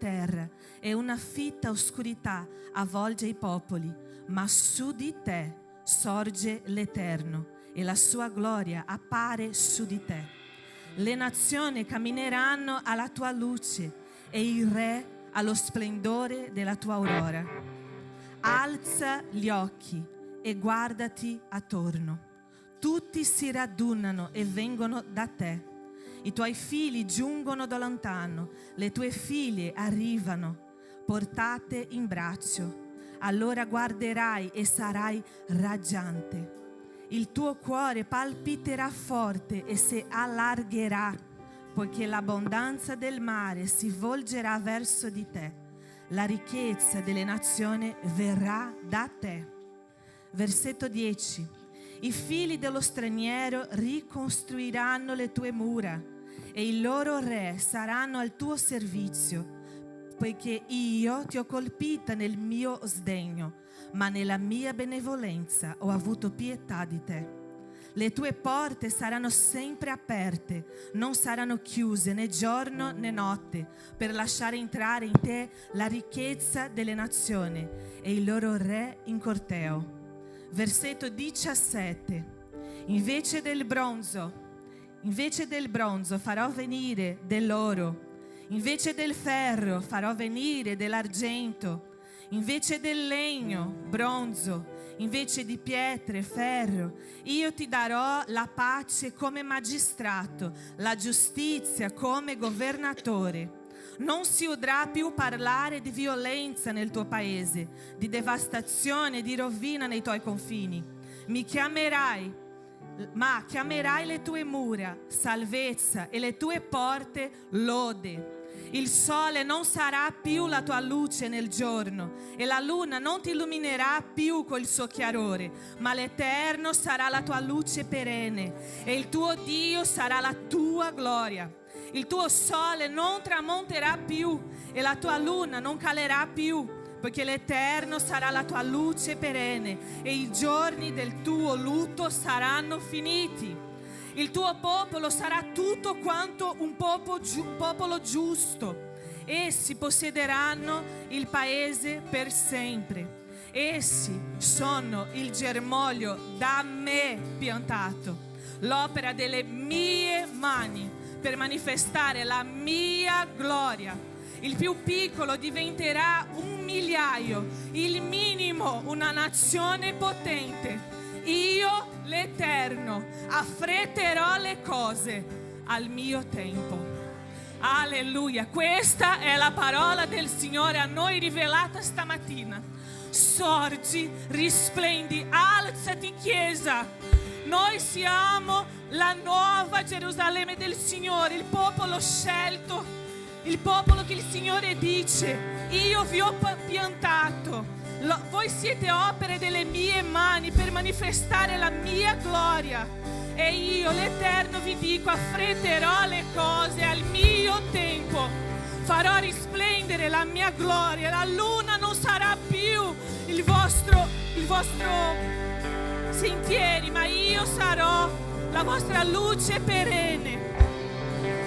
terra e una fitta oscurità avvolge i popoli, ma su di te sorge l'Eterno e la sua gloria appare su di te. Le nazioni cammineranno alla tua luce e i re allo splendore della tua aurora. Alza gli occhi e guardati attorno. Tutti si radunano e vengono da te. I tuoi figli giungono da lontano, le tue figlie arrivano, portate in braccio. Allora guarderai e sarai raggiante. Il tuo cuore palpiterà forte e si allargherà, poiché l'abbondanza del mare si volgerà verso di te. La ricchezza delle nazioni verrà da te. Versetto 10. I figli dello straniero ricostruiranno le tue mura e i loro re saranno al tuo servizio, poiché io ti ho colpita nel mio sdegno, ma nella mia benevolenza ho avuto pietà di te. Le tue porte saranno sempre aperte, non saranno chiuse né giorno né notte, per lasciare entrare in te la ricchezza delle nazioni e il loro re in corteo. Versetto 17. Invece del bronzo farò venire dell'oro, invece del ferro farò venire dell'argento, invece del legno, bronzo, invece di pietre, ferro. Io ti darò la pace come magistrato, la giustizia come governatore. Non si udrà più parlare di violenza nel tuo paese, di devastazione, di rovina nei tuoi confini. Chiamerai le tue mura salvezza e le tue porte lode. Il sole non sarà più la tua luce nel giorno e la luna non ti illuminerà più col suo chiarore, ma l'Eterno sarà la tua luce perenne e il tuo Dio sarà la tua gloria. Il tuo sole non tramonterà più e la tua luna non calerà più, poiché l'Eterno sarà la tua luce perenne e i giorni del tuo lutto saranno finiti. Il tuo popolo sarà tutto quanto un popolo giusto. Essi possederanno il paese per sempre. Essi sono il germoglio da me piantato, l'opera delle mie mani per manifestare la mia gloria. Il più piccolo diventerà 1.000.000, il minimo una nazione potente. Io, l'Eterno, affretterò le cose al mio tempo. Alleluia, questa è la parola del Signore a noi rivelata stamattina. Sorgi, risplendi, alzati Chiesa. Noi siamo la nuova Gerusalemme del Signore, il popolo scelto, il popolo che il Signore dice: io vi ho piantato. Voi siete opere delle mie mani per manifestare la mia gloria. E io, l'Eterno, vi dico: affretterò le cose al mio tempo. Farò risplendere la mia gloria. La luna non sarà più il vostro sentieri, ma io sarò la vostra luce perenne.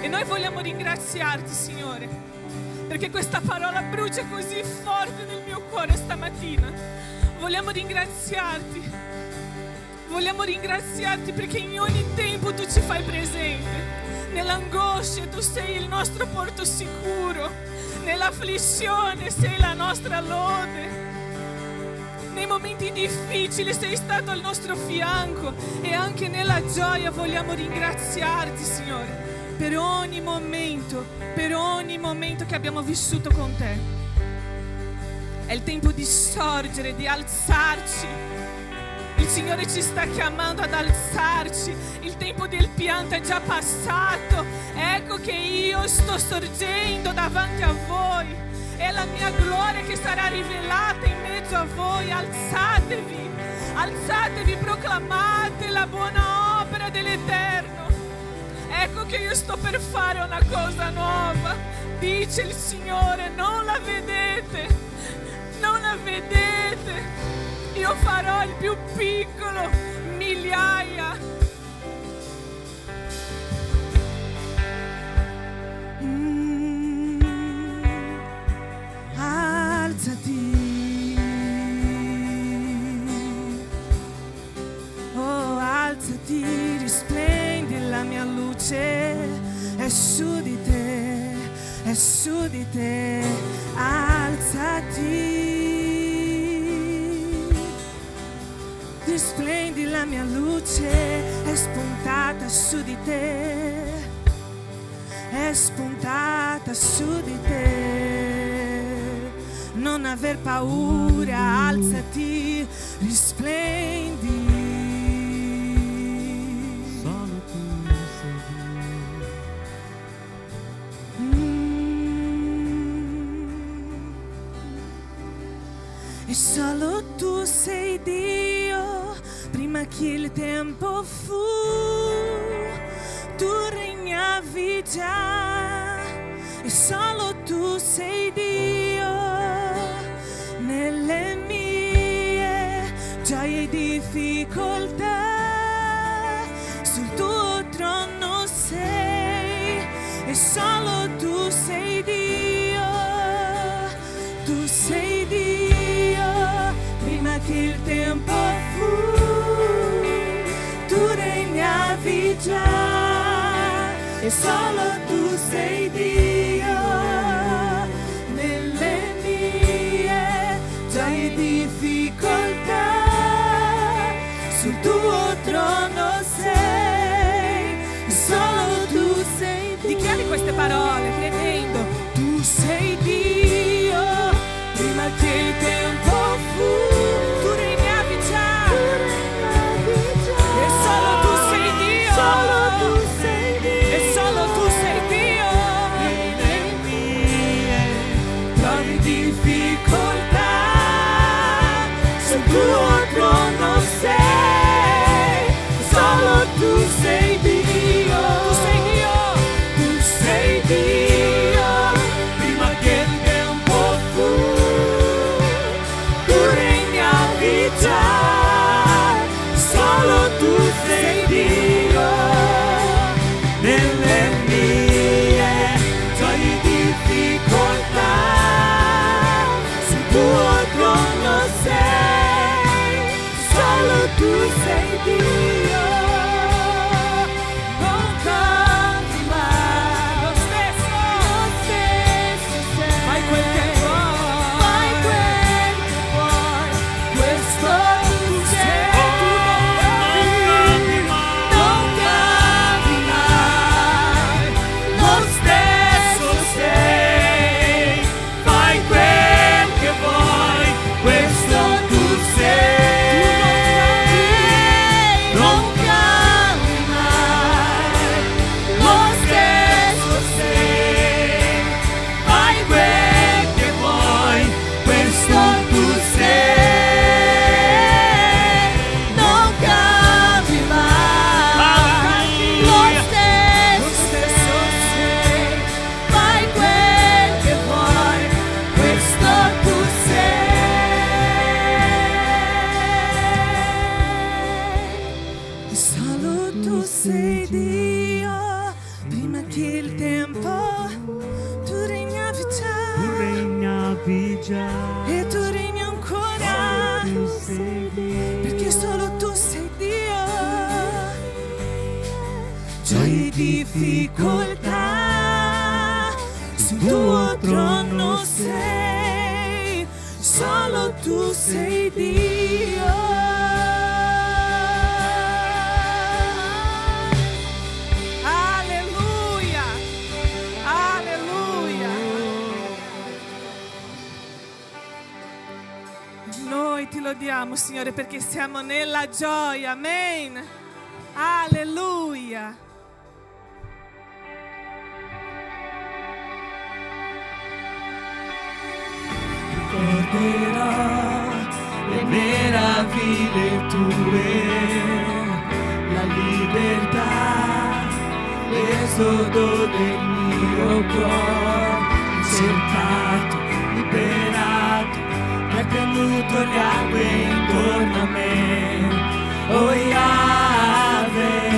E noi vogliamo ringraziarti, Signore, perché questa parola brucia così forte nel mio cuore stamattina. Vogliamo ringraziarti perché in ogni tempo tu ci fai presente. Nell'angoscia tu sei il nostro porto sicuro, nell'afflizione sei la nostra lode, nei momenti difficili sei stato al nostro fianco e anche nella gioia vogliamo ringraziarti, Signore, per ogni momento che abbiamo vissuto con te. È il tempo di sorgere, di alzarci. Il Signore ci sta chiamando ad alzarci. Il tempo del pianto è già passato. Ecco che io sto sorgendo davanti a voi. È la mia gloria che sarà rivelata in mezzo a voi. Alzatevi, proclamate la buona opera dell'Eterno. Ecco che io sto per fare una cosa nuova, dice il Signore. Non la vedete. Io farò il più piccolo migliaia. te, alzati. Risplendi, la mia luce è spuntata su di te, è spuntata su di te. Non aver paura, alzati, risplendi. Solo tu sei Dio. E solo tu sei Dio, prima che il tempo fu, tu regnavi già. E solo tu sei Dio, nelle mie gioie e difficoltà, sul tuo trono sei. E solo tu sei Dio, tu sei Dio, prima che il tempo fu, tu regnavi già. E solo tu sei Dio, nelle mie gioie e difficoltà, sul tuo trono sei. E solo tu sei Dio. Dichiari queste parole credendo: tu sei Dio, prima che il tempo fu, tu regnavi già. E solo tu sei Dio, solo tu sei Dio. E solo tu sei Dio, nelle mie trovi difficoltà, sul tuo trono sei. Solo tu sei Dio, tu sei Dio, tu sei Dio, prima che il tempo fu, tu regnavi già. Solo tu sei Dio, nelle mie gioie e difficoltà, sul tuo trono sei. Solo tu sei Dio, non cambi mai, lo stesso sei. Fai quel che vuoi, questo tu sei. Tu non cambi mai, lo stesso sei. Fai quel che vuoi, questo tu sei. Non cambi mai, lo stesso sei. Fai quel che vuoi, questo tu sei. Non cambi mai, lo stesso sei. Fai quel che vuoi, questo tu sei. E solo tu sei Dio, prima che il tempo, tu regnavi già. Tu regnavi già. E tu regni ancora, Tu sei Dio. perché solo tu sei Dio. Gioie e difficoltà, sul tuo trono sei. Solo tu sei Dio. Alleluia, alleluia. Noi ti lodiamo, Signore, perché siamo nella gioia. Amen. Alleluia. Ricorderò le meraviglie tue, la libertà, l'esodo del mio cuore, cercato, liberato, mi ha tenuto le acque intorno a me, oh Yahweh.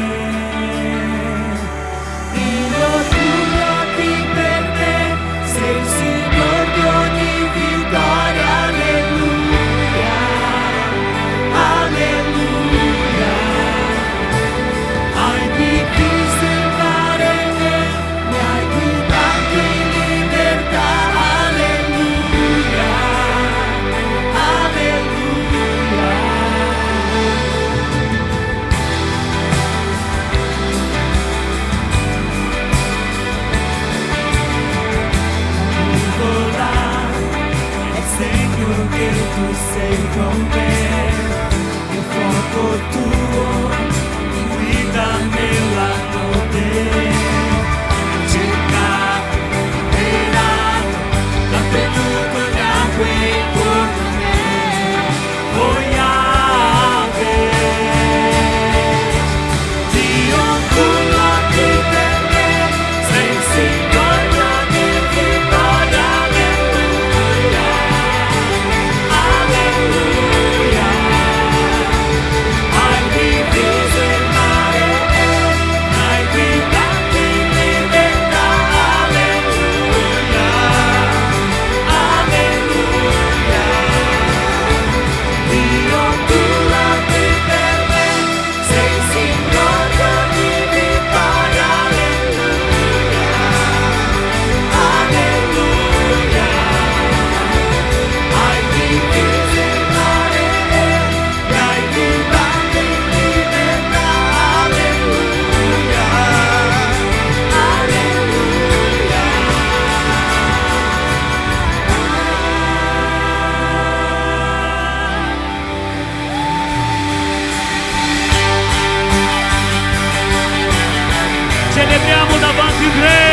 Dio tu lotti per me, sei il Signore di ogni vittoria, alleluia, alleluia. Hai diviso il mare, mi hai guidato in libertà, che tu sei con me, il fuoco tuo mi guida nella notte, cercato, liberato, l'ha tenuto Yahweh con me, oh Yahweh, Dio tu lotti per me, sei il Signore di ogni vittoria, alleluia, alleluia, hai diviso il mare, hai guidato in libertà, alleluia, alleluia, Dio tu lotti per me, sei il Signore di ogni vittoria, alleluia, alleluia, hai diviso il mare, mi hai guidato in libertà, alleluia, alleluia. Celebriamo davanti il Re.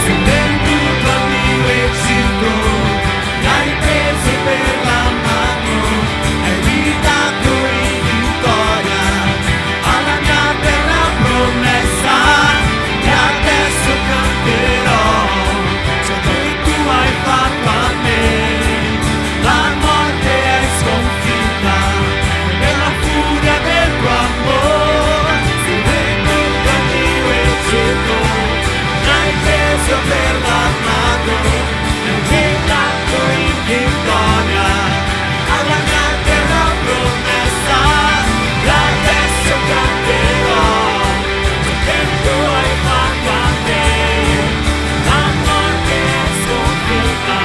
Sei venuto al mio Egitto, mi hai preso per la mano, hai guidato in vittoria alla mia terra promessa, e adesso canterò ciò che tu hai fatto a me. La morte è sconfitta per la furia del tuo amore. Sei venuto al mio Egitto, mi hai preso per la mano, mi hai guidato in vittoria alla mia terra promessa, e adesso canterò ciò che tu hai fatto a me. La morte è sconfitta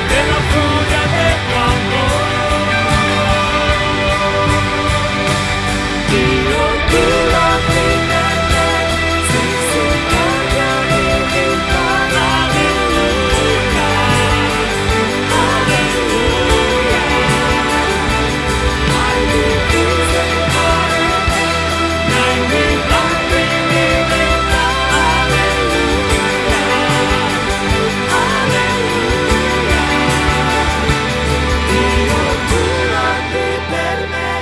per la furia del tuo amore. Dio tu lotti per me, sei il Signore di ogni vittoria, alleluia, alleluia, hai diviso il mare, mi hai guidato in libertà, alleluia, alleluia, Dio tu lotti per me,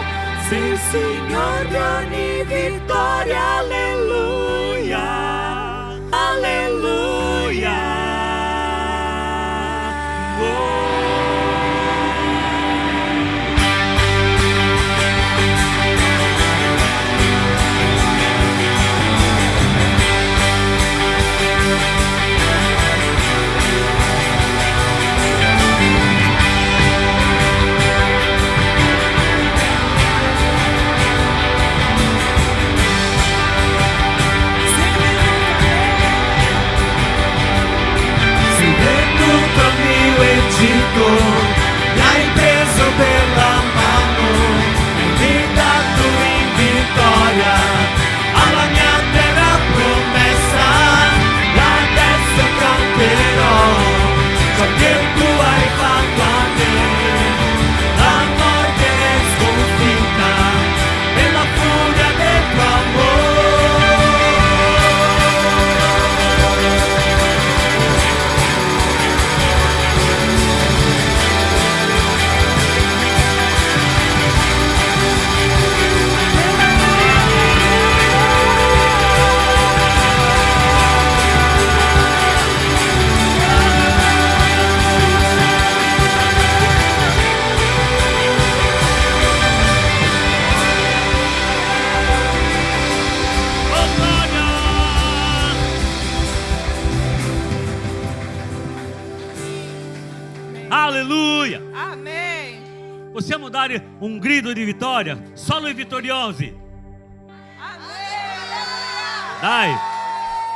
sei il Signore di ogni vittoria, alleluia, alleluia. Sei venuto al mio Egitto, mi hai preso per la mano, mi hai guidato in vittoria alla mia terra promessa, e adesso canterò ciò che tu hai fatto a me. La morte è sconfitta per la furia del tuo amore. Alleluia! Amém. Possiamo dare un grido di vittoria? Solo i vittoriosi. Amém. Dai!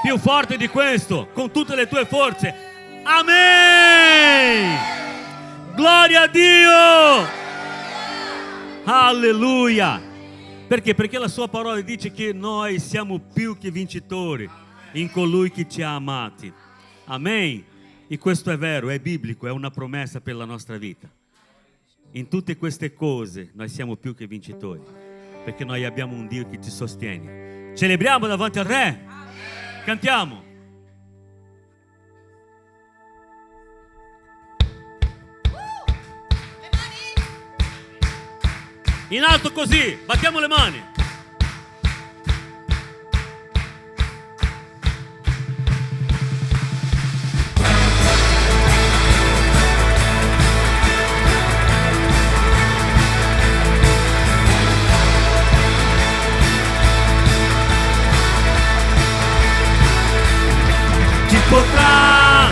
Più forte di questo, con tutte le tue forze. Amen. Gloria a Dio. Alleluia. Perché? Perché la sua parola dice che noi siamo più che vincitori in colui che ci ha amati. Amen. E questo è vero, è biblico, è una promessa per la nostra vita. In tutte queste cose noi siamo più che vincitori, perché noi abbiamo un Dio che ci sostiene. Celebriamo davanti al Re. Cantiamo. In alto così, battiamo le mani. Chi potrà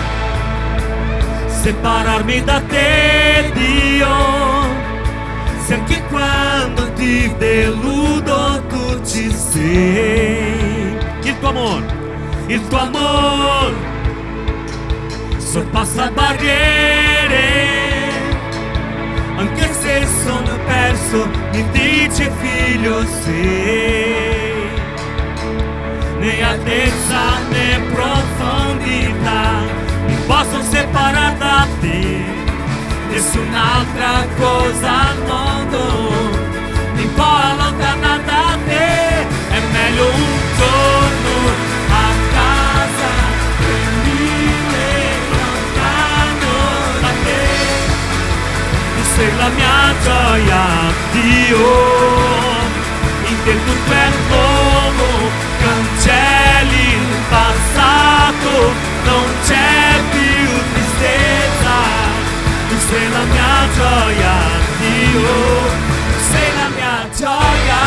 separarmi da te, Dio? Se anche quando ti deludo tu ci sei. Il tuo amor sorpassa barriere. Anche se sono perso mi dice figlio sei. Né altezza né profondità mi possono separare da te. Nessun'altra cosa al mondo mi può allontanare da te. È meglio un giorno a casa che 1000 lontano da te. Tu sei la mia gioia, Dio. In te tutto è nuovo, cancelli il passato, non c'è più tristezza. Tu sei la mia gioia, Dio. Tu sei la mia gioia,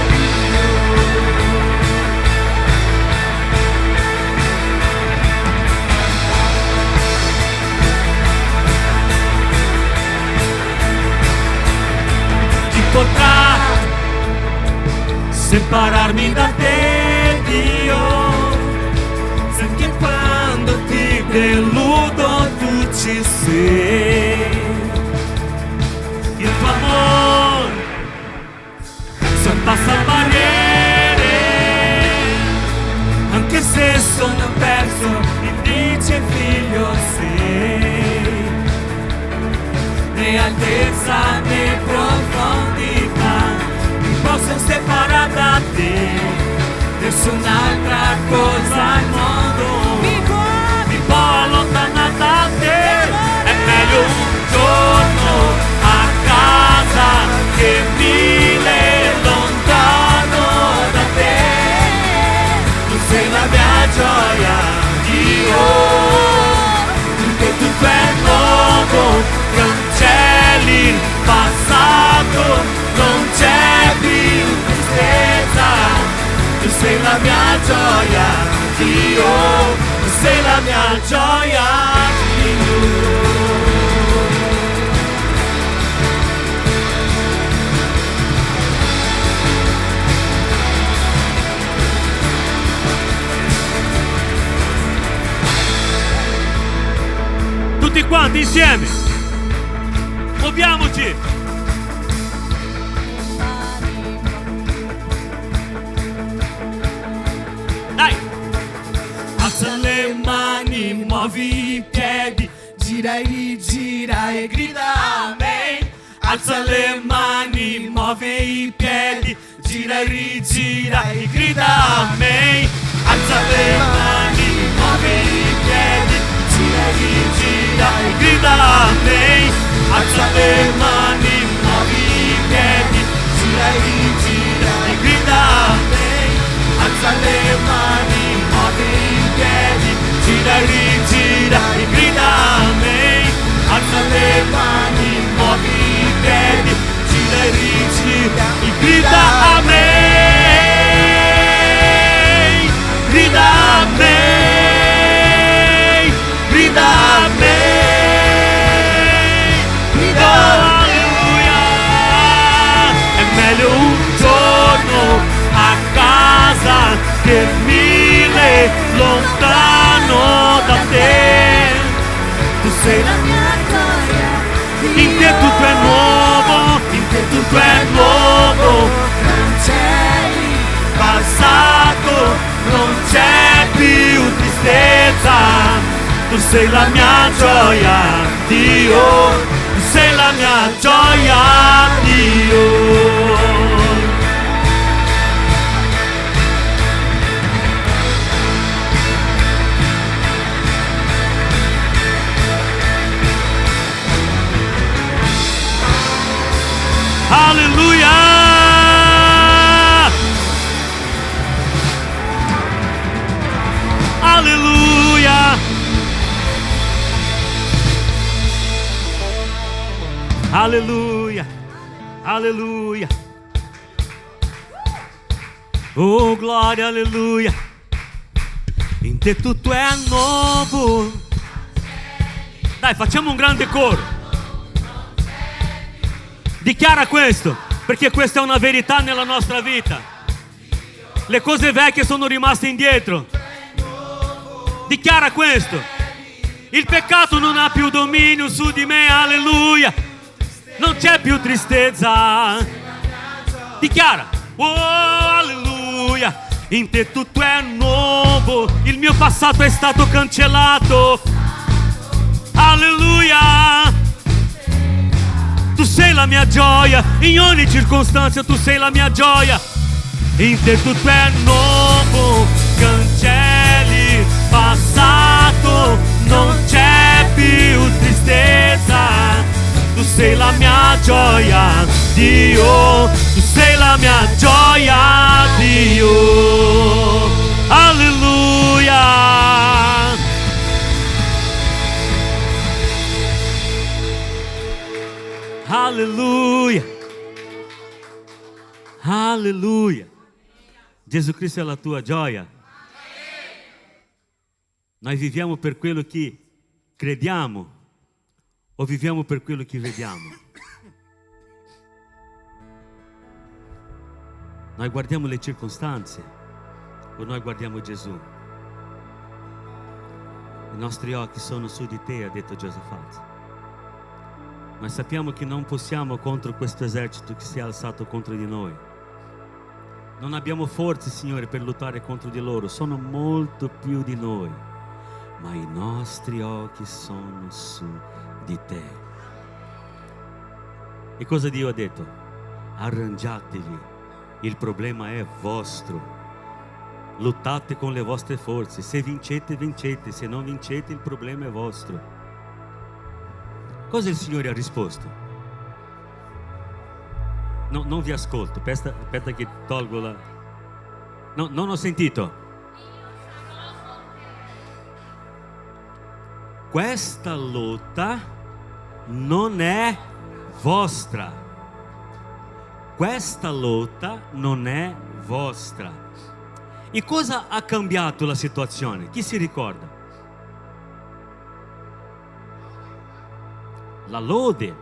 Dio. Chi potrà separarmi da te, Dio? Se anche quando ti deludo tu ci sei. Il tuo amor sorpassa barriere. Anche se sono perso mi dice figlio sei. Né altezza né profondità mi posso separare da te. Nessun'altra cosa al mondo mi può allontanare da te. È meglio un giorno a casa che 1000 lontano da te. Tu sei la mia gioia, Dio. Perché tutto è nuovo, cancelli il passato, non c'è più tristezza. Tu sei la mia gioia, Dio. Tu sei la mia gioia, Dio. tutti quanti insieme. Muoviamoci. Dai. Alza le mani, muovi i piedi, gira e rigira e grida amen. Alza le mani, muovi i piedi, gira e rigira e grida amen. Alza le mani, muovi i piedi, gira e rigira e grida amen. Alza le mani, muovi i piedi, gira e rigira e grida amen. Alza le mani, muovi i piedi, gira e rigira e grida amen. Alza le mani, muovi i piedi, gira e rigira e grida amen. Grida amen. Grida amen. Grida alleluia. È meglio un giorno a casa che 1000 tu sei la mia gioia, Dio, tu sei la mia gioia, Dio. Alleluia! Alleluia! Alleluia! Alleluia! Oh glória, alleluia! In te tutto è nuovo. Dai, facciamo un grande coro. Dichiara questo, perché questa è una verità nella nostra vita. Le cose vecchie sono rimaste indietro. Dichiara questo. Il peccato non ha più dominio su di me, alleluia. Non c'è più tristezza. Dichiara. Oh, alleluia. In te tutto è nuovo. Il mio passato è stato cancellato. Alleluia. Tu sei la mia gioia, in ogni circostanza tu sei la mia gioia. In te tutto è nuovo, cancelli passato, non c'è più tristezza. Tu sei la mia gioia, Dio, tu sei la mia gioia, Dio. Alleluia. Alleluia, alleluia. Gesù Cristo è la tua gioia. Noi viviamo per quello che crediamo o viviamo per quello che vediamo? Noi guardiamo le circostanze o noi guardiamo Gesù? I nostri occhi sono su di te, ha detto Giosafat. Ma sappiamo che non possiamo contro questo esercito che si è alzato contro di noi. Non abbiamo forze, Signore, per lottare contro di loro. Sono molto più di noi. Ma i nostri occhi sono su di te. E cosa Dio ha detto? Arrangiatevi. Il problema è vostro. Lottate con le vostre forze. Se vincete, vincete. Se non vincete, il problema è vostro. Cosa il Signore ha risposto? No, non vi ascolto, aspetta che tolgo la... No, non ho sentito. Questa lotta non è vostra. Questa lotta non è vostra. E cosa ha cambiato la situazione? Chi si ricorda? La lode,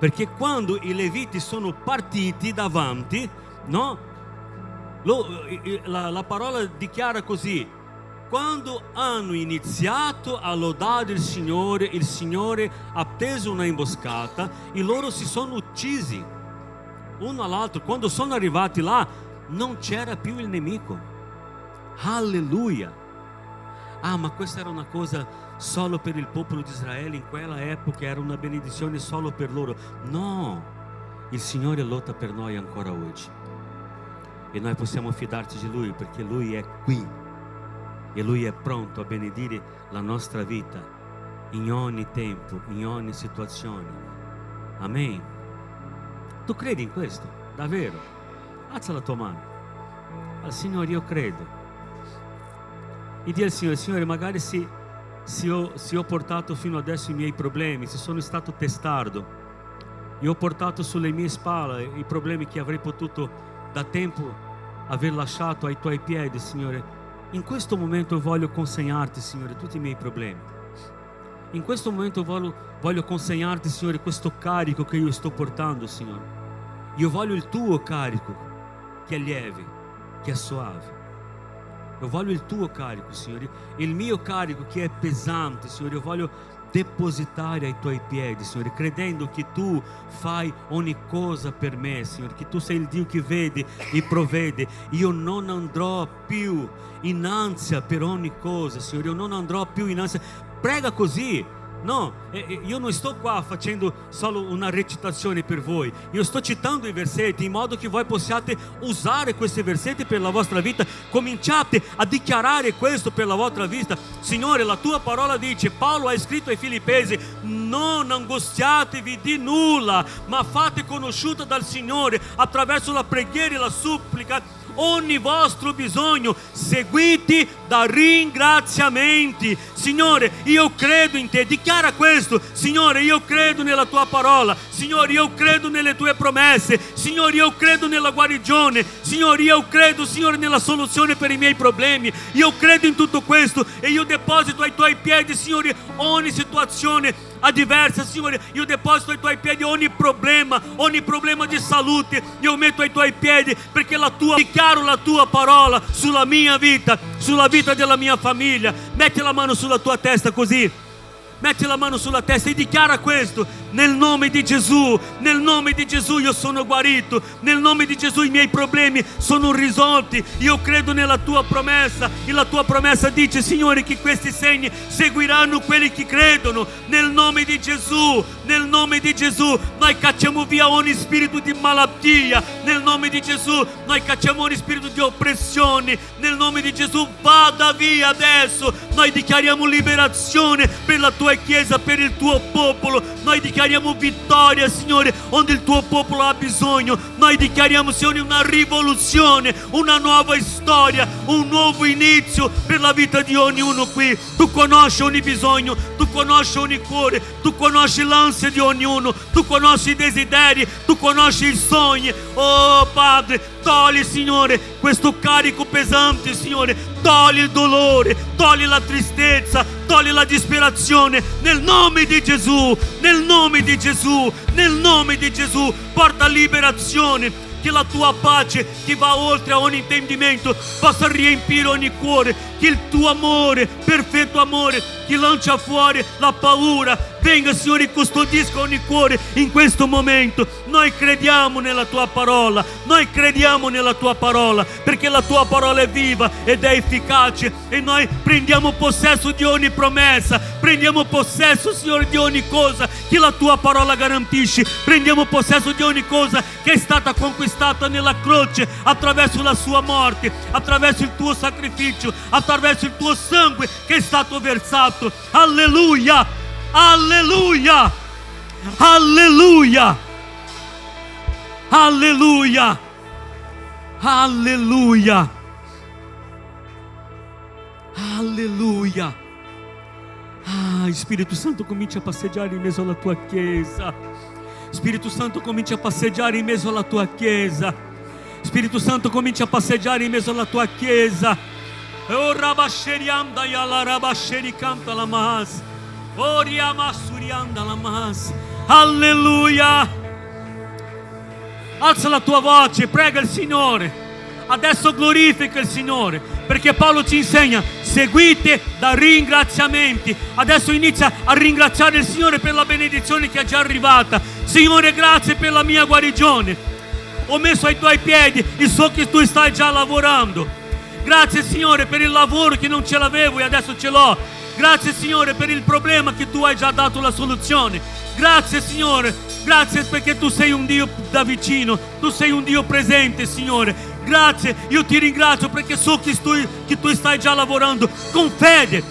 perché quando i leviti sono partiti davanti, no? La parola dichiara così: quando hanno iniziato a lodare il Signore ha teso una imboscata e loro si sono uccisi uno all'altro. Quando sono arrivati là non c'era più il nemico. Alleluia. Ah, ma questa era una cosa solo per il popolo di Israele, in quella epoca era una benedizione solo per loro. No, il Signore lotta per noi ancora oggi e noi possiamo fidarci di Lui, perché Lui è qui e Lui è pronto a benedire la nostra vita in ogni tempo, in ogni situazione. Amen. Tu credi in questo? Davvero? Alza la tua mano. Signore, io credo. E di al Signore, magari se ho portato fino adesso i miei problemi, se sono stato testardo, io ho portato sulle mie spalle i problemi che avrei potuto da tempo aver lasciato ai tuoi piedi, Signore. In questo momento voglio consegnarti, Signore, tutti i miei problemi. In questo momento voglio consegnarti, Signore, questo carico che io sto portando, Signore. Io voglio il tuo carico, che è lieve, che è suave. Io voglio il tuo carico, Signore, il mio carico che è pesante, Signore, io voglio depositare ai tuoi piedi, Signore, credendo che tu fai ogni cosa per me, Signore, che tu sei il Dio che vede e provvede. Io non andrò più in ansia per ogni cosa, Signore, io non andrò più in ansia. Prega così. No, io non sto qua facendo solo una recitazione per voi, io sto citando i versetti in modo che voi possiate usare questi versetti per la vostra vita. Cominciate a dichiarare questo per la vostra vita. Signore, la tua parola dice, Paolo ha scritto ai Filippesi, non angustiatevi di nulla, ma fate conosciuto dal Signore attraverso la preghiera e la supplica ogni vostro bisogno, seguiti da ringraziamenti. Signore, io credo in te, dichiara questo. Signore, io credo nella tua parola. Signore, io credo nelle tue promesse. Signore, io credo nella guarigione. Signore, io credo, Signore, nella soluzione per i miei problemi. Io credo in tutto questo e io deposito ai tuoi piedi, Signore, ogni situazione avversa, Signore. Io deposito ai tuoi piedi ogni problema di salute. Io metto ai tuoi piedi, perché dichiaro la tua parola sulla mia vita, sulla vita della mia famiglia. Metti la mano sulla tua testa così. Metti la mano sulla testa e dichiara questo: nel nome di Gesù, nel nome di Gesù io sono guarito, nel nome di Gesù i miei problemi sono risolti. Io credo nella tua promessa e la tua promessa dice, Signore, che questi segni seguiranno quelli che credono. Nel nome di Gesù, nel nome di Gesù noi cacciamo via ogni spirito di malattia. Nel nome di Gesù noi cacciamo ogni spirito di oppressione. Nel nome di Gesù vada via adesso. Noi dichiariamo liberazione per la tua Chiesa, per il tuo popolo. Noi dichiariamo vittoria, Signore, onde il tuo popolo ha bisogno. Noi dichiariamo, Signore, una rivoluzione, una nuova storia, un nuovo inizio per la vita di ognuno qui. Tu conosci ogni bisogno, tu conosci ogni cuore, tu conosci l'ansia di ognuno, tu conosci i desideri, tu conosci i sogni. Oh Padre, togli, Signore, questo carico pesante, Signore. Togli il dolore, togli la tristezza, togli la disperazione. Nel nome di Gesù, nel nome di Gesù, nel nome di Gesù, porta liberazione. Che la tua pace, che va oltre a ogni intendimento, possa riempire ogni cuore. Che il tuo amore, perfetto amore, che lancia fuori la paura, venga, Signore, e custodisca ogni cuore in questo momento. Noi crediamo nella tua parola, noi crediamo nella tua parola, perché la tua parola è viva ed è efficace. E noi prendiamo possesso di ogni promessa, prendiamo possesso, Signore, di ogni cosa che la tua parola garantisce. Prendiamo possesso di ogni cosa che è stata conquistata nella croce, attraverso la sua morte, attraverso il tuo sacrificio, attraverso il tuo sangue che è stato versato. Alleluia, alleluia, alleluia, alleluia, alleluia, alleluia. Spirito Santo, comincia a passeggiare in mezzo alla tua Chiesa. Spirito Santo, comincia a passeggiare in mezzo alla tua Chiesa. Spirito Santo, comincia a passeggiare in mezzo alla tua Chiesa. Oh rabasherianda ya la rabasheri canta la mas. Oh riamasurianda la mas. Alleluia. Alza la tua voce, prega il Signore. Adesso glorifica il Signore, perché Paolo ci insegna: seguite da ringraziamenti. Adesso inizia a ringraziare il Signore per la benedizione che è già arrivata. Signore, grazie per la mia guarigione. Ho messo ai tuoi piedi e so che tu stai già lavorando. Grazie, Signore, per il lavoro che non ce l'avevo e adesso ce l'ho. Grazie, Signore, per il problema che tu hai già dato la soluzione. Grazie, Signore, grazie perché tu sei un Dio da vicino, tu sei un Dio presente, Signore. Grazie, io ti ringrazio perché so che tu stai già lavorando con fede,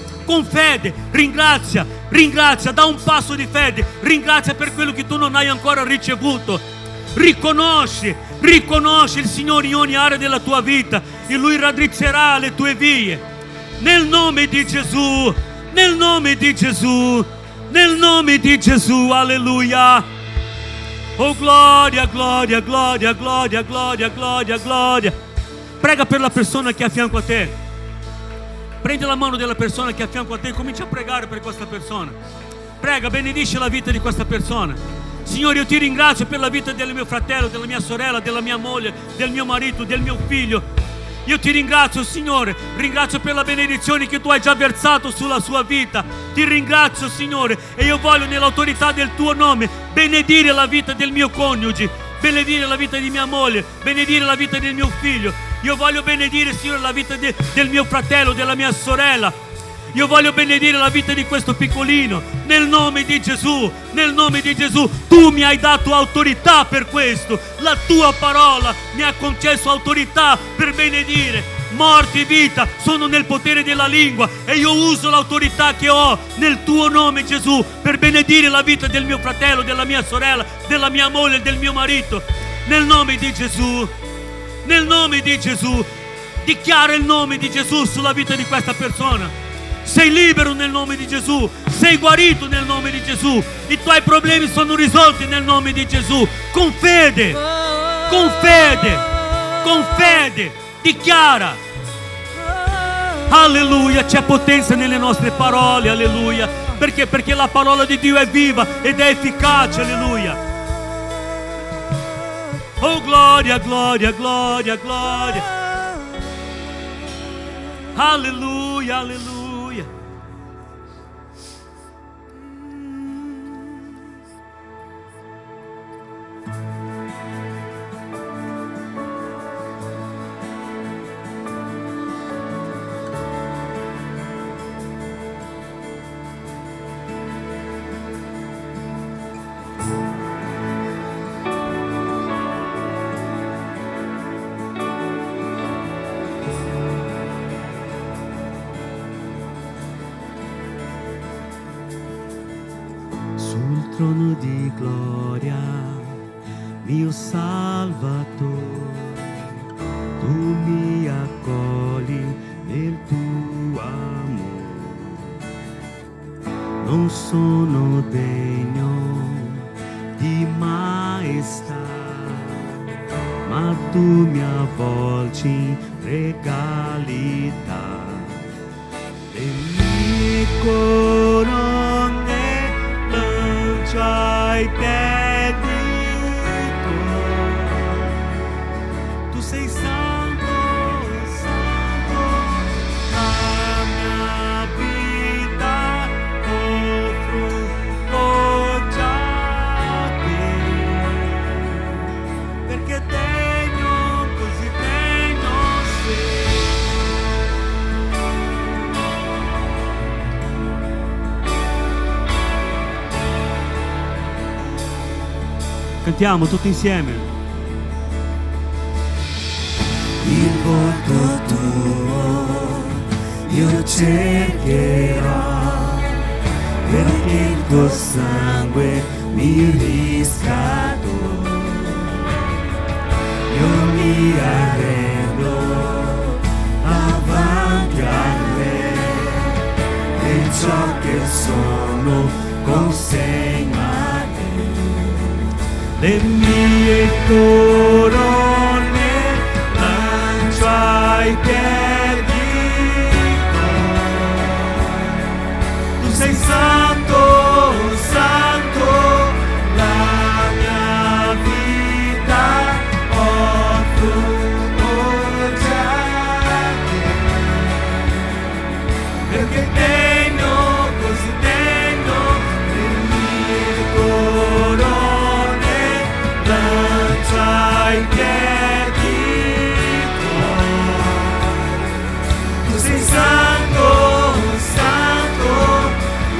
ringrazia, da un passo di fede, ringrazia per quello che tu non hai ancora ricevuto. Riconosci il Signore in ogni area della tua vita e Lui raddrizzerà le tue vie. Nel nome di Gesù, nel nome di Gesù, nel nome di Gesù, alleluia. Oh gloria, gloria, gloria, gloria, gloria, gloria, gloria. Prega per la persona che è a fianco a te. Prendi la mano della persona che è a fianco a te e comincia a pregare per questa persona. Prega, benedice la vita di questa persona. Signore, io ti ringrazio per la vita del mio fratello, della mia sorella, della mia moglie, del mio marito, del mio figlio. Io ti ringrazio, Signore, ringrazio per la benedizione che tu hai già versato sulla sua vita. Ti ringrazio, Signore, e io voglio nell'autorità del tuo nome benedire la vita del mio coniuge, benedire la vita di mia moglie, benedire la vita del mio figlio. Io voglio benedire, Signore, la vita del mio fratello, della mia sorella. Io voglio benedire la vita di questo piccolino, nel nome di Gesù, nel nome di Gesù. Tu mi hai dato autorità per questo, la tua parola mi ha concesso autorità per benedire. Morte e vita sono nel potere della lingua e io uso l'autorità che ho nel tuo nome, Gesù, per benedire la vita del mio fratello, della mia sorella, della mia moglie, del mio marito. Nel nome di Gesù, nel nome di Gesù, dichiara il nome di Gesù sulla vita di questa persona. Sei libero nel nome di Gesù, sei guarito nel nome di Gesù, i tuoi problemi sono risolti nel nome di Gesù. Con fede, con fede, con fede, dichiara. Alleluia, c'è potenza nelle nostre parole, alleluia, perché la parola di Dio è viva ed è efficace, alleluia. Oh gloria, gloria, gloria, gloria. Alleluia, alleluia. Trono di gloria, mio Salvatore, tu mi accogli nel tuo amore. Non sono degno di maestà, ma tu mi avvolgi in regalità. Le mie corone ai piedi tuoi, tu sei santo, santo, la mia vita offro già a te, perché degno, così degno sei. Cantiamo tutti insieme. Il volto tuo io cercherò, perché il tuo sangue mi riscattò. Io mi arrendo davanti a te, e ciò che sono consegna a te. Le mie corone lancio ai piedi tuoi. Tu sei santo, santo, la mia vita offro già a te, perché degno, così degno, le mie corone ai piedi tuoi. Tu sei santo, santo,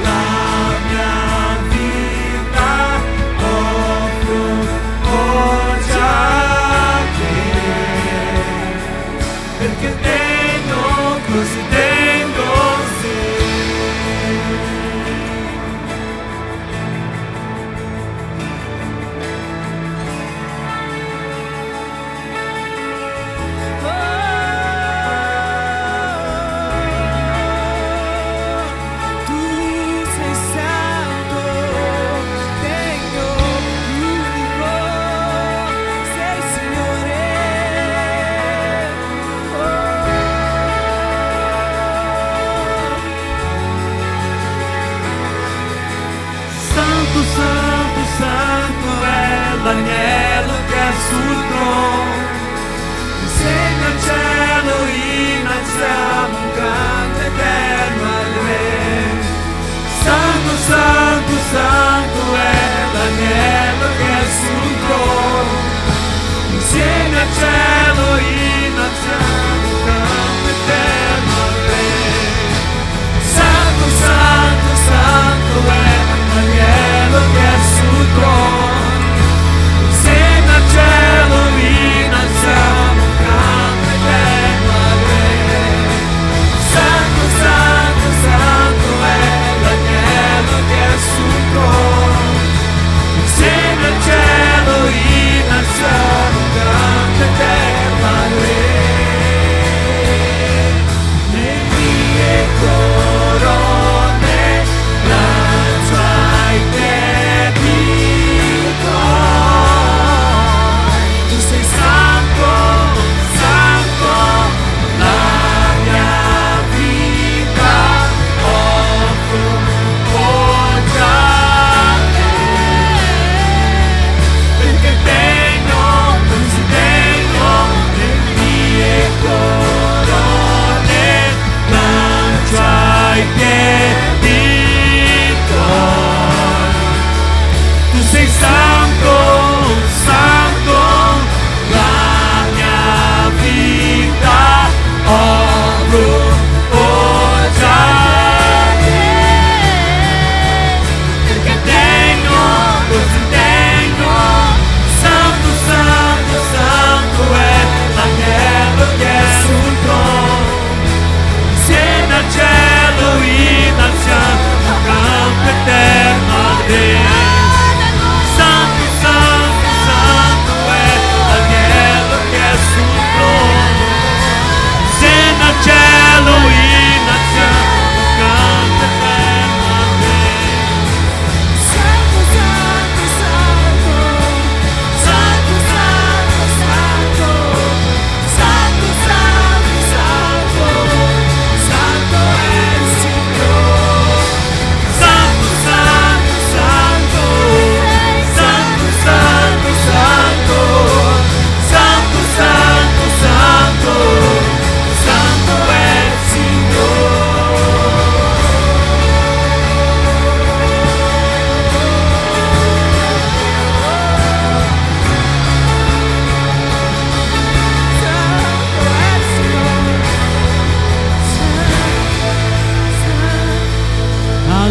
la mia vita offro già a te, perché degno, così degno sei. Santo, santo è l'agnello che è sul trono, insegna il cielo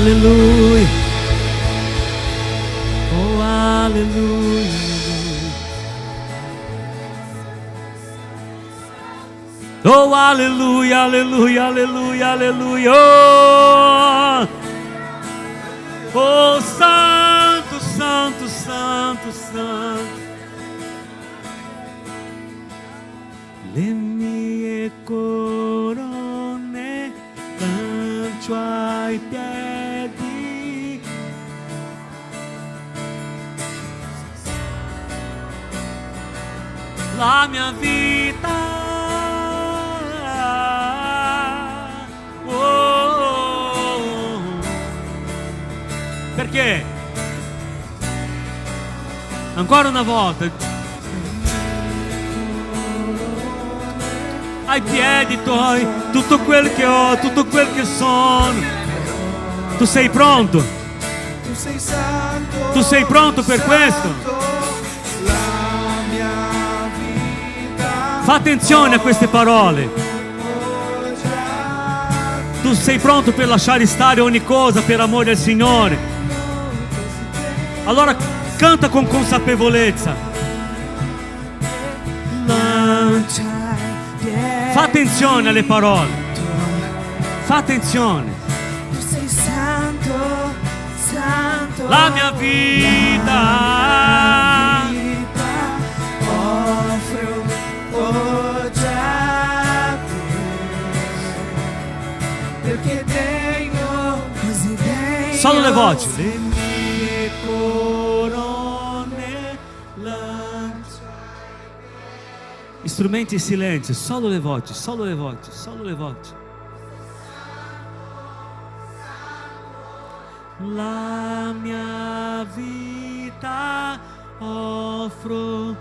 alleluia. Oh, alleluia. Oh, alleluia, alleluia, alleluia, alleluia. Oh, santo, santo, santo, santo. Le mie corone lancio ai piedi. La mia vita. Oh. Perché? Ancora una volta. Ai piedi tuoi, tutto quel che ho, tutto quel che sono. Tu sei pronto? Tu sei santo. Tu sei pronto per questo? La mia vita. Fa attenzione a queste parole. Tu sei pronto per lasciare stare ogni cosa per amore al Signore? Allora canta con consapevolezza. Fa attenzione alle parole. Fa attenzione. Tu sei santo, santo. La mia vita. Offro già a te, perché degno, così degno. Solo le voci. Le mie corone lancio. Strumenti in silenzio, solo le voci, solo le voci, solo le voci. La mia vita offro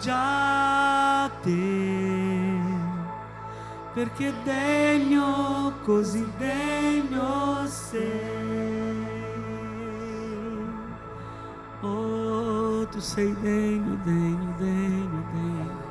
già a te, perché degno, così degno sei. Oh, tu sei degno, degno, degno, degno.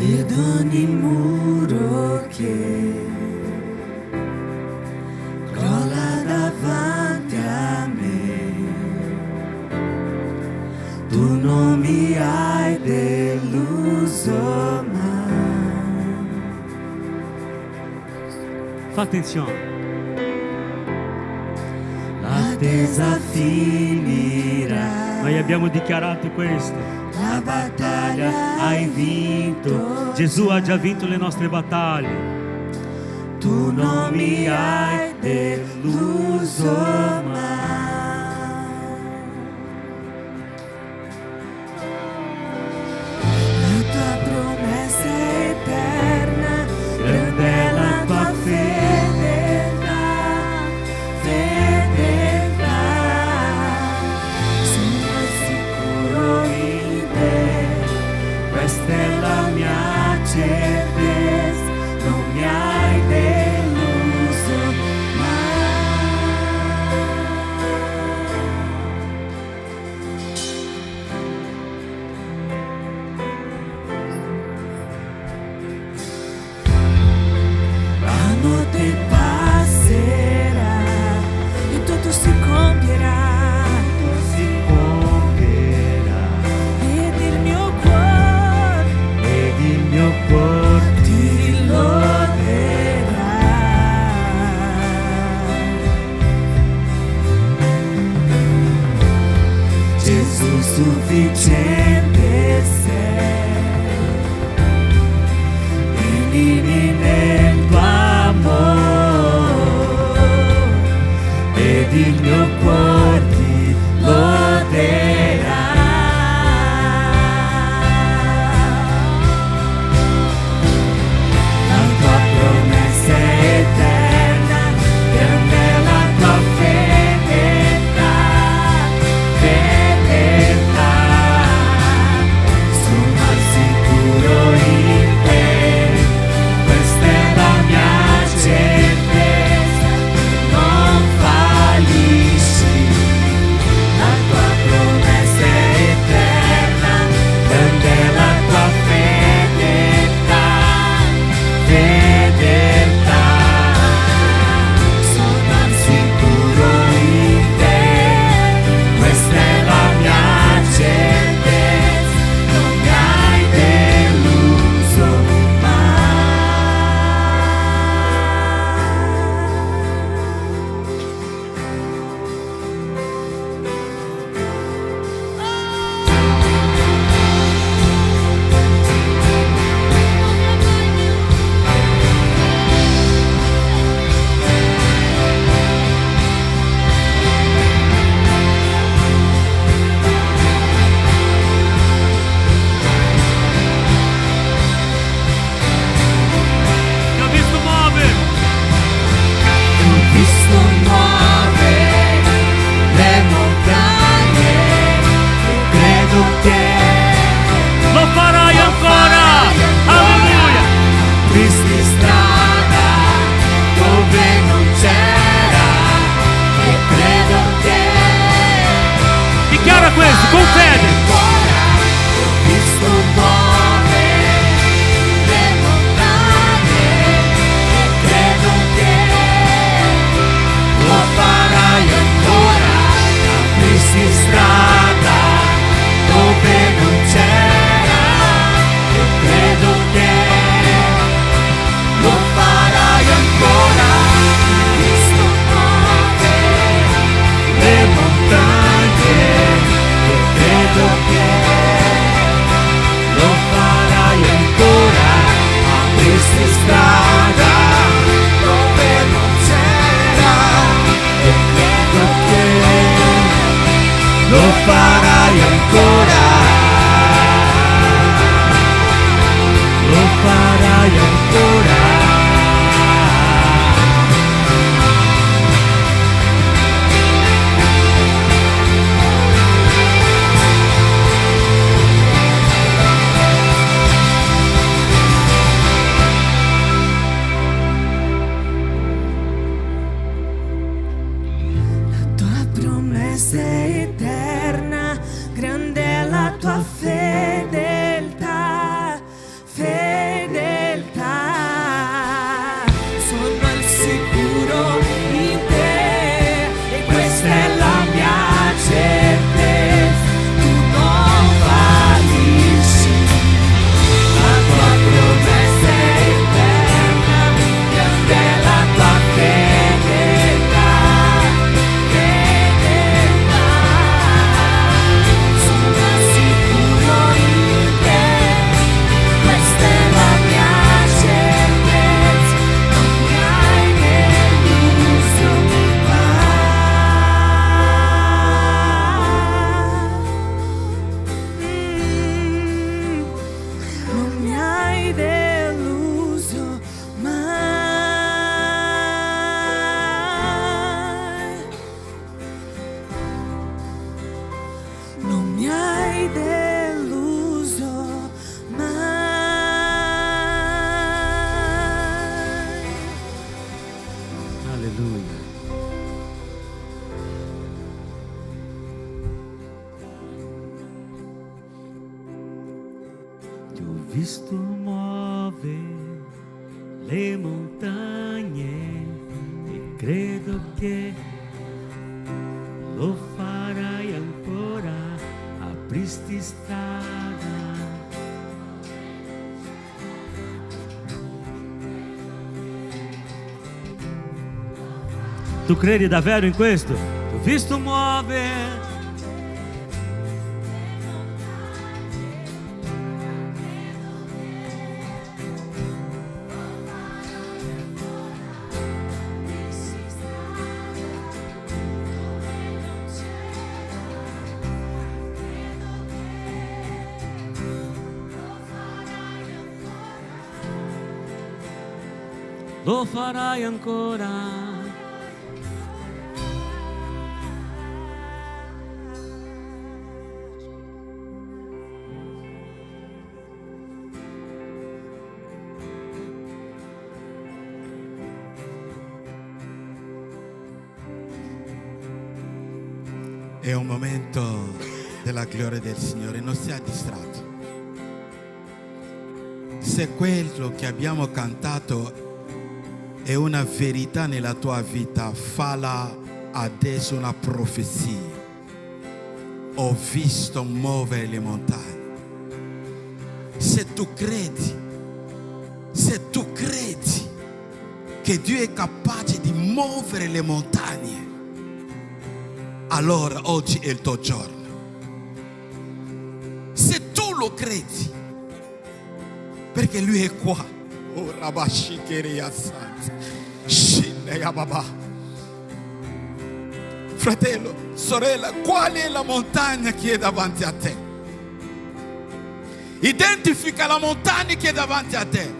Vedo ogni muro che crolla davanti a me. Tu non mi hai deluso mai. Fa attenzione. L'attesa finirà. Noi abbiamo dichiarato questo. La battaglia hai vinto. Gesù ha già vinto le nostre battaglie. Tu non mi hai deluso mai. La tua promessa è eterna, grande è la tua fedeltà, fedeltà. Sono sicuro in te, questa è la mia certezza, non mi hai deluso mai. La notte passerà e tutto si compierà. Ed il mio cuore ti loderà. Gesù sufficiente sei, vieni nel tuo amore ed il mio cuore ti loderà. che lo farai ancora. Alleluia. apristi strada dove non c'era, e credo che Dichiara questo con fede. ancora ho visto muovere le montagne, e credo che lo farai ancora. Apristi strada dove non c'era, e credo che lo farai ancora. Visto muovere le montagne, e credo che lo farai ancora. Apristi strada dove non c'era, e credo che lo farai ancora. Lo farai ancora. La tua promessa è eterna, grande è la tua fedeltà, fedeltà. Sono al sicuro in te, e questa è la mia certezza. Tu non fallisci, la tua promessa è eterna, grande è la tua fedeltà, fedeltà. Sono al sicuro in te, questa è la mia certezza. Non mi hai deluso mai. Non mi hai deluso mai. Non mi hai deluso mai. Alleluia. Ti ho visto muovere le montagne, e credo che lo farai ancora. Apristi strada. Tu credi davvero in questo? Ti ho visto muovere. Lo farai ancora. È un momento della gloria del Signore, non sia distratto. Se quello che abbiamo cantato è una verità nella tua vita, falla adesso una profezia. Ho visto muovere le montagne. Se tu credi che Dio è capace di muovere le montagne, allora oggi è il tuo giorno. Se tu lo credi, perché Lui è qua. Oh, Rabashikeria Santa. Shinneya Baba. Fratello, sorella, qual è la montagna che è davanti a te? Identifica la montagna che è davanti a te.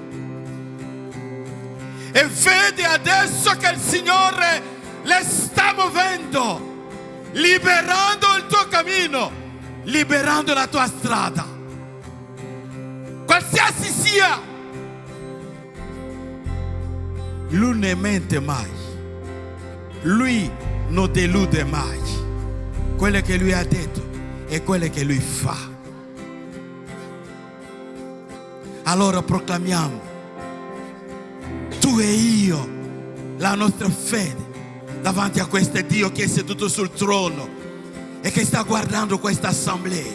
E vedi adesso che il Signore le sta muovendo, liberando il tuo cammino. liberando la tua strada. Qualsiasi sia, lui non mente mai, lui non delude mai. Quello che lui ha detto è quello che lui fa. Allora proclamiamo, tu e io, la nostra fede davanti a questo Dio che è seduto sul trono e che sta guardando questa assemblea,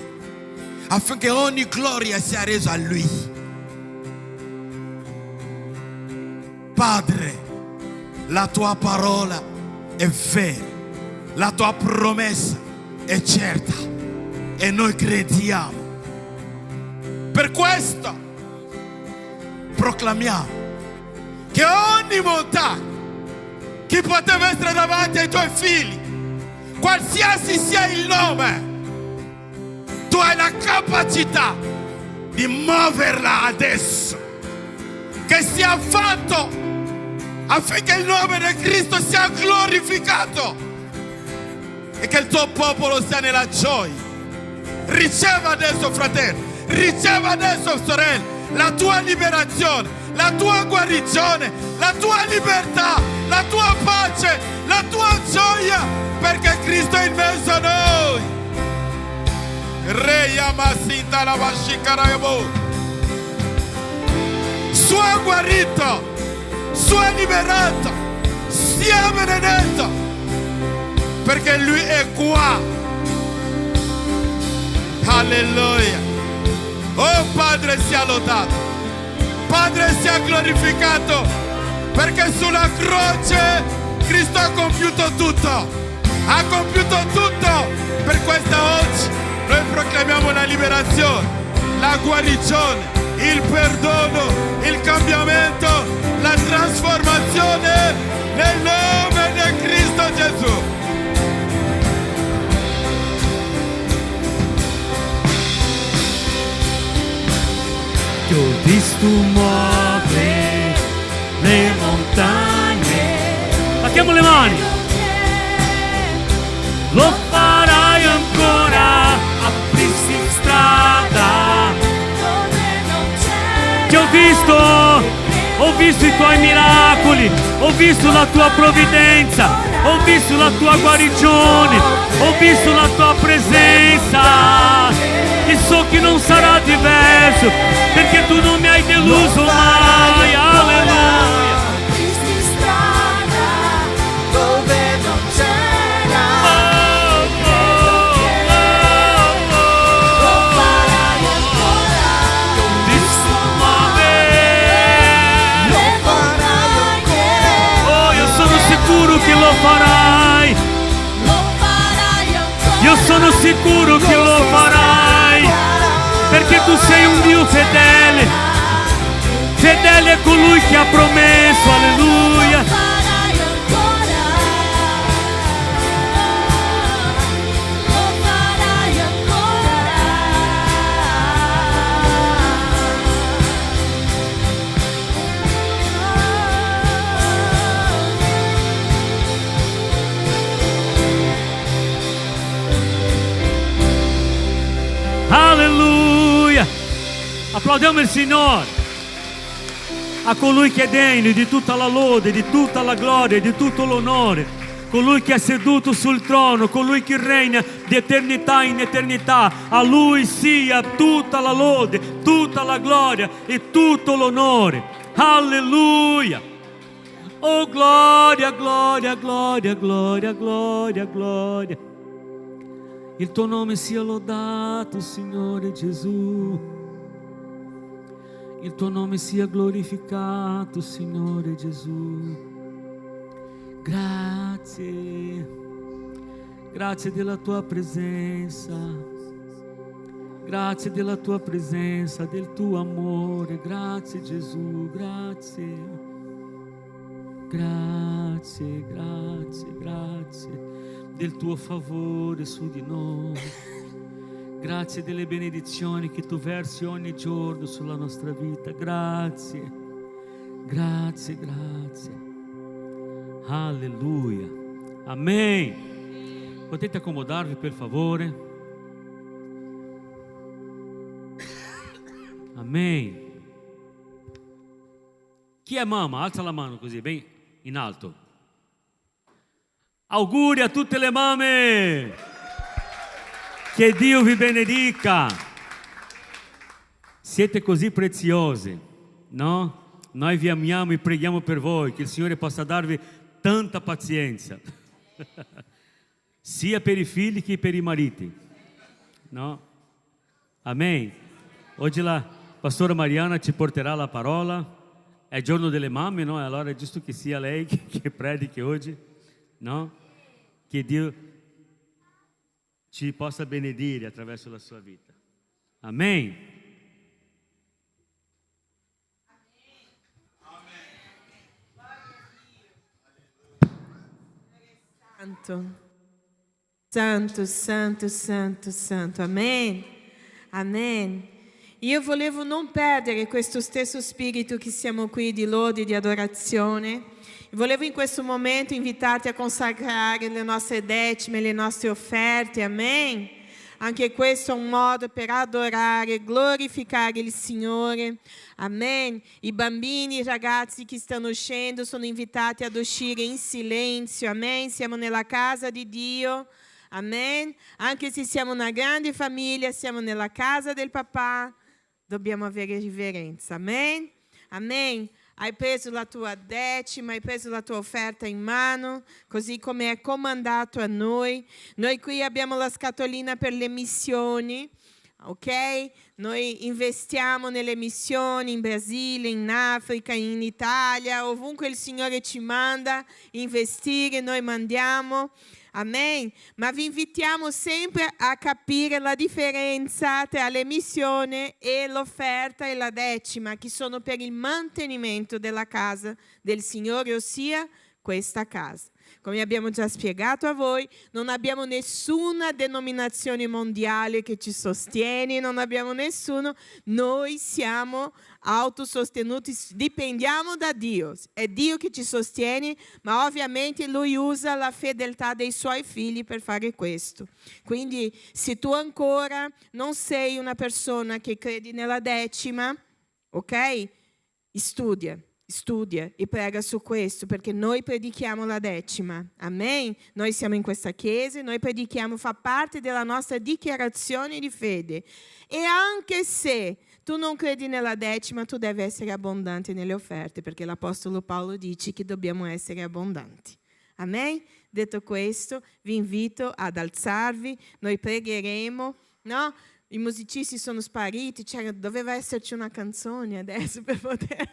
affinché ogni gloria sia resa a Lui. Padre, la tua parola è vera, la tua promessa è certa e noi crediamo. Per questo proclamiamo che ogni montagna che poteva essere davanti ai tuoi figli, qualsiasi sia il nome, tu hai la capacità di muoverla adesso. Che sia fatto affinché il nome di Cristo sia glorificato e che il tuo popolo sia nella gioia. Riceva adesso, fratello, riceva adesso, sorella, la tua liberazione, la tua guarigione, la tua libertà, la tua pace, la tua gioia, perché Cristo è in mezzo a noi. Re Yamasinta la Vashikarayabo. Sua guarito, sua liberato, sia benedetto, perché Lui è qua. Alleluia. Oh Padre, sia lodato, Padre, sia glorificato, perché sulla croce Cristo ha compiuto tutto. Ha compiuto tutto. Per questa oggi noi proclamiamo la liberazione, la guarigione, il perdono, il cambiamento, la trasformazione nel nome di Cristo Gesù. Ti ho visto muovere le montagne. Battiamo le mani. Lo farai ancora, apristi strada. Ti ho visto i tuoi miracoli, ho visto la tua provvidenza, ho visto la tua guarigione, ho visto la tua presenza. E so che non sarà diverso, perché tu non mi hai deluso mai. Alleluia. Che lo farai, io sono sicuro che lo farai, perché tu sei un Dio fedele, fedele è colui che ha promesso. Alleluia. Alleluia. Applaudiamo il Signore, a colui che è degno di tutta la lode, di tutta la gloria, di tutto l'onore, colui che è seduto sul trono, colui che regna di eternità in eternità. A lui sia tutta la lode, tutta la gloria e tutto l'onore. Alleluia. Oh gloria, gloria, gloria, gloria, gloria, gloria. Il tuo nome sia lodato, Signore Gesù. Il tuo nome sia glorificato, Signore Gesù. Grazie, grazie della tua presenza, grazie della tua presenza, del tuo amore. Grazie Gesù, grazie, grazie, grazie, grazie del tuo favore su di noi. Grazie delle benedizioni che tu versi ogni giorno sulla nostra vita. Grazie, grazie, grazie. Alleluia. Amen. Potete accomodarvi per favore? Amen. Chi è mamma? Alza la mano così, ben in alto. Auguri a tutte le mamme. Che Dio vi benedica. Siete così preziose, no? Noi vi amiamo e preghiamo per voi, che il Signore possa darvi tanta pazienza, sia per i figli che per i mariti, no? Amen. Oggi la pastora Mariana ci porterà la parola, è il giorno delle mamme, no? Allora è giusto che sia lei che predichi oggi, no? Che Dio ci possa benedire attraverso la sua vita. Amen. Santo, santo, santo, santo. Amen. Amen. Io volevo non perdere questo stesso spirito che siamo qui di lode e di adorazione. Volevo in questo momento invitarti a consacrare le nostre decime, le nostre offerte. Amen. Anche questo è un modo per adorare e glorificare il Signore. Amen. I bambini, i ragazzi che stanno uscendo sono invitati ad uscire in silenzio. Amen. Siamo nella casa di Dio. Amen. Anche se siamo una grande famiglia, siamo nella casa del papà, dobbiamo avere riverenza. Amen. Amen. Hai preso la tua decima, hai preso la tua offerta in mano, così come è comandato a noi. Noi qui abbiamo la scatolina per le missioni, ok? Noi investiamo nelle missioni in Brasile, in Africa, in Italia, ovunque il Signore ci manda investire, noi mandiamo. Amen. Ma vi invitiamo sempre a capire la differenza tra le missioni e l'offerta e la decima, che sono per il mantenimento della casa del Signore, ossia questa casa. Come abbiamo già spiegato a voi, non abbiamo nessuna denominazione mondiale che ci sostiene, non abbiamo nessuno, noi siamo autosostenuti, dipendiamo da Dio, è Dio che ci sostiene, ma ovviamente Lui usa la fedeltà dei Suoi figli per fare questo. Quindi se tu ancora non sei una persona che credi nella decima, ok? Studia e prega su questo, perché noi predichiamo la decima. Amen? Noi siamo in questa chiesa, noi predichiamo, fa parte della nostra dichiarazione di fede. E anche se tu non credi nella decima, tu devi essere abbondante nelle offerte, perché l'Apostolo Paolo dice che dobbiamo essere abbondanti. Amen? Detto questo, vi invito ad alzarvi, noi pregheremo, no? I musicisti sono spariti, doveva esserci una canzone adesso per poter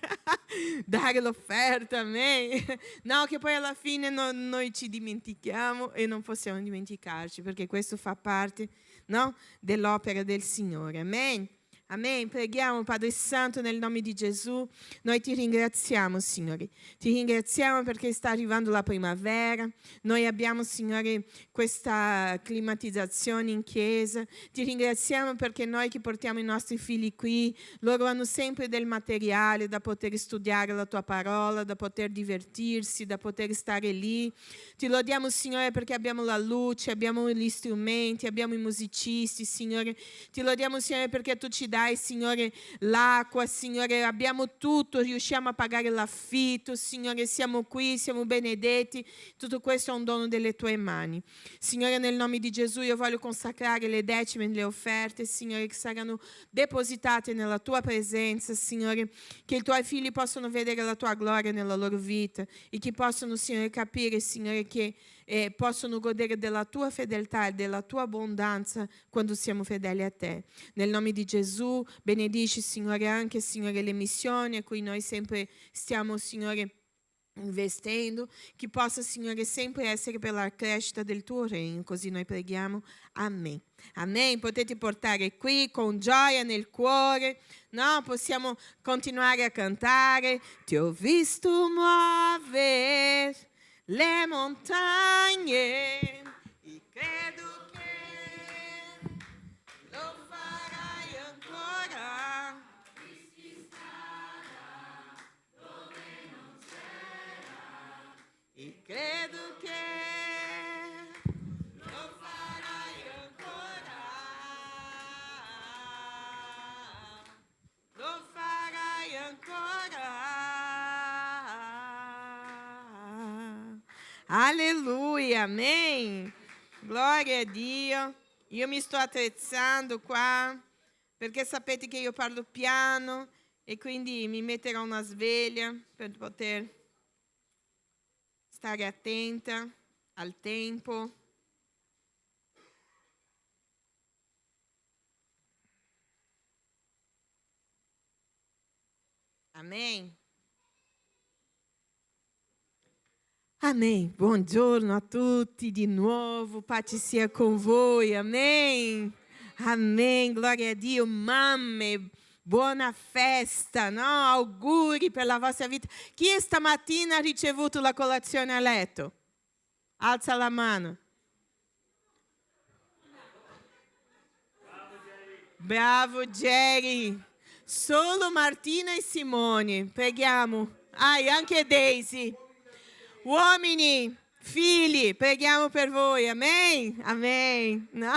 dare l'offerta, amen. No, che poi alla fine noi ci dimentichiamo e non possiamo dimenticarci, perché questo fa parte, no, dell'opera del Signore, amen. Amen. Preghiamo, Padre Santo, nel nome di Gesù. Noi ti ringraziamo, Signore. Ti ringraziamo perché sta arrivando la primavera. Noi abbiamo, Signore, questa climatizzazione in chiesa. Ti ringraziamo perché noi che portiamo i nostri figli qui, loro hanno sempre del materiale da poter studiare la tua parola, da poter divertirsi, da poter stare lì. Ti lodiamo, Signore, perché abbiamo la luce, abbiamo gli strumenti, abbiamo i musicisti, Signore. Ti lodiamo, Signore, perché tu ci dai, Signore, l'acqua, Signore, abbiamo tutto, riusciamo a pagare l'affitto, Signore, siamo qui, siamo benedetti, tutto questo è un dono delle tue mani. Signore, nel nome di Gesù io voglio consacrare le decime e le offerte, Signore, che saranno depositate nella tua presenza, Signore, che i tuoi figli possano vedere la tua gloria nella loro vita e che possano, Signore, capire, Signore, che possono godere della tua fedeltà e della tua abbondanza quando siamo fedeli a te. Nel nome di Gesù, benedici, Signore, anche, Signore, le missioni a cui noi sempre stiamo, Signore, investendo, che possa, Signore, sempre essere per la crescita del tuo regno, così noi preghiamo. Amen. Amen. Potete portare qui con gioia nel cuore, no? Possiamo continuare a cantare. Ti ho visto muovere le montagne e credo che lo farai ancora. E credo che lo farai ancora. Alleluia, amém. Glória a Dio. Io mi sto attrezzando qua perché sapete che io parlo piano e quindi mi metterò una sveglia per poter stare attenta al tempo. Amen. Amém. Buongiorno a tutti di nuovo, pace sia con voi, amém. Amém, glória a Dio, mamme, buona festa, no? Auguri per la vostra vita. Chi stamattina ha ricevuto la colazione a letto? Alza la mano. Bravo Jerry. Solo Martina e Simone, preghiamo. E anche Daisy. Uomini, figli, preghiamo per voi, amen? Amen. No?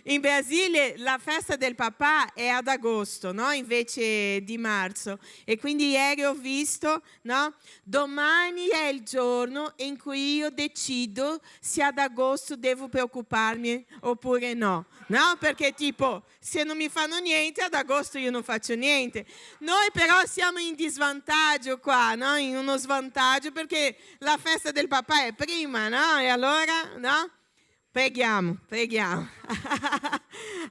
In Brasile la festa del papà è ad agosto, no? Invece di marzo. E quindi ieri ho visto, no? Domani è il giorno in cui io decido se ad agosto devo preoccuparmi oppure no. No? Perché tipo, se non mi fanno niente, ad agosto io non faccio niente. Noi però siamo in disvantaggio qua, no? In uno svantaggio perché la festa del papà è prima, no? E allora, no? Preghiamo.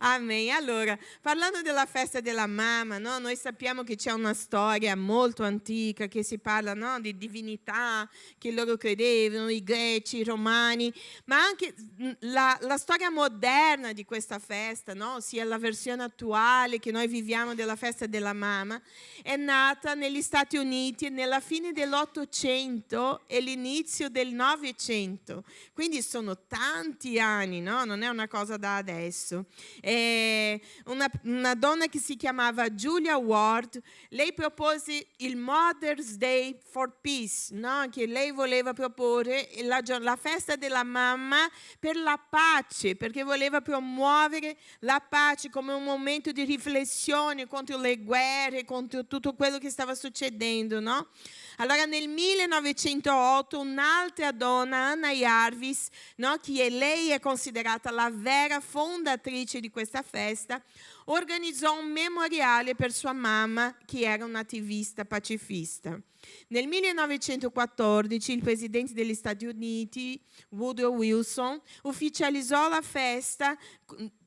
Amen. Allora, parlando della festa della mamma, no? Noi sappiamo che c'è una storia molto antica che si parla, no? Di divinità che loro credevano, i greci, i romani, ma anche la storia moderna di questa festa, no? Ossia la versione attuale che noi viviamo della festa della mamma, è nata negli Stati Uniti nella fine dell'800 e l'inizio del 900. Quindi sono tanti anni, no? Non è una cosa da adesso. Una donna che si chiamava Julia Ward, lei propose il Mother's Day for Peace, no? Che lei voleva proporre la festa della mamma per la pace, perché voleva promuovere la pace come un momento di riflessione contro le guerre, contro tutto quello che stava succedendo, no? Allora nel 1908 un'altra donna, Anna Jarvis, no, che lei è considerata la vera fondatrice di questa festa, organizzò un memoriale per sua mamma che era un'attivista pacifista. Nel 1914 il presidente degli Stati Uniti, Woodrow Wilson, ufficializzò la festa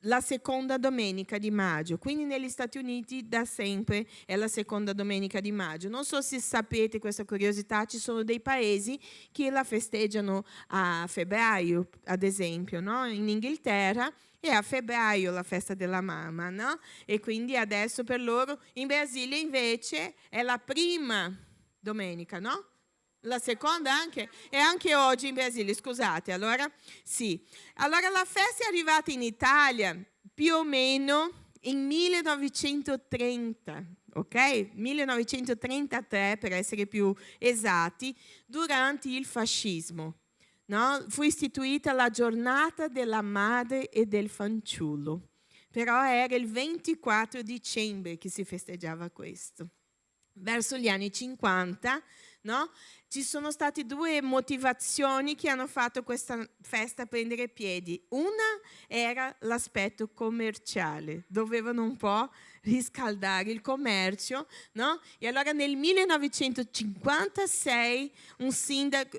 la seconda domenica di maggio. Quindi negli Stati Uniti da sempre è la seconda domenica di maggio. Non so se sapete questa curiosità, ci sono dei paesi che la festeggiano a febbraio, ad esempio, no? In Inghilterra è a febbraio la festa della mamma, no? E quindi adesso per loro, in Brasile invece è la prima domenica, no? La seconda anche? E anche oggi in Brasile, scusate, allora sì. Allora la festa è arrivata in Italia più o meno in 1930, ok? 1933 per essere più esatti, durante il fascismo. No? Fu istituita la giornata della madre e del fanciullo, però era il 24 dicembre che si festeggiava questo. Verso gli anni 50, no? Ci sono state due motivazioni che hanno fatto questa festa prendere piedi. Una era l'aspetto commerciale, dovevano un po' riscaldare il commercio, no? E allora nel 1956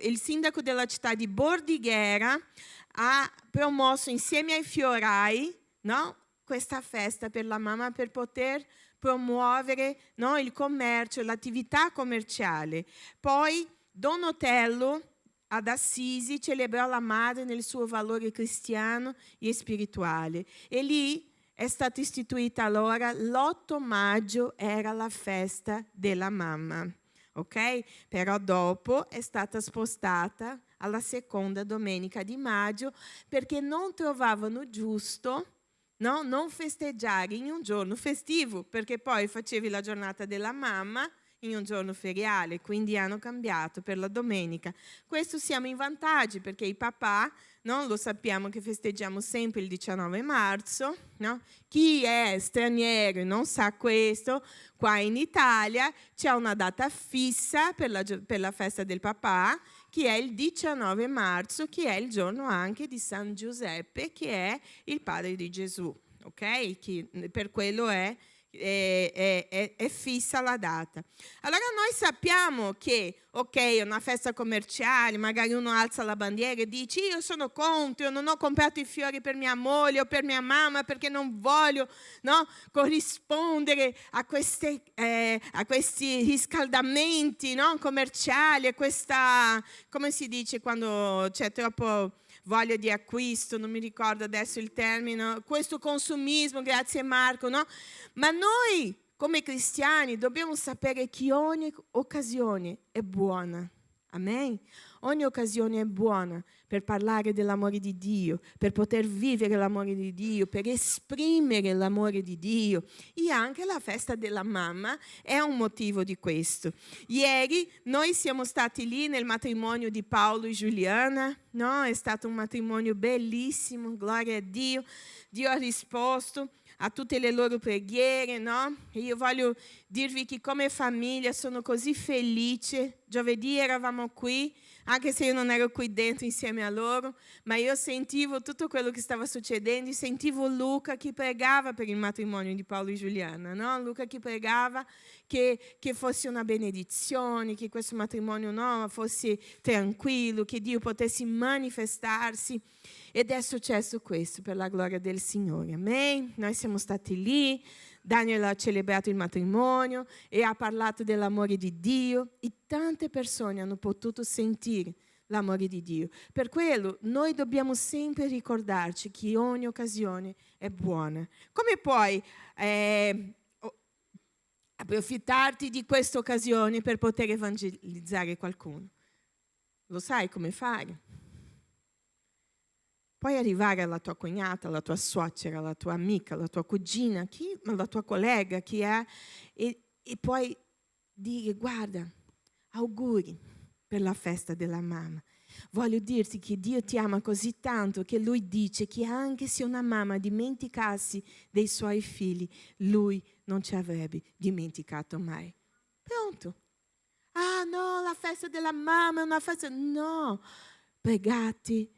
il sindaco della città di Bordighera ha promosso insieme ai fiorai, no? Questa festa per la mamma per poter promuovere, no, il commercio, l'attività commerciale. Poi Donatello ad Assisi celebrò la madre nel suo valore cristiano e spirituale. E lì è stata istituita allora l'8 maggio era la festa della mamma. Ok? Però dopo è stata spostata alla seconda domenica di maggio perché non trovavano giusto, no, non festeggiare in un giorno festivo, perché poi facevi la giornata della mamma in un giorno feriale, quindi hanno cambiato per la domenica. Questo siamo in vantaggio perché i papà, no, lo sappiamo che festeggiamo sempre il 19 marzo, no? Chi è straniero e non sa questo, qua in Italia c'è una data fissa per la festa del papà che è il 19 marzo, che è il giorno anche di San Giuseppe, che è il padre di Gesù, ok? Che per quello è fissa la data. Allora noi sappiamo che, ok, è una festa commerciale, magari uno alza la bandiera e dice io sono contro, io non ho comprato i fiori per mia moglie o per mia mamma perché non voglio, no, corrispondere a questi riscaldamenti, no, commerciali, a questa, come si dice quando c'è troppo voglia di acquisto, non mi ricordo adesso il termine, questo consumismo, grazie Marco, no? Ma noi come cristiani dobbiamo sapere che ogni occasione è buona, amen? Ogni occasione è buona per parlare dell'amore di Dio, per poter vivere l'amore di Dio, per esprimere l'amore di Dio. E anche la festa della mamma è un motivo di questo. Ieri noi siamo stati lì nel matrimonio di Paolo e Giuliana, no? È stato un matrimonio bellissimo, gloria a Dio. Dio ha risposto a tutte le loro preghiere, no? E io voglio dirvi che come famiglia sono così felice. Giovedì eravamo qui, anche se io non ero qui dentro insieme a loro, ma io sentivo tutto quello che stava succedendo, e sentivo Luca che pregava per il matrimonio di Paolo e Giuliana, no? Luca che pregava che fosse una benedizione, che questo matrimonio fosse tranquillo, che Dio potesse manifestarsi. Ed è successo questo per la gloria del Signore, amen? Noi siamo stati lì, Daniel ha celebrato il matrimonio e ha parlato dell'amore di Dio e tante persone hanno potuto sentire l'amore di Dio. Per quello noi dobbiamo sempre ricordarci che ogni occasione è buona. Come puoi approfittarti di questa occasione per poter evangelizzare qualcuno? Lo sai come fare? Puoi arrivare alla tua cognata, alla tua suocera, alla tua amica, alla tua cugina, alla tua collega chi è, e puoi dire guarda, auguri per la festa della mamma. Voglio dirti che Dio ti ama così tanto che Lui dice che anche se una mamma dimenticasse dei suoi figli, Lui non ci avrebbe dimenticato mai. Pronto? Ah no, la festa della mamma è una festa... No, pregate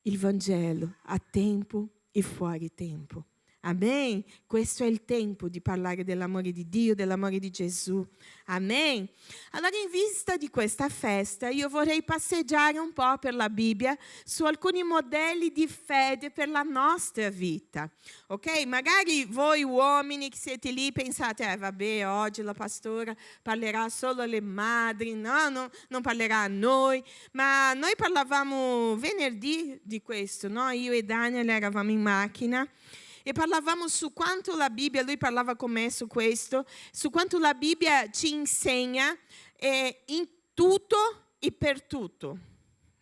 il Vangelo a tempo e fuori tempo. Amen? Questo è il tempo di parlare dell'amore di Dio, dell'amore di Gesù. Amen? Allora, in vista di questa festa, io vorrei passeggiare un po' per la Bibbia su alcuni modelli di fede per la nostra vita. Ok? Magari voi uomini che siete lì pensate, vabbè, oggi la pastora parlerà solo alle madri, no, non parlerà a noi. Ma noi parlavamo venerdì di questo, no? Io e Daniel eravamo in macchina e parlavamo su quanto la Bibbia, lui parlava con me su questo, su quanto la Bibbia ci insegna in tutto e per tutto.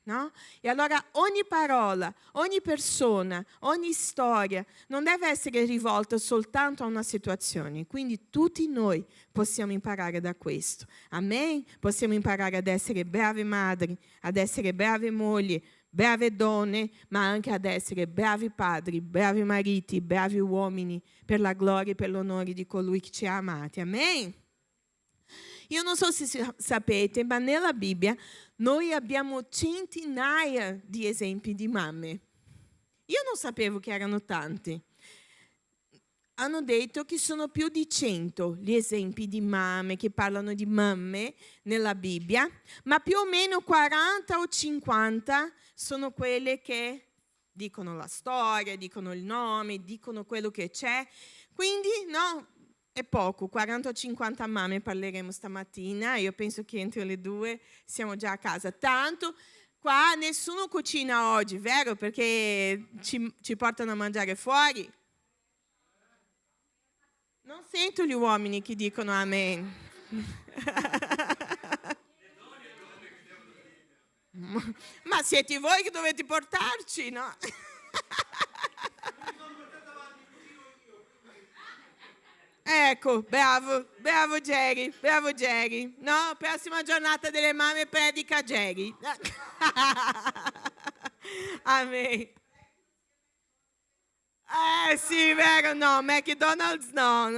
No? E allora ogni parola, ogni persona, ogni storia non deve essere rivolta soltanto a una situazione. Quindi tutti noi possiamo imparare da questo. Amen? Possiamo imparare ad essere brave madri, ad essere brave mogli, brave donne, ma anche ad essere bravi padri, bravi mariti, bravi uomini, per la gloria e per l'onore di colui che ci ha amati. Amen? Io non so se sapete, ma nella Bibbia noi abbiamo centinaia di esempi di mamme. Io non sapevo che erano tanti. Hanno detto che sono più di 100 gli esempi di mamme che parlano di mamme nella Bibbia, ma più o meno 40 o 50 sono quelle che dicono la storia, dicono il nome, dicono quello che c'è. Quindi, no, è poco, 40 o 50 mamme parleremo stamattina. Io penso che entro le 2 siamo già a casa. Tanto qua nessuno cucina oggi, vero? Perché ci portano a mangiare fuori. Non sento gli uomini che dicono amen. Ma siete voi che dovete portarci, no? Ecco, bravo Jerry. No, prossima giornata delle mamme predica Jerry. Amen. Sì, vero, no, McDonald's no?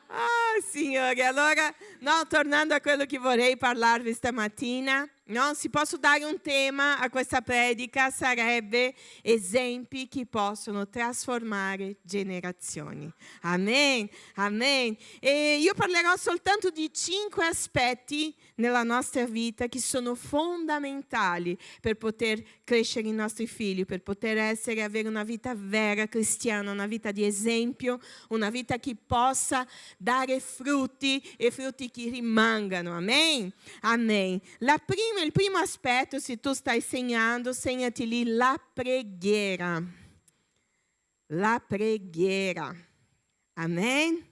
Ah, Signore, allora No, tornando a quello che vorrei parlarvi stamattina, no? Se posso dare un tema a questa predica sarebbe esempi che possono trasformare generazioni. Amen, amen. E io parlerò soltanto di 5 aspetti nella nostra vita che sono fondamentali per poter crescere i nostri figli, per poter avere una vita vera cristiana, una vita di esempio, una vita che possa dare frutti e frutti che rimangano. Amen, amen. Il primo aspetto, se tu stai segnando, segnati lì la preghiera. La preghiera. Amen.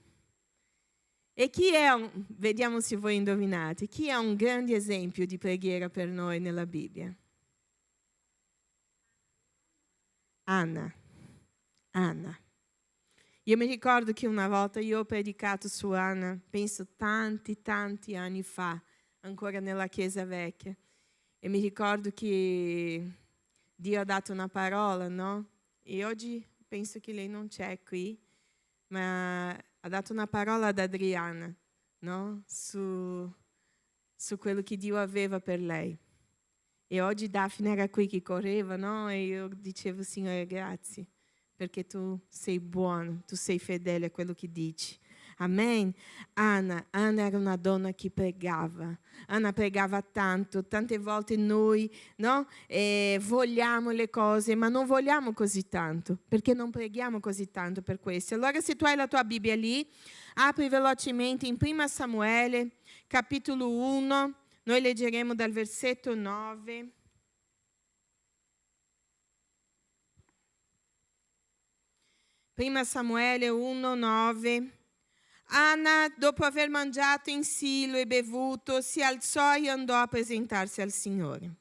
E chi è vediamo se voi indovinate, chi è un grande esempio di preghiera per noi nella Bibbia? Anna. Io mi ricordo che una volta io ho predicato su Anna, penso tanti anni fa, ancora nella chiesa vecchia. E mi ricordo che Dio ha dato una parola, no? E oggi penso che lei non c'è qui, ma ha dato una parola ad Adriana, no? Su quello che Dio aveva per lei. E oggi Daphne era qui che correva, no? E io dicevo, Signore, grazie, perché tu sei buono, tu sei fedele a quello che dici. Amen. Anna era una donna che pregava. Anna pregava tanto. Tante volte noi, no? Vogliamo le cose, ma non vogliamo così tanto, perché non preghiamo così tanto per questo. Allora, se tu hai la tua Bibbia lì, apri velocemente in 1 Samuele, capitolo 1. Noi leggeremo dal versetto 9. Prima Samuele 1, 9. Anna, dopo aver mangiato in Silo e bevuto, si alzò e andò a presentarsi al Signore.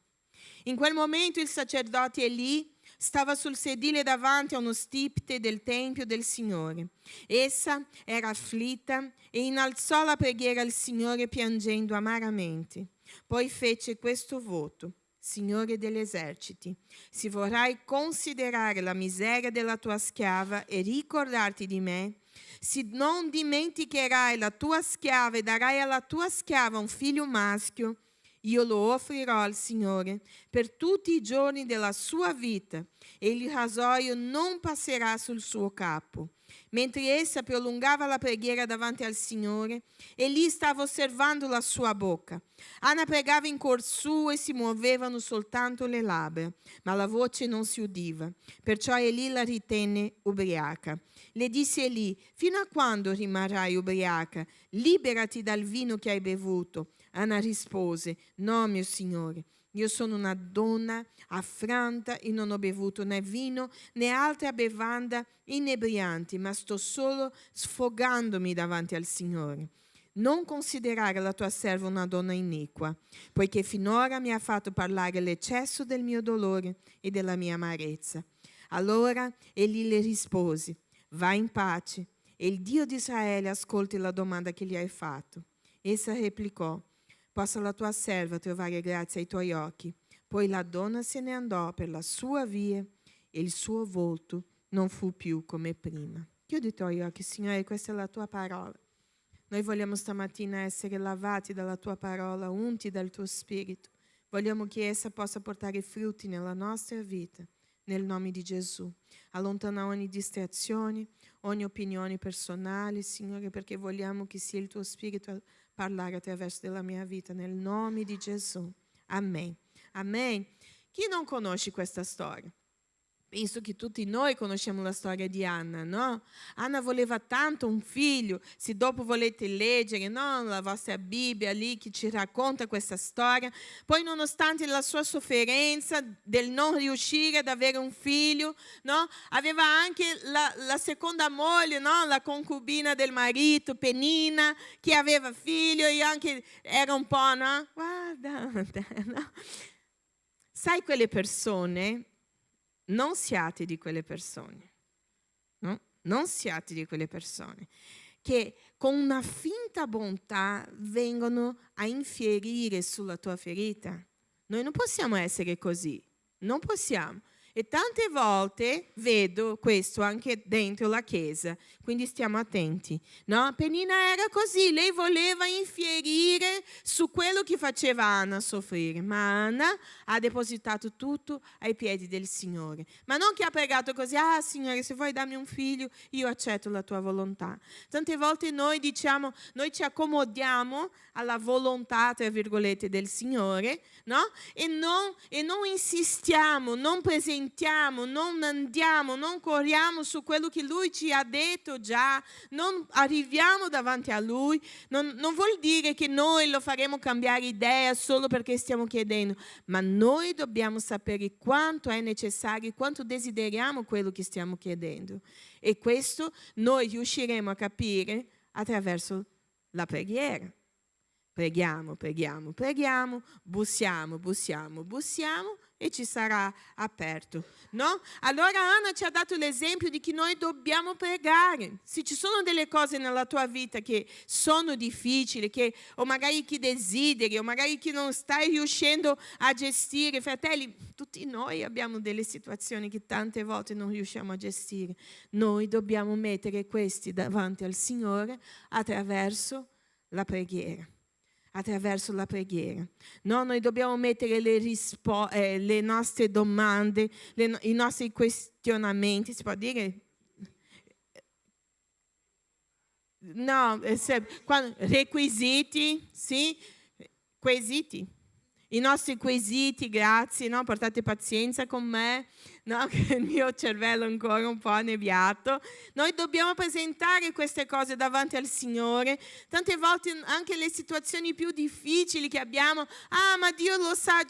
In quel momento il sacerdote Eli stava sul sedile davanti a uno stipite del Tempio del Signore. Essa era afflitta e innalzò la preghiera al Signore piangendo amaramente. Poi fece questo voto: Signore degli eserciti, se vorrai considerare la miseria della tua schiava e ricordarti di me, se non dimenticherai la tua schiava e darai alla tua schiava un figlio maschio, io lo offrirò al Signore per tutti i giorni della sua vita e il rasoio non passerà sul suo capo. Mentre essa prolungava la preghiera davanti al Signore, Eli stava osservando la sua bocca. Anna pregava in cuor suo e si muovevano soltanto le labbra, ma la voce non si udiva. Perciò Eli la ritenne ubriaca. Le disse Eli: fino a quando rimarrai ubriaca? Liberati dal vino che hai bevuto. Anna rispose: no, mio Signore, io sono una donna affranta e non ho bevuto né vino né altra bevanda inebrianti, ma sto solo sfogandomi davanti al Signore. Non considerare la tua serva una donna iniqua, poiché finora mi ha fatto parlare l'eccesso del mio dolore e della mia amarezza. Allora egli le rispose: va in pace, e il Dio di Israele ascolti la domanda che gli hai fatto. Essa replicò: possa la tua serva trovare grazia ai tuoi occhi. Poi la donna se ne andò per la sua via e il suo volto non fu più come prima. Chiudi i tuoi occhi, Signore, questa è la tua parola. Noi vogliamo stamattina essere lavati dalla tua parola, unti dal tuo spirito. Vogliamo che essa possa portare frutti nella nostra vita, nel nome di Gesù. Allontana ogni distrazione, ogni opinione personale, Signore, perché vogliamo che sia il tuo spirito a parlare attraverso della mia vita, nel nome di Gesù. Amen. Amen. Chi non conosce questa storia? Penso che tutti noi conosciamo la storia di Anna, no? Anna voleva tanto un figlio. Se dopo volete leggere, no, la vostra Bibbia lì che ci racconta questa storia, poi nonostante la sua sofferenza del non riuscire ad avere un figlio, no? Aveva anche la seconda moglie, no? La concubina del marito, Penina, che aveva figlio e anche era un po', no? Guarda, no? Sai quelle persone? Non siate di quelle persone, no? Non siate di quelle persone che con una finta bontà vengono a infierire sulla tua ferita. Noi non possiamo essere così, non possiamo. E tante volte vedo questo anche dentro la Chiesa, quindi stiamo attenti. No? Pennina era così, lei voleva infierire su quello che faceva Anna soffrire, ma Anna ha depositato tutto ai piedi del Signore. Ma non che ha pregato così, Signore, se vuoi darmi un figlio, io accetto la tua volontà. Tante volte noi diciamo, noi ci accomodiamo alla volontà, tra virgolette, del Signore, no? E non insistiamo, non presentiamo, non andiamo, non corriamo su quello che Lui ci ha detto già, non arriviamo davanti a Lui. Non vuol dire che noi lo faremo cambiare idea solo perché stiamo chiedendo, ma noi dobbiamo sapere quanto è necessario, quanto desideriamo quello che stiamo chiedendo. E questo noi riusciremo a capire attraverso la preghiera. Preghiamo, preghiamo, preghiamo, bussiamo e ci sarà aperto, no? Allora Anna ci ha dato l'esempio di che noi dobbiamo pregare. Se ci sono delle cose nella tua vita che sono difficili, o magari che desideri, o magari che non stai riuscendo a gestire, fratelli, tutti noi abbiamo delle situazioni che tante volte non riusciamo a gestire. Noi dobbiamo mettere questi davanti al Signore attraverso la preghiera. Attraverso la preghiera. No, noi dobbiamo mettere le nostre domande, i nostri questionamenti, si può dire? No, requisiti, sì? Quesiti. I nostri quesiti, grazie, no? Portate pazienza con me, no? Che il mio cervello è ancora un po' annebbiato. Noi dobbiamo presentare queste cose davanti al Signore. Tante volte anche le situazioni più difficili che abbiamo, ma Dio lo sa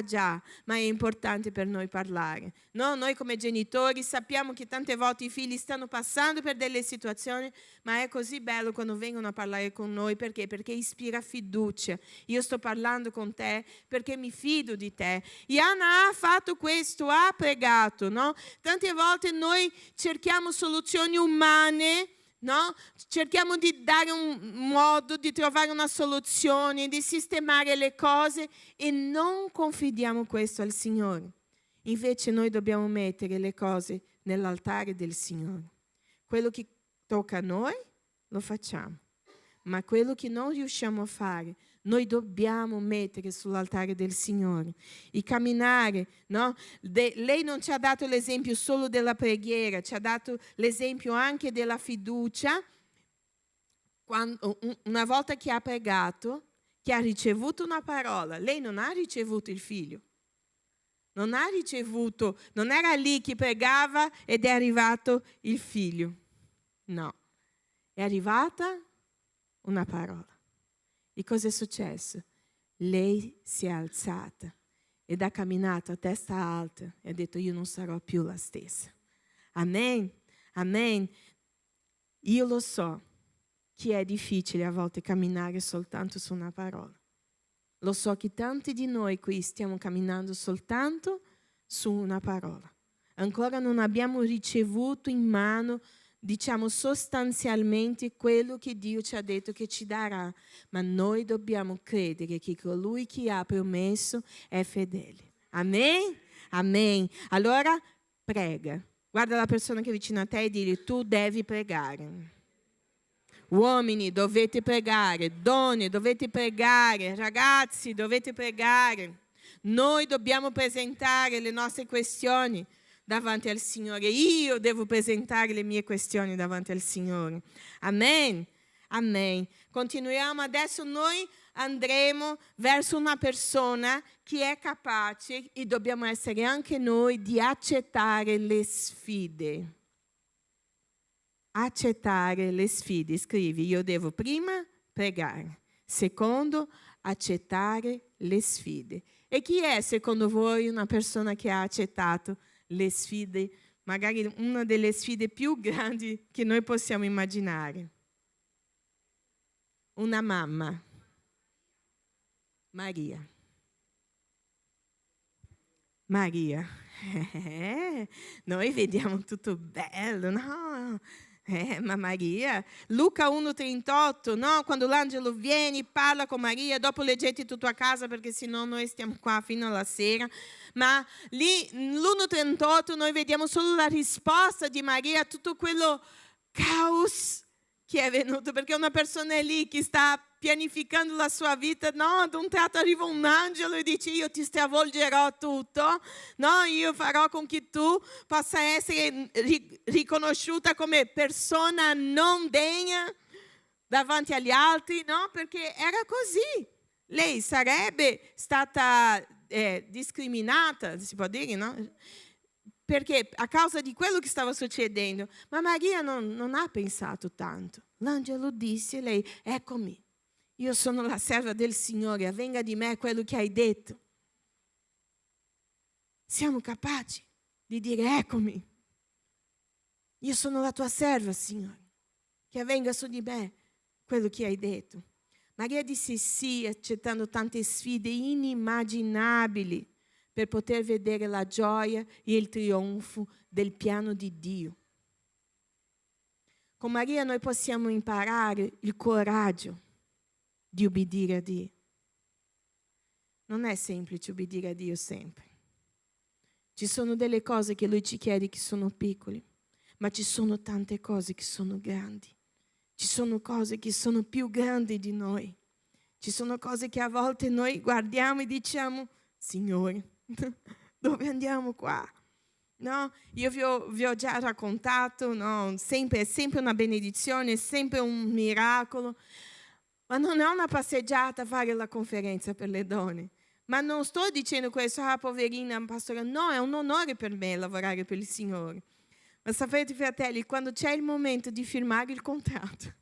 già, ma è importante per noi parlare. No? Noi come genitori sappiamo che tante volte i figli stanno passando per delle situazioni, ma è così bello quando vengono a parlare con noi. Perché? Perché ispira fiducia. Io sto parlando con te perché mi fido di te. E Anna ha fatto questo, ha pregato, no? Tante volte noi cerchiamo soluzioni umane, no? Cerchiamo di dare un modo, di trovare una soluzione, di sistemare le cose e non confidiamo questo al Signore. Invece noi dobbiamo mettere le cose nell'altare del Signore. Quello che tocca a noi lo facciamo, ma quello che non riusciamo a fare noi dobbiamo mettere sull'altare del Signore. E camminare, no? Lei non ci ha dato l'esempio solo della preghiera, ci ha dato l'esempio anche della fiducia. Una volta che ha pregato, che ha ricevuto una parola, lei non ha ricevuto il figlio. Non era lì che pregava ed è arrivato il figlio. No, è arrivata una parola. E cosa è successo? Lei si è alzata ed ha camminato a testa alta e ha detto: io non sarò più la stessa. Amen? Amen. Io lo so che è difficile a volte camminare soltanto su una parola. Lo so che tanti di noi qui stiamo camminando soltanto su una parola. Ancora non abbiamo ricevuto in mano, diciamo sostanzialmente, quello che Dio ci ha detto che ci darà. Ma noi dobbiamo credere che colui che ha promesso è fedele. Amen? Amen. Allora prega. Guarda la persona che è vicino a te e digli: tu devi pregare. Uomini, dovete pregare, donne, dovete pregare, ragazzi, dovete pregare. Noi dobbiamo presentare le nostre questioni davanti al Signore. Io devo presentare le mie questioni davanti al Signore. Amen. Amen. Continuiamo adesso, noi andremo verso una persona che è capace, e dobbiamo essere anche noi, di accettare le sfide. Accettare le sfide. Scrivi: io devo prima pregare, secondo accettare le sfide. E chi è secondo voi una persona che ha accettato le sfide, magari una delle sfide più grandi che noi possiamo immaginare? Una mamma, Maria. Maria. Noi vediamo tutto bello, no? Ma Maria, Luca 1,38, no? Quando l'angelo viene, parla con Maria, dopo leggete tutto a casa perché sennò noi stiamo qua fino alla sera. Ma lì, l'1,38, noi vediamo solo la risposta di Maria a tutto quello caos che è venuto, perché una persona è lì che sta pianificando la sua vita, no, ad un tratto arriva un angelo e dice io ti stravolgerò tutto, no, io farò con che tu possa essere riconosciuta come persona non degna davanti agli altri, no, perché era così. Lei sarebbe stata discriminata, si può dire, no? Perché a causa di quello che stava succedendo. Ma Maria non ha pensato tanto. L'angelo disse a lei, eccomi, io sono la serva del Signore, avvenga di me quello che hai detto. Siamo capaci di dire, eccomi, io sono la tua serva, Signore, che avvenga su di me quello che hai detto. Maria disse sì, accettando tante sfide inimmaginabili, per poter vedere la gioia e il trionfo del piano di Dio. Con Maria noi possiamo imparare il coraggio di obbedire a Dio. Non è semplice obbedire a Dio sempre. Ci sono delle cose che Lui ci chiede che sono piccole, ma ci sono tante cose che sono grandi. Ci sono cose che sono più grandi di noi. Ci sono cose che a volte noi guardiamo e diciamo, Signore, dove andiamo qua? No? Io vi ho già raccontato, no? È sempre una benedizione, è sempre un miracolo, ma non è una passeggiata fare la conferenza per le donne. Ma non sto dicendo questo, poverina, pastore, no, è un onore per me lavorare per il Signore. Ma sapete, fratelli, quando c'è il momento di firmare il contratto,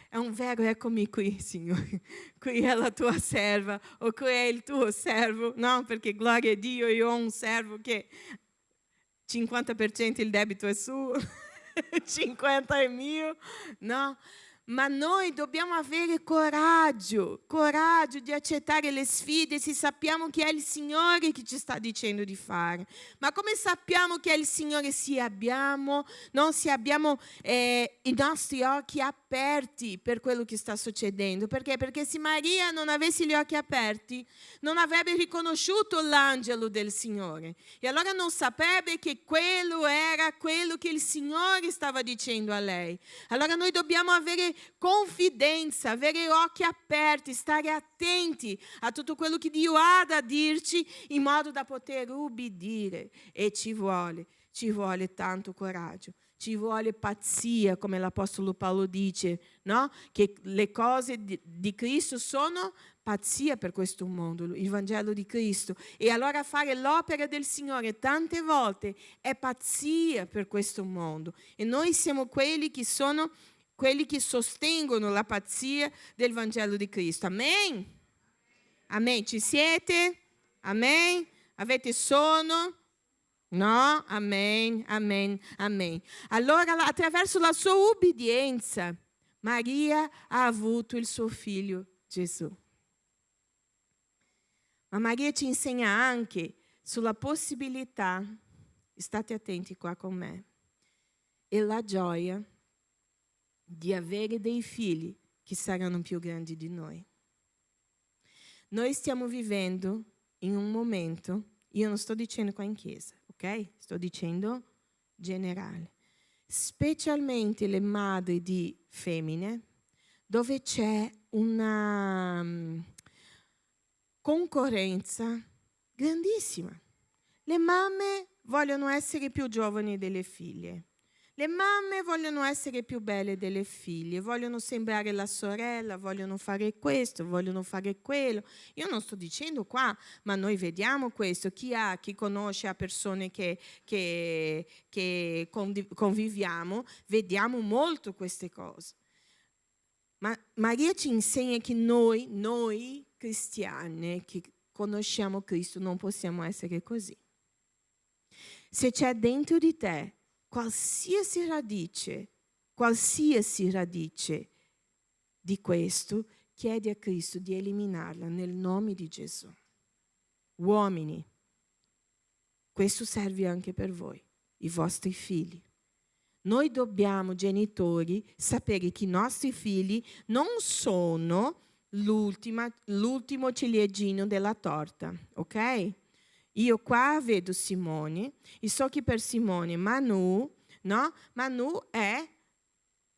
è un vero eccomi qui, Signore, qui è la tua serva, o qui è il tuo servo, no? Perché gloria a Dio, io ho un servo che 50% il debito è suo, 50% è mio, no? Ma noi dobbiamo avere coraggio di accettare le sfide se sappiamo che è il Signore che ci sta dicendo di fare. Ma come sappiamo che è il Signore? Se abbiamo i nostri occhi aperti per quello che sta succedendo. Perché? Perché se Maria non avesse gli occhi aperti, non avrebbe riconosciuto l'angelo del Signore. E allora non saprebbe che quello era quello che il Signore stava dicendo a lei. Allora noi dobbiamo avere confidenza, avere occhi aperti, stare attenti a tutto quello che Dio ha da dirci in modo da poter ubbidire. E ci vuole tanto coraggio, ci vuole pazzia, come l'Apostolo Paolo dice, no? Che le cose di Cristo sono pazzia per questo mondo, il Vangelo di Cristo. E allora fare l'opera del Signore tante volte è pazzia per questo mondo. E noi siamo quelli che sostengono la pazzia del Vangelo di Cristo. Amen? Amen. Ci siete? Amen? Avete sonno? No? Amen, amen, amen. Allora, attraverso la sua ubbidienza, Maria ha avuto il suo figlio Gesù. Ma Maria ci insegna anche sulla possibilità, state attenti qua con me, e la gioia di avere dei figli che saranno più grandi di noi. Noi stiamo vivendo in un momento, io non sto dicendo qua in chiesa, ok? Sto dicendo generale, specialmente le madri di femmine, dove c'è una concorrenza grandissima. Le mamme vogliono essere più giovani delle figlie. Le mamme vogliono essere più belle delle figlie, vogliono sembrare la sorella, vogliono fare questo, vogliono fare quello. Io non sto dicendo qua, ma noi vediamo questo. Chi conosce a persone che conviviamo, vediamo molto queste cose. Ma Maria ci insegna che noi cristiane che conosciamo Cristo non possiamo essere così. Se c'è dentro di te qualsiasi radice di questo, chiedi a Cristo di eliminarla nel nome di Gesù. Uomini, questo serve anche per voi, i vostri figli. Noi dobbiamo, genitori, sapere che i nostri figli non sono l'ultimo ciliegino della torta, ok? Io qua vedo Simone e so che per Simone Manu è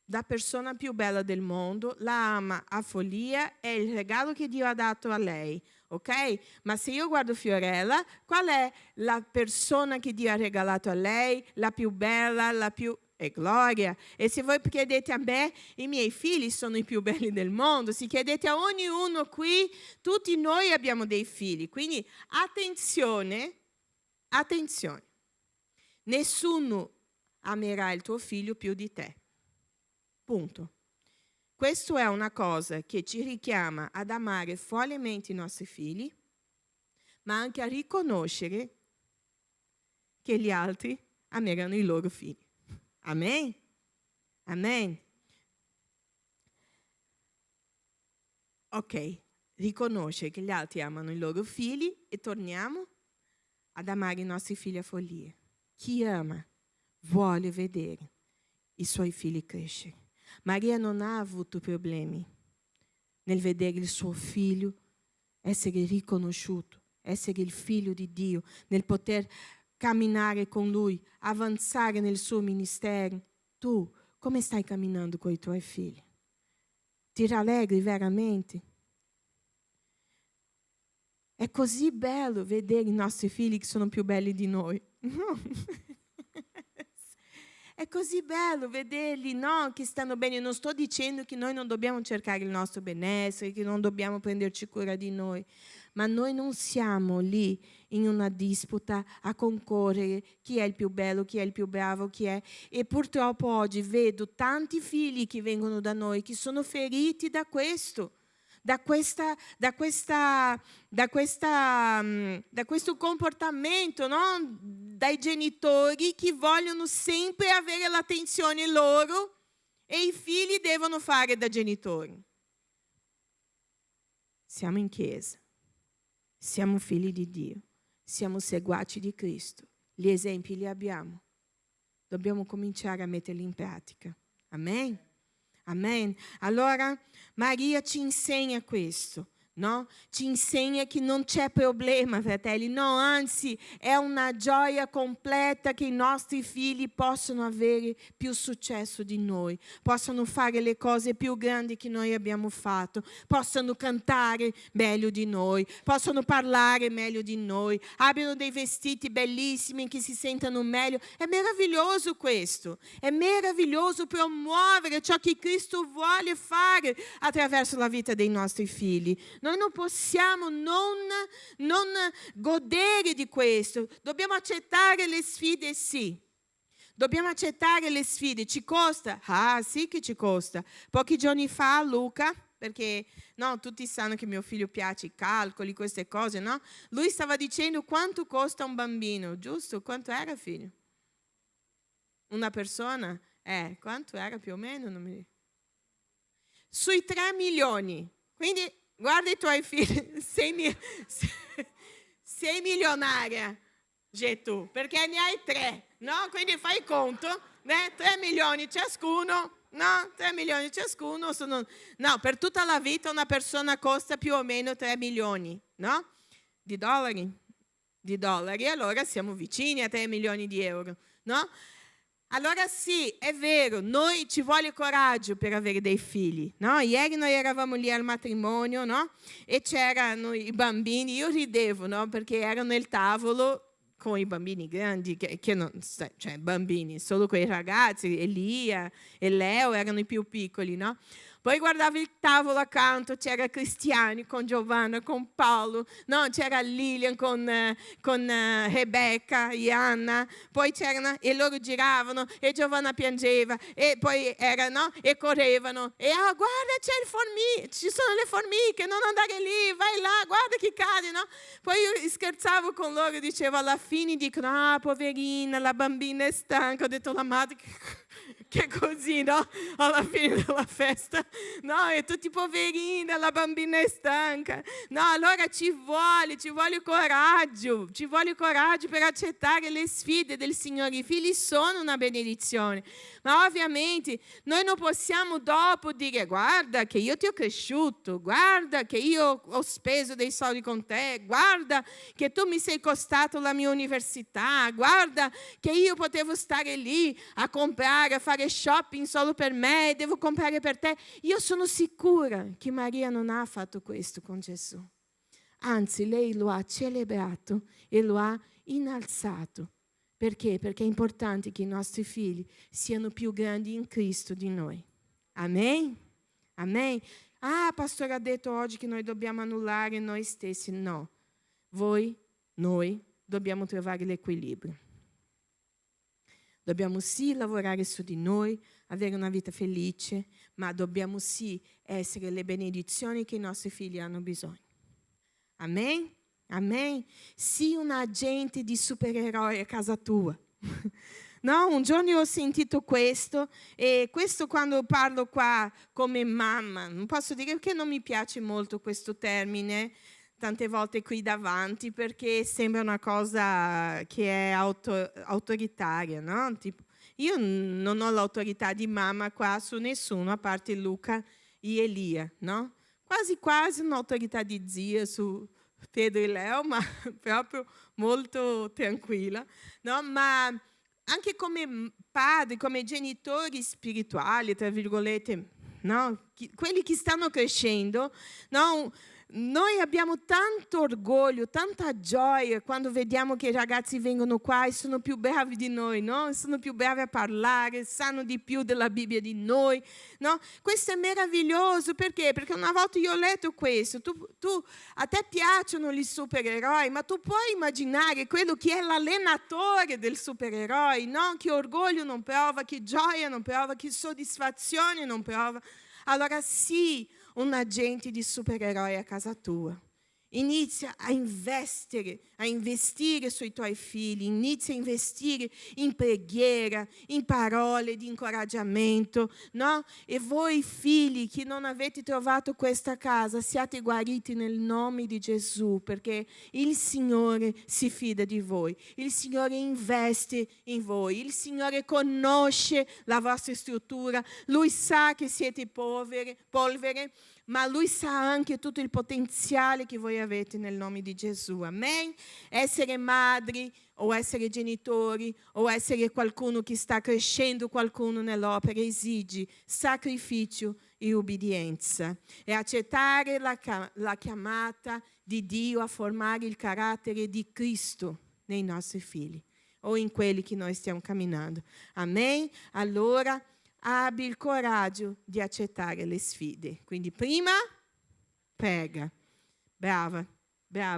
la persona più bella del mondo, la ama a follia, è il regalo che Dio ha dato a lei, ok? Ma se io guardo Fiorella, qual è la persona che Dio ha regalato a lei, la più bella, la più... È Gloria. E se voi chiedete a me, i miei figli sono i più belli del mondo. Se chiedete a ognuno qui, tutti noi abbiamo dei figli. Quindi attenzione. Nessuno amerà il tuo figlio più di te. Punto. Questa è una cosa che ci richiama ad amare follemente i nostri figli, ma anche a riconoscere che gli altri ameranno i loro figli. Amen? Amen. Ok, riconoscere che gli altri amano i loro figli e torniamo ad amare i nostri figli a follia. Chi ama vuole vedere i suoi figli crescere. Maria non ha avuto problemi nel vedere il suo figlio essere riconosciuto, essere il figlio di Dio, nel poter camminare con lui, avanzare nel suo ministero. Tu, come stai camminando con i tuoi figli? Ti rallegri veramente? È così bello vedere i nostri figli che sono più belli di noi. È così bello vederli, no? Che stanno bene. Non sto dicendo che noi non dobbiamo cercare il nostro benessere, che non dobbiamo prenderci cura di noi, ma noi non siamo lì in una disputa a concorrere chi è il più bello, chi è il più bravo, chi è. E purtroppo oggi vedo tanti figli che vengono da noi che sono feriti da questo. Da questo comportamento, no? Dai genitori che vogliono sempre avere l'attenzione loro e i figli devono fare da genitori. Siamo in chiesa, siamo figli di Dio, siamo seguaci di Cristo, gli esempi li abbiamo, dobbiamo cominciare a metterli in pratica. Amen? Amen. Allora Maria ci insegna questo, no? Ci insegna che non c'è problema, fratelli, no, anzi è una gioia completa che i nostri figli possano avere più successo di noi, possano fare le cose più grandi che noi abbiamo fatto, possano cantare meglio di noi, possano parlare meglio di noi, abbiano dei vestiti bellissimi che si sentano meglio. È meraviglioso questo, è meraviglioso promuovere ciò che Cristo vuole fare attraverso la vita dei nostri figli. Noi non possiamo non godere di questo. Dobbiamo accettare le sfide, sì. Dobbiamo accettare le sfide. Ci costa? Ah, sì che ci costa. Pochi giorni fa Luca, perché no, tutti sanno che mio figlio piace i calcoli, queste cose, no? Lui stava dicendo quanto costa un bambino, giusto? Quanto era, figlio? Una persona? Quanto era più o meno? Non mi... Sui 3 milioni. Quindi guarda i tuoi figli, sei milionaria, tu, perché ne hai 3, no? Quindi fai conto, 3 milioni ciascuno, no? 3 milioni ciascuno sono... No, per tutta la vita una persona costa più o meno 3 milioni, no? Di dollari. Di dollari, allora siamo vicini a 3 milioni di euro, no? Allora sì, è vero, noi ci vuole coraggio per avere dei figli, no? Ieri noi eravamo lì al matrimonio, no? E c'erano i bambini, io ridevo, no? Perché erano nel tavolo con i bambini grandi, che non, cioè bambini, solo quei ragazzi, Elia e Leo erano i più piccoli, no? Poi guardavo il tavolo accanto, c'era Cristiani con Giovanna, con Paolo, no? C'era Lilian con Rebecca e Anna, poi c'erano, e loro giravano, e Giovanna piangeva, e poi erano, e correvano, e guarda ci sono le formiche, non andare lì, vai là, guarda che cade, no? Poi io scherzavo con loro, dicevo, alla fine dicono, poverina, la bambina è stanca, ho detto, la madre che così, no? Alla fine della festa. No, e tutti poverina, la bambina è stanca. No, allora ci vuole coraggio per accettare le sfide del Signore. I figli sono una benedizione, ma ovviamente noi non possiamo dopo dire: guarda che io ti ho cresciuto, guarda che io ho speso dei soldi con te, guarda che tu mi sei costato la mia università, guarda che io potevo stare lì a comprare, a fare shopping solo per me, devo comprare per te. Io sono sicura che Maria non ha fatto questo con Gesù. Anzi, lei lo ha celebrato e lo ha innalzato. Perché? Perché è importante che i nostri figli siano più grandi in Cristo di noi. Amen? Amen? Ah, pastore ha detto oggi che noi dobbiamo annullare noi stessi. No, noi dobbiamo trovare l'equilibrio. Dobbiamo sì lavorare su di noi, avere una vita felice, ma dobbiamo sì essere le benedizioni che i nostri figli hanno bisogno. Amen? Amen? Sii un agente di supereroe a casa tua. No, un giorno ho sentito questo, e questo quando parlo qua come mamma, non posso dire che non mi piace molto questo termine, tante volte qui davanti, perché sembra una cosa che è autoritaria, no? Tipo, io non ho l'autorità di mamma qua su nessuno, a parte Luca e Elia, no? Quasi quasi un'autorità di zia su Pedro e Leo, ma proprio molto tranquilla, no? Ma anche come padri, come genitori spirituali, tra virgolette, no? Quelli che stanno crescendo, no? Noi abbiamo tanto orgoglio, tanta gioia quando vediamo che i ragazzi vengono qua e sono più bravi di noi, no? Sono più bravi a parlare, sanno di più della Bibbia di noi, no? Questo è meraviglioso, perché? Perché una volta io ho letto questo, a te piacciono gli supereroi, ma tu puoi immaginare quello che è l'allenatore del supereroe, no? Che orgoglio non prova, che gioia non prova, che soddisfazione non prova. Allora sì, un agente di supereroe a casa tua. Inizia a investire sui tuoi figli, inizia a investire in preghiera, in parole di incoraggiamento, no? E voi figli che non avete trovato questa casa, siate guariti nel nome di Gesù, perché il Signore si fida di voi, il Signore investe in voi, il Signore conosce la vostra struttura, Lui sa che siete polvere, ma Lui sa anche tutto il potenziale che voi avete nel nome di Gesù. Amen? Essere madri o essere genitori o essere qualcuno che sta crescendo qualcuno nell'opera esige sacrificio e obbedienza. E accettare la chiamata di Dio a formare il carattere di Cristo nei nostri figli o in quelli che noi stiamo camminando. Amen? Allora abbi il coraggio di accettare le sfide. Quindi prima, prega. Brava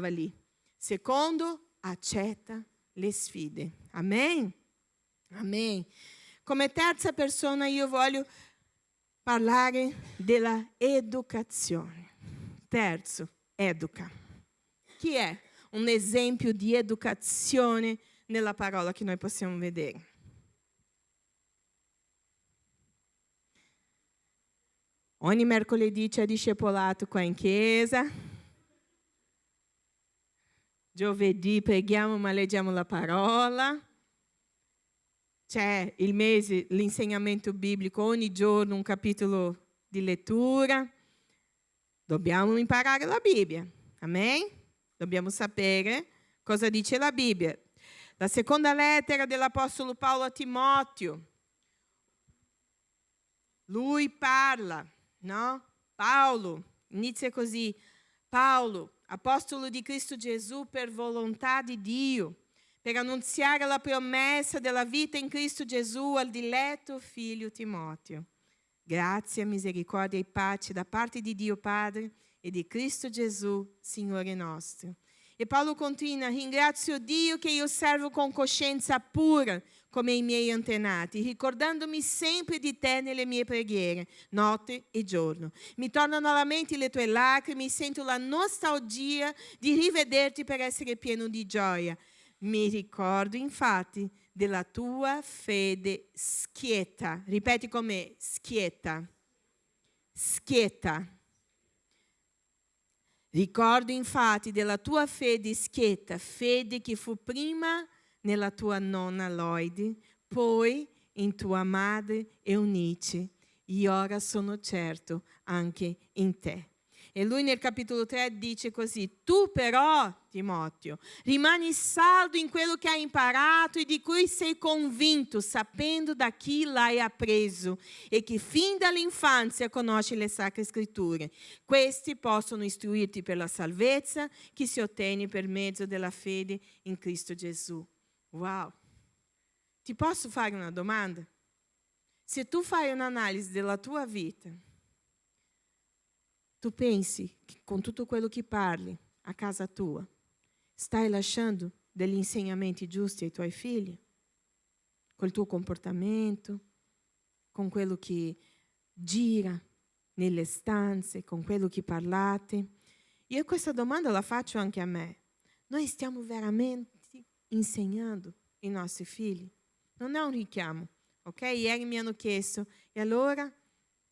lì. Secondo, accetta le sfide. Amen? Amen. Come terza persona io voglio parlare della educazione. Terzo, educa. Chi è un esempio di educazione nella parola che noi possiamo vedere? Ogni mercoledì c'è discepolato qua in chiesa. Giovedì preghiamo ma leggiamo la parola. C'è il mese, l'insegnamento biblico, ogni giorno un capitolo di lettura. Dobbiamo imparare la Bibbia. Amen? Dobbiamo sapere cosa dice la Bibbia. La seconda lettera dell'Apostolo Paolo a Timoteo. Lui parla. No? Paolo, inizia così: Paolo, apostolo di Cristo Gesù per volontà di Dio, per annunziare la promessa della vita in Cristo Gesù al diletto figlio Timoteo. Grazia, misericordia e pace da parte di Dio Padre e di Cristo Gesù, Signore nostro. E Paolo continua: ringrazio Dio che io servo con coscienza pura come i miei antenati, ricordandomi sempre di te nelle mie preghiere, notte e giorno. Mi tornano alla mente le tue lacrime, sento la nostalgia di rivederti per essere pieno di gioia. Mi ricordo infatti della tua fede schietta. Ripeti con me: schietta. schietta. Ricordo infatti della tua fede schietta, fede che fu prima nella tua nonna Loide, poi in tua madre Eunice, e ora sono certo anche in te. E lui nel capitolo 3 dice così: tu però, Timoteo, rimani saldo in quello che hai imparato e di cui sei convinto, sapendo da chi l'hai appreso e che fin dall'infanzia conosci le sacre scritture. Questi possono istruirti per la salvezza che si ottiene per mezzo della fede in Cristo Gesù. Wow! Ti posso fare una domanda? Se tu fai un'analisi della tua vita, tu pensi che con tutto quello che parli a casa tua, stai lasciando degli insegnamenti giusti ai tuoi figli? Col tuo comportamento, con quello che gira nelle stanze, con quello che parlate? Io questa domanda la faccio anche a me. Noi stiamo veramente insegnando i nostri figli? Non è un richiamo, ok? Ieri mi hanno chiesto, e allora?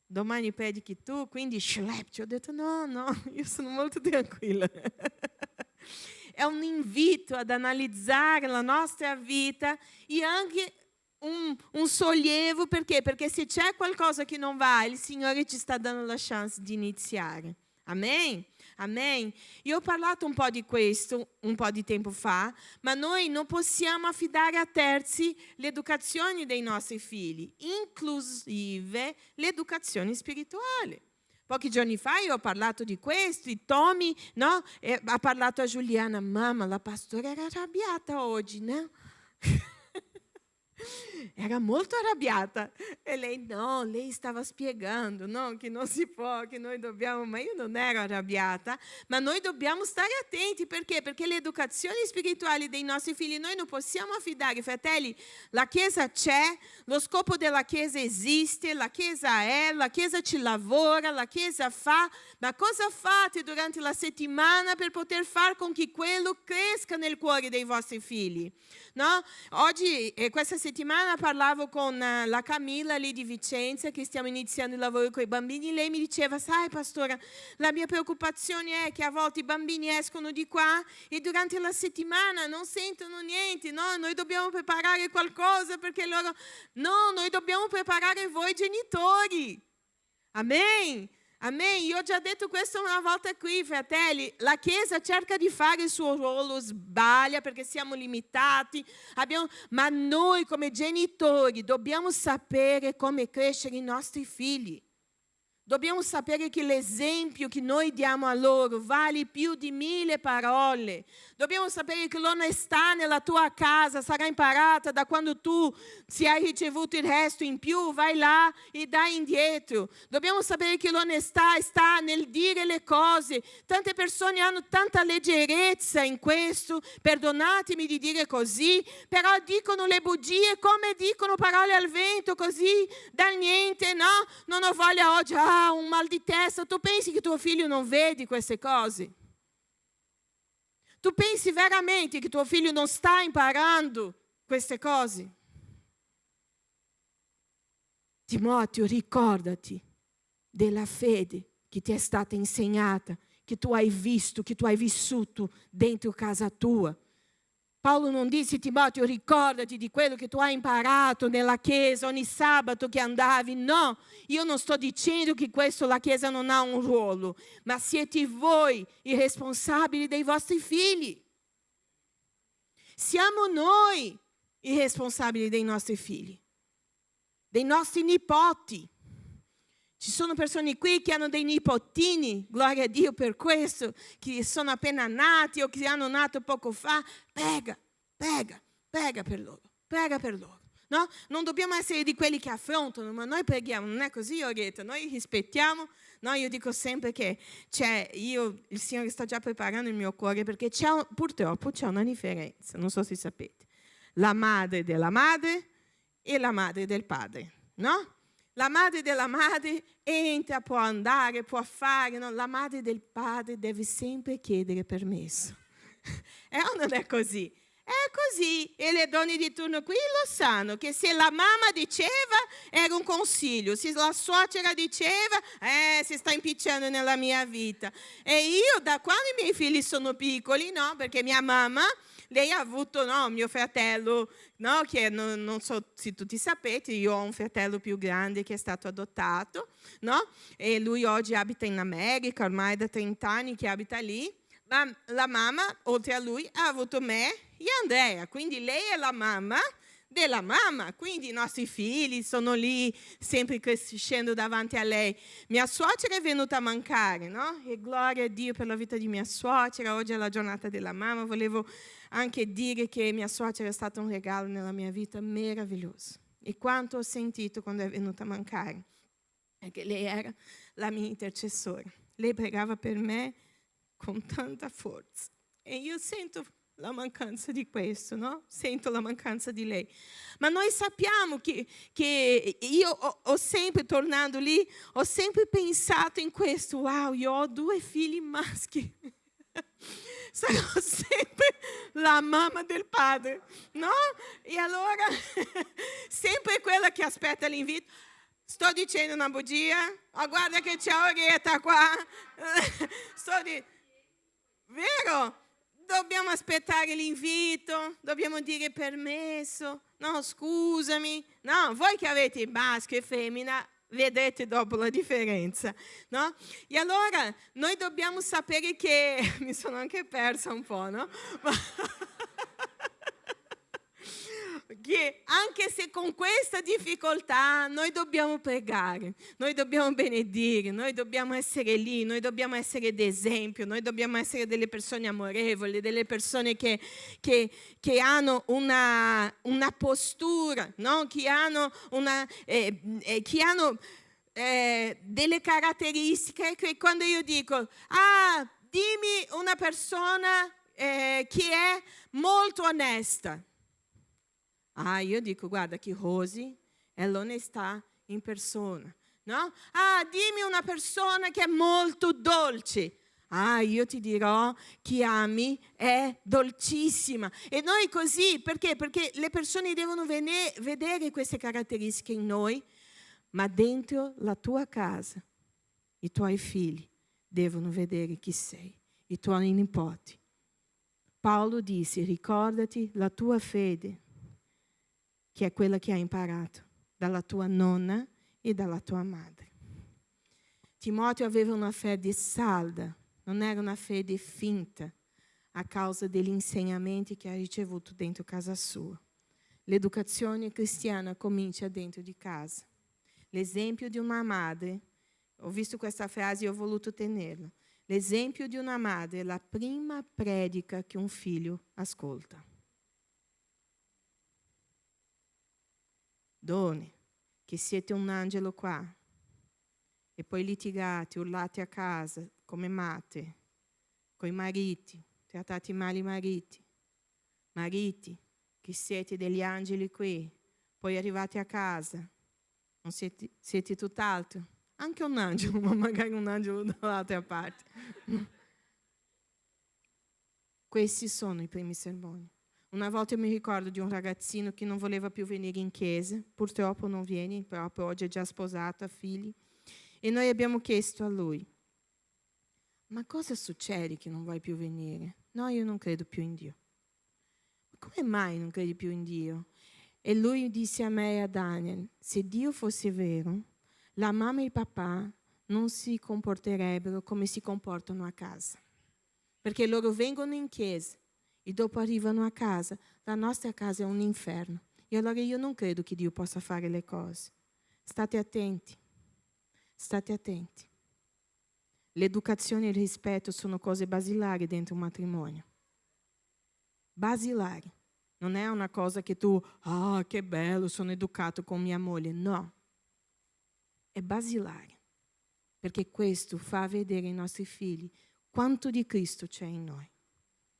Domani predichi tu, quindi schlepp. Ho detto no, io sono molto tranquilla. È un invito ad analizzare la nostra vita e anche un sollievo, perché? Perché se c'è qualcosa che non va, il Signore ci sta dando la chance di iniziare. Amen? Amen. Io ho parlato un po' di questo un po' di tempo fa, ma noi non possiamo affidare a terzi l'educazione dei nostri figli, inclusive l'educazione spirituale. Pochi giorni fa io ho parlato di questo, e Tommy, no? Ha parlato a Giuliana: mamma, la pastora era arrabbiata oggi, no? Era molto arrabbiata. E lei stava spiegando, no? Che non si può, che noi dobbiamo, ma io non ero arrabbiata, ma noi dobbiamo stare attenti, perché? Perché l'educazione spirituale dei nostri figli noi non possiamo affidare. Fratelli, la Chiesa c'è, lo scopo della Chiesa esiste, la Chiesa ci lavora, la Chiesa fa, ma cosa fate durante la settimana per poter far con che quello cresca nel cuore dei vostri figli? No? Oggi, questa settimana, parlavo con la Camilla lì di Vicenza, che stiamo iniziando il lavoro con i bambini. Lei mi diceva: sai pastora, la mia preoccupazione è che a volte i bambini escono di qua e durante la settimana non sentono niente, no? Noi dobbiamo preparare qualcosa perché loro... No, noi dobbiamo preparare voi genitori. Amen? Amen. Io ho già detto questo una volta qui, fratelli. La Chiesa cerca di fare il suo ruolo, sbaglia perché siamo limitati, ma noi come genitori dobbiamo sapere come crescere i nostri figli. Dobbiamo sapere che l'esempio che noi diamo a loro vale più di 1000 parole. Dobbiamo sapere che l'onestà nella tua casa sarà imparata da quando tu si hai ricevuto il resto in più, vai là e dai indietro. Dobbiamo sapere che l'onestà sta nel dire le cose. Tante persone hanno tanta leggerezza in questo, perdonatemi di dire così, però dicono le bugie come dicono parole al vento, così dal niente, no? Non ho voglia oggi, un mal di testa. Tu pensi che tuo figlio non vedi queste cose? Tu pensi veramente che tuo figlio non sta imparando queste cose? Timoteo, ricordati della fede che ti è stata insegnata, che tu hai visto, che tu hai vissuto dentro casa tua. Paolo non disse: Timoteo, ricordati di quello che tu hai imparato nella Chiesa ogni sabato che andavi. No, io non sto dicendo che questo la Chiesa non ha un ruolo, ma siete voi i responsabili dei vostri figli. Siamo noi i responsabili dei nostri figli, dei nostri nipoti. Ci sono persone qui che hanno dei nipotini, gloria a Dio per questo, che sono appena nati o che hanno nato poco fa. Prega per loro. No? Non dobbiamo essere di quelli che affrontano, ma noi preghiamo, non è così, Orietta? Noi rispettiamo. No, io dico sempre che il Signore sta già preparando il mio cuore, perché purtroppo c'è una differenza, non so se sapete. La madre della madre e la madre del padre, no? La madre della madre entra, può andare, può fare, no? La madre del padre deve sempre chiedere permesso. O non è così? È È così, e le donne di turno qui lo sanno, che se la mamma diceva era un consiglio, se la suocera diceva si sta impicciando nella mia vita. E io da quando i miei figli sono piccoli, no, perché mia mamma, lei ha avuto, no, mio fratello, no, che non so se tutti sapete, io ho un fratello più grande che è stato adottato, no, e lui oggi abita in America, ormai da 30 anni che abita lì. Ma la mamma, oltre a lui, ha avuto me e Andrea, quindi lei è la mamma della mamma, quindi i nostri figli sono lì sempre crescendo davanti a lei. Mia suocera è venuta a mancare, no? E gloria a Dio per la vita di mia suocera, oggi è la giornata della mamma, volevo anche dire che mia suocera è stata un regalo nella mia vita meraviglioso. E quanto ho sentito quando è venuta a mancare, perché lei era la mia intercessore, lei pregava per me con tanta forza. E io sento la mancanza di questo, no? Sento la mancanza di lei. Ma noi sappiamo che io ho sempre, tornando lì, ho sempre pensato in questo. Wow, io ho 2 figli maschi. Sarò sempre la mamma del padre, no? E allora, sempre quella che aspetta l'invito. Sto dicendo una bugia? Oh, guarda che c'è Orietta qua. Vero? Dobbiamo aspettare l'invito, dobbiamo dire permesso, no, scusami. No, voi che avete maschio e femmina, vedete dopo la differenza, no? E allora noi dobbiamo sapere che, mi sono anche persa un po', no? Che anche se con questa difficoltà noi dobbiamo pregare, noi dobbiamo benedire, noi dobbiamo essere lì, noi dobbiamo essere d'esempio, noi dobbiamo essere delle persone amorevoli, delle persone che hanno una postura, no? Che hanno delle caratteristiche che quando io dico, dimmi una persona che è molto onesta. Io dico, guarda che Rosy è l'onestà in persona, no? Dimmi una persona che è molto dolce. Io ti dirò che Ami è dolcissima. E noi così, perché? Perché le persone devono vedere queste caratteristiche in noi, ma dentro la tua casa, i tuoi figli devono vedere chi sei, i tuoi nipoti. Paolo disse, ricordati la tua fede, che è quella che hai imparato dalla tua nonna e dalla tua madre. Timoteo aveva una fede salda, non era una fede finta, a causa degli insegnamenti che ha ricevuto dentro casa sua. L'educazione cristiana comincia dentro di casa. L'esempio di una madre, ho visto questa frase e ho voluto tenerla, l'esempio di una madre è la prima predica che un figlio ascolta. Donne, che siete un angelo qua e poi litigate, urlate a casa come matte, coi mariti, trattate male i mariti. Mariti, che siete degli angeli qui, poi arrivate a casa, non siete tutt'altro. Anche un angelo, ma magari un angelo dall'altra parte. Questi sono i primi sermoni. Una volta mi ricordo di un ragazzino che non voleva più venire in chiesa, purtroppo non viene, proprio oggi è già sposato, ha figli, e noi abbiamo chiesto a lui, ma cosa succede che non vuoi più venire? No, io non credo più in Dio. Ma come mai non credi più in Dio? E lui disse a me e a Daniel, se Dio fosse vero, la mamma e il papà non si comporterebbero come si comportano a casa, perché loro vengono in chiesa, e dopo arrivano a casa, la nostra casa è un inferno. E allora io non credo che Dio possa fare le cose. State attenti, state attenti. L'educazione e il rispetto sono cose basilari dentro un matrimonio. Basilari. Non è una cosa che tu, che bello, sono educato con mia moglie. No. È basilare. Perché questo fa vedere ai nostri figli quanto di Cristo c'è in noi.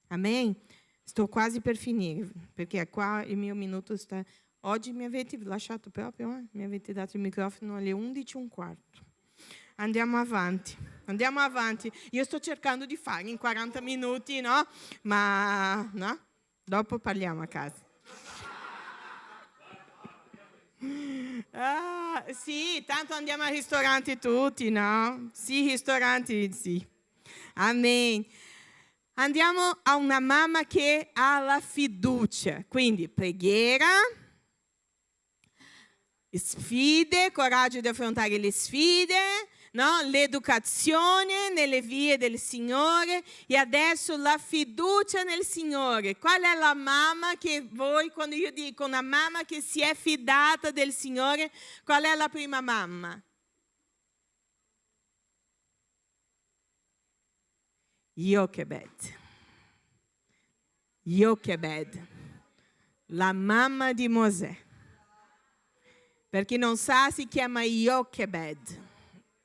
Amen? Sto quasi per finire, perché qua il mio minuto sta... Oggi mi avete lasciato proprio, mi avete dato il microfono alle 11:15. Andiamo avanti. Io sto cercando di fare in 40 minuti, no? Ma, no? Dopo parliamo a casa. Ah, sì, tanto andiamo ai ristoranti tutti, no? Sì, ristoranti, sì. Amen. Andiamo a una mamma che ha la fiducia. Quindi preghiera, sfide, coraggio di affrontare le sfide, no? L'educazione nelle vie del Signore e adesso la fiducia nel Signore. Qual è la mamma che voi, quando io dico una mamma che si è fidata del Signore, qual è la prima mamma? Jochebed. Jochebed, la mamma di Mosè. Per chi non sa, si chiama Jochebed.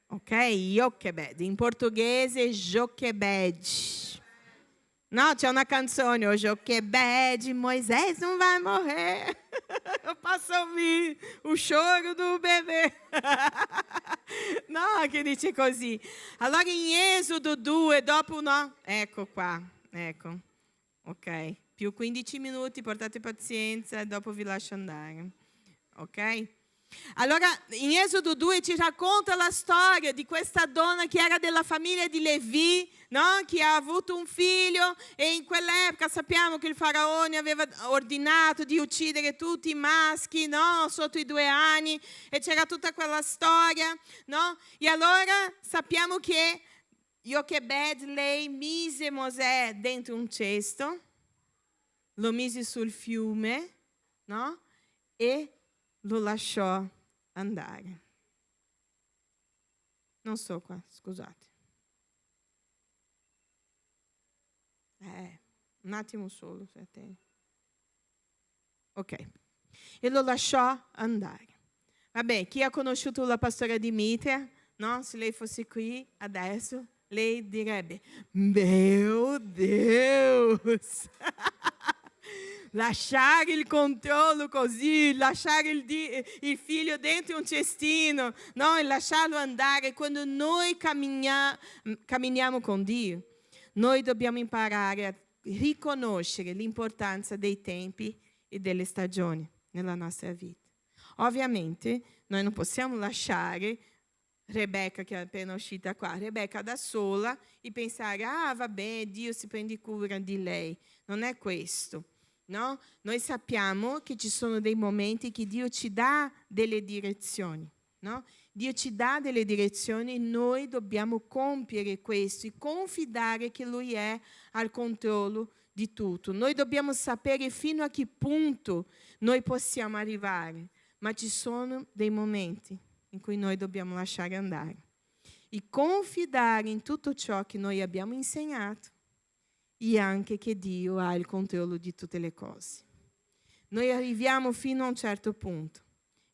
Ok? Jochebed. In portoghese, Jochebed. No, c'è una canzone, o Jochebed, Moisés não vai morrer. Eu posso ouvir o choro do bebê. No, che dice così. Allora in Esodo 2, dopo no? Ecco qua, ecco. Ok, più 15 minuti, portate pazienza e dopo vi lascio andare. Ok? Allora, in Esodo 2 ci racconta la storia di questa donna che era della famiglia di Levi, no? Che ha avuto un figlio e in quell'epoca sappiamo che il faraone aveva ordinato di uccidere tutti i maschi, no? Sotto i 2 anni, e c'era tutta quella storia, no? E allora sappiamo che Jochebed, lei mise Mosè dentro un cesto, lo mise sul fiume, no? E lo lasciò andare. Non so qua, scusate. Un attimo solo, se attenti. Ok. E lo lasciò andare. Vabbè, chi ha conosciuto la pastora Dimitria, no? Se lei fosse qui adesso, lei direbbe, meu Deus! Lasciare il controllo così, lasciare il figlio dentro un cestino, no? E lasciarlo andare. Quando noi camminiamo con Dio, noi dobbiamo imparare a riconoscere l'importanza dei tempi e delle stagioni nella nostra vita. Ovviamente, noi non possiamo lasciare Rebecca, che è appena uscita qua, Rebecca da sola e pensare, vabbè, Dio si prende cura di lei. Non è questo. No? Noi sappiamo che ci sono dei momenti che Dio ci dà delle direzioni, no? Dio ci dà delle direzioni e noi dobbiamo compiere questo e confidare che Lui è al controllo di tutto. Noi dobbiamo sapere fino a che punto noi possiamo arrivare, ma ci sono dei momenti in cui noi dobbiamo lasciare andare e confidare in tutto ciò che noi abbiamo insegnato e anche che Dio ha il controllo di tutte le cose. Noi arriviamo fino a un certo punto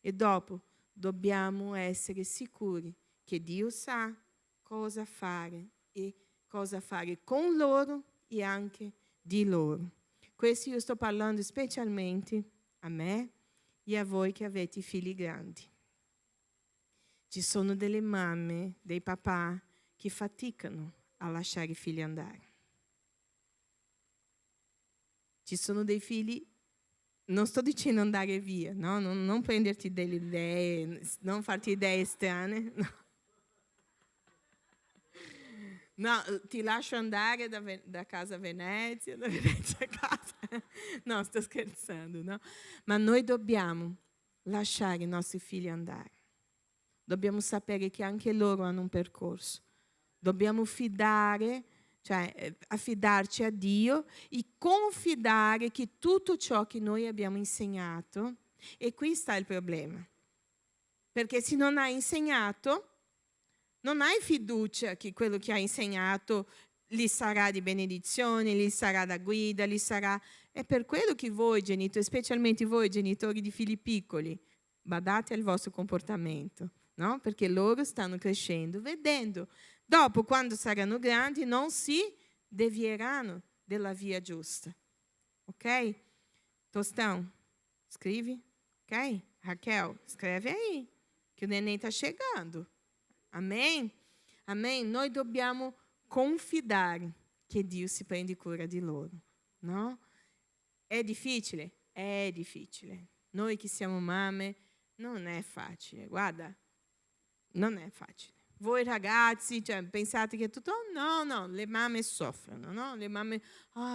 e dopo dobbiamo essere sicuri che Dio sa cosa fare e cosa fare con loro e anche di loro. Questo io sto parlando specialmente a me e a voi che avete figli grandi. Ci sono delle mamme, dei papà che faticano a lasciare i figli andare. Ci sono dei figli, non sto dicendo andare via, no? Non prenderti delle idee, non farti idee strane. No, ti lascio andare da casa a Venezia, da Venezia a casa. No, sto scherzando, no? Ma noi dobbiamo lasciare i nostri figli andare. Dobbiamo sapere che anche loro hanno un percorso. Dobbiamo affidarci a Dio e confidare che tutto ciò che noi abbiamo insegnato, e qui sta il problema, perché se non hai insegnato, non hai fiducia che quello che hai insegnato gli sarà di benedizione, gli sarà da guida, gli sarà... È per quello che voi genitori, specialmente voi genitori di figli piccoli, badate al vostro comportamento, no? Perché loro stanno crescendo, vedendo. Dopo, quando saranno grandi, non si devieranno della via giusta. Ok? Tostão, scrivi? Ok? Raquel, screve aí, que o neném está chegando. Amém? Amém? Noi dobbiamo confidare che Dio si prende cura di loro. No? È difficile? È difficile. Noi che siamo mamme, non è facile. Guarda, non è facile. Voi ragazzi, pensate che tutto... No, le mamme soffrono, no? Le mamme,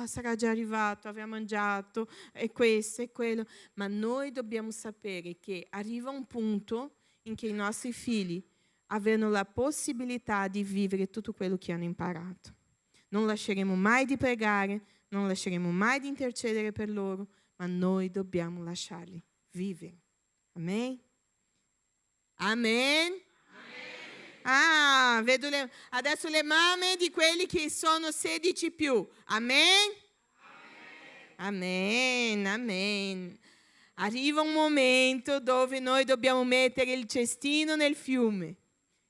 sarà già arrivato, avrà mangiato, e questo e quello. Ma noi dobbiamo sapere che arriva un punto in cui i nostri figli avranno la possibilità di vivere tutto quello che hanno imparato. Non lasceremo mai di pregare, non lasceremo mai di intercedere per loro, ma noi dobbiamo lasciarli vivere. Amen? Amen? Vedo adesso le mamme di quelli che sono 16 più. Amen? Amen. Arriva un momento dove noi dobbiamo mettere il cestino nel fiume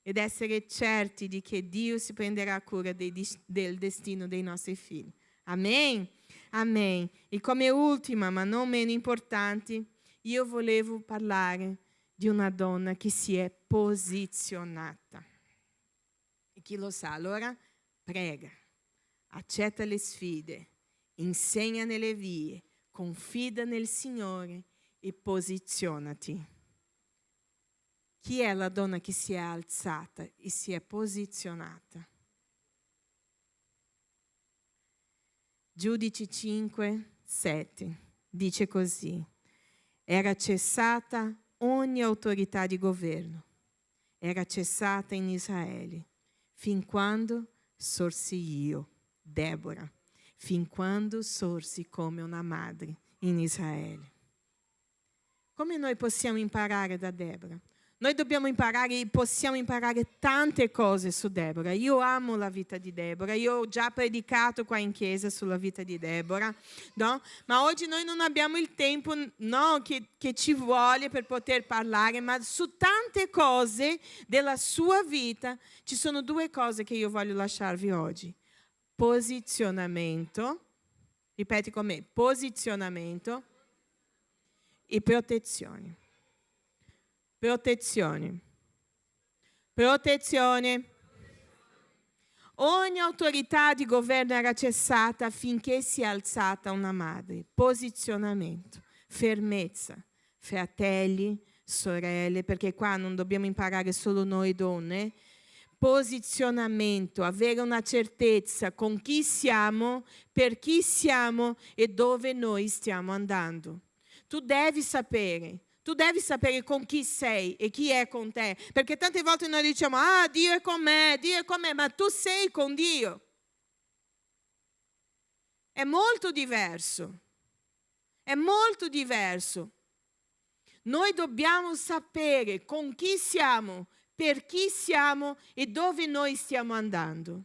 ed essere certi di che Dio si prenderà cura del destino dei nostri figli. Amen? Amen. E come ultima, ma non meno importante, io volevo parlare di una donna che si è posizionata. E chi lo sa, allora prega, accetta le sfide, insegna nelle vie, confida nel Signore e posizionati. Chi è la donna che si è alzata e si è posizionata? Giudici 5:7 dice così: era cessata ogni autorità di governo, era cessata in Israele, fin quando sorsi io, Deborah, fin quando sorsi come una madre in Israele. Come noi possiamo imparare da Deborah? Noi possiamo imparare tante cose su Deborah. Io amo la vita di Deborah, io ho già predicato qua in chiesa sulla vita di Deborah, no? Ma oggi noi non abbiamo il tempo, no, che ci vuole per poter parlare, ma su tante cose della sua vita ci sono 2 cose che io voglio lasciarvi oggi. Posizionamento, ripeti con me, posizionamento e protezione. Protezione. Ogni autorità di governo era cessata affinché si è alzata una madre. Posizionamento, fermezza, fratelli, sorelle, perché qua non dobbiamo imparare solo noi donne. Posizionamento, avere una certezza con chi siamo, per chi siamo e dove noi stiamo andando. Tu devi sapere con chi sei e chi è con te, perché tante volte noi diciamo, Dio è con me, ma tu sei con Dio. È molto diverso. Noi dobbiamo sapere con chi siamo, per chi siamo e dove noi stiamo andando.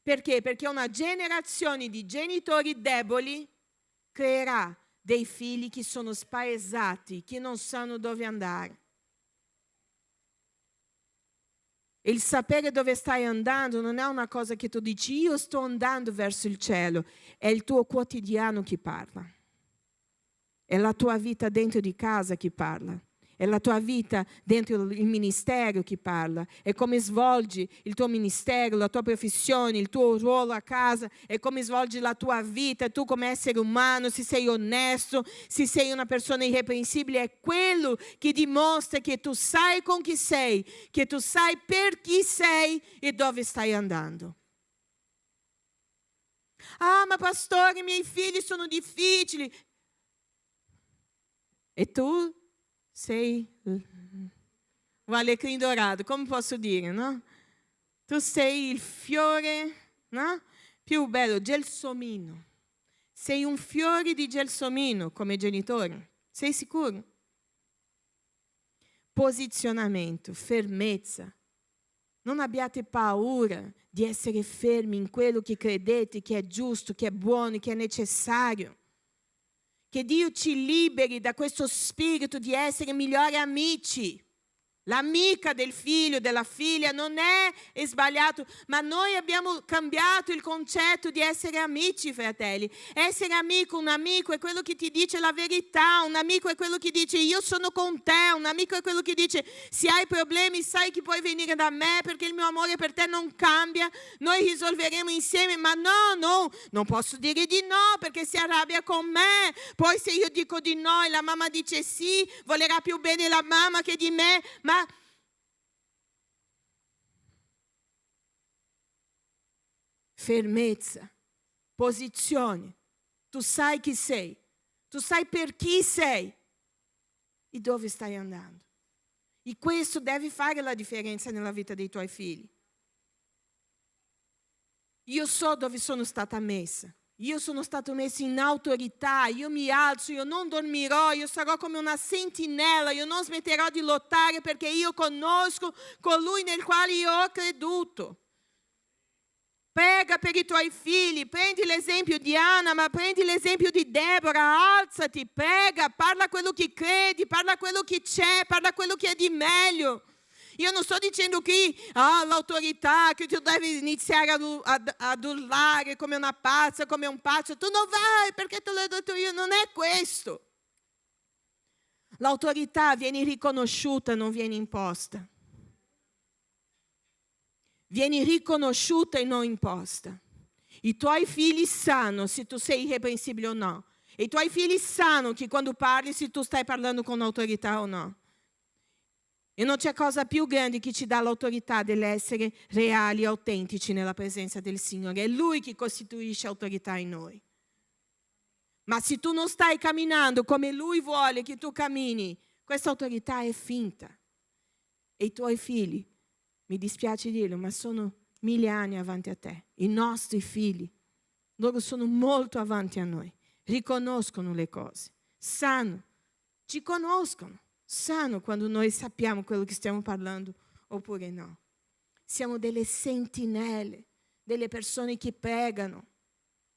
Perché? Perché una generazione di genitori deboli creerà dei figli che sono spaesati, che non sanno dove andare. E il sapere dove stai andando non è una cosa che tu dici, io sto andando verso il cielo, è il tuo quotidiano che parla. È la tua vita dentro di casa che parla. È la tua vita dentro il ministero che parla. È come svolgi il tuo ministero, la tua professione, il tuo ruolo a casa. È come svolgi la tua vita, tu come essere umano, se sei onesto, se sei una persona irreprensibile. È quello che dimostra che tu sai con chi sei, che tu sai per chi sei e dove stai andando. Ma pastore, i miei figli sono difficili. E tu? Sei un alecrim dorato, come posso dire, no? Tu sei il fiore, no? Più bello, gelsomino. Sei un fiore di gelsomino come genitore, sei sicuro? Posizionamento, fermezza. Non abbiate paura di essere fermi in quello che credete che è giusto, che è buono, che è necessario. Che Dio ci liberi da questo spirito di essere migliori amici. L'amica del figlio, della figlia, non è sbagliato, ma noi abbiamo cambiato il concetto di essere amici, fratelli. Essere amico, un amico è quello che ti dice la verità, un amico è quello che dice io sono con te, un amico è quello che dice se hai problemi sai che puoi venire da me perché il mio amore per te non cambia, noi risolveremo insieme, ma no, non posso dire di no perché si arrabbia con me, poi se io dico di no e la mamma dice sì, volerà più bene la mamma che di me, ma fermezza, posizione, tu sai chi sei, tu sai per chi sei e dove stai andando. E questo deve fare la differenza nella vita dei tuoi figli. Io so dove sono stata messa. Io sono stato messo in autorità, io mi alzo, io non dormirò, io sarò come una sentinella, io non smetterò di lottare perché io conosco colui nel quale io ho creduto. Prega per i tuoi figli, prendi l'esempio di Anna, ma prendi l'esempio di Deborah, alzati, prega, parla quello che credi, parla quello che c'è, parla quello che è di meglio. Io non sto dicendo qui l'autorità, che tu devi iniziare ad urlare come una pazza, come un pazzo. Tu non vai perché te l'ho detto io, non è questo. L'autorità viene riconosciuta, non viene imposta. Viene riconosciuta e non imposta. I tuoi figli sanno se tu sei irrepreensibile o no. E i tuoi figli sanno che quando parli se tu stai parlando con autorità o no. E non c'è cosa più grande che ci dà l'autorità dell'essere reali e autentici nella presenza del Signore. È Lui che costituisce autorità in noi. Ma se tu non stai camminando come Lui vuole che tu cammini, questa autorità è finta. E i tuoi figli, mi dispiace dirlo, ma sono 1000 anni avanti a te. I nostri figli, loro sono molto avanti a noi. Riconoscono le cose, sanno, ci conoscono. Sanno quando noi sappiamo quello che stiamo parlando oppure no. Siamo delle sentinelle, delle persone che pregano.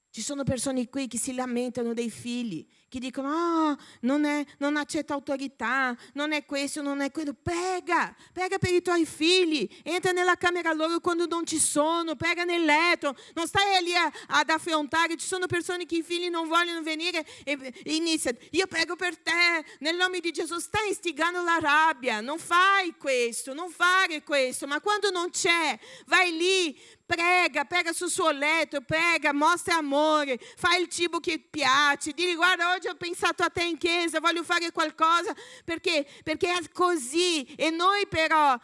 Ci sono persone qui che si lamentano dei figli, che dicono non accetta autorità, non è questo, non è quello. Prega per i tuoi figli, entra nella camera loro quando non ci sono, prega nel letto, non stai lì ad affrontare. Ci sono persone che i figli non vogliono venire e inizia, io prego per te, nel nome di Gesù, stai istigando la rabbia, non fai questo, non fare questo, ma quando non c'è, vai lì, prega sul suo letto, prega, mostra amore, fai il cibo che piace, digli guarda oggi ho pensato a te in chiesa, voglio fare qualcosa perché è così e noi però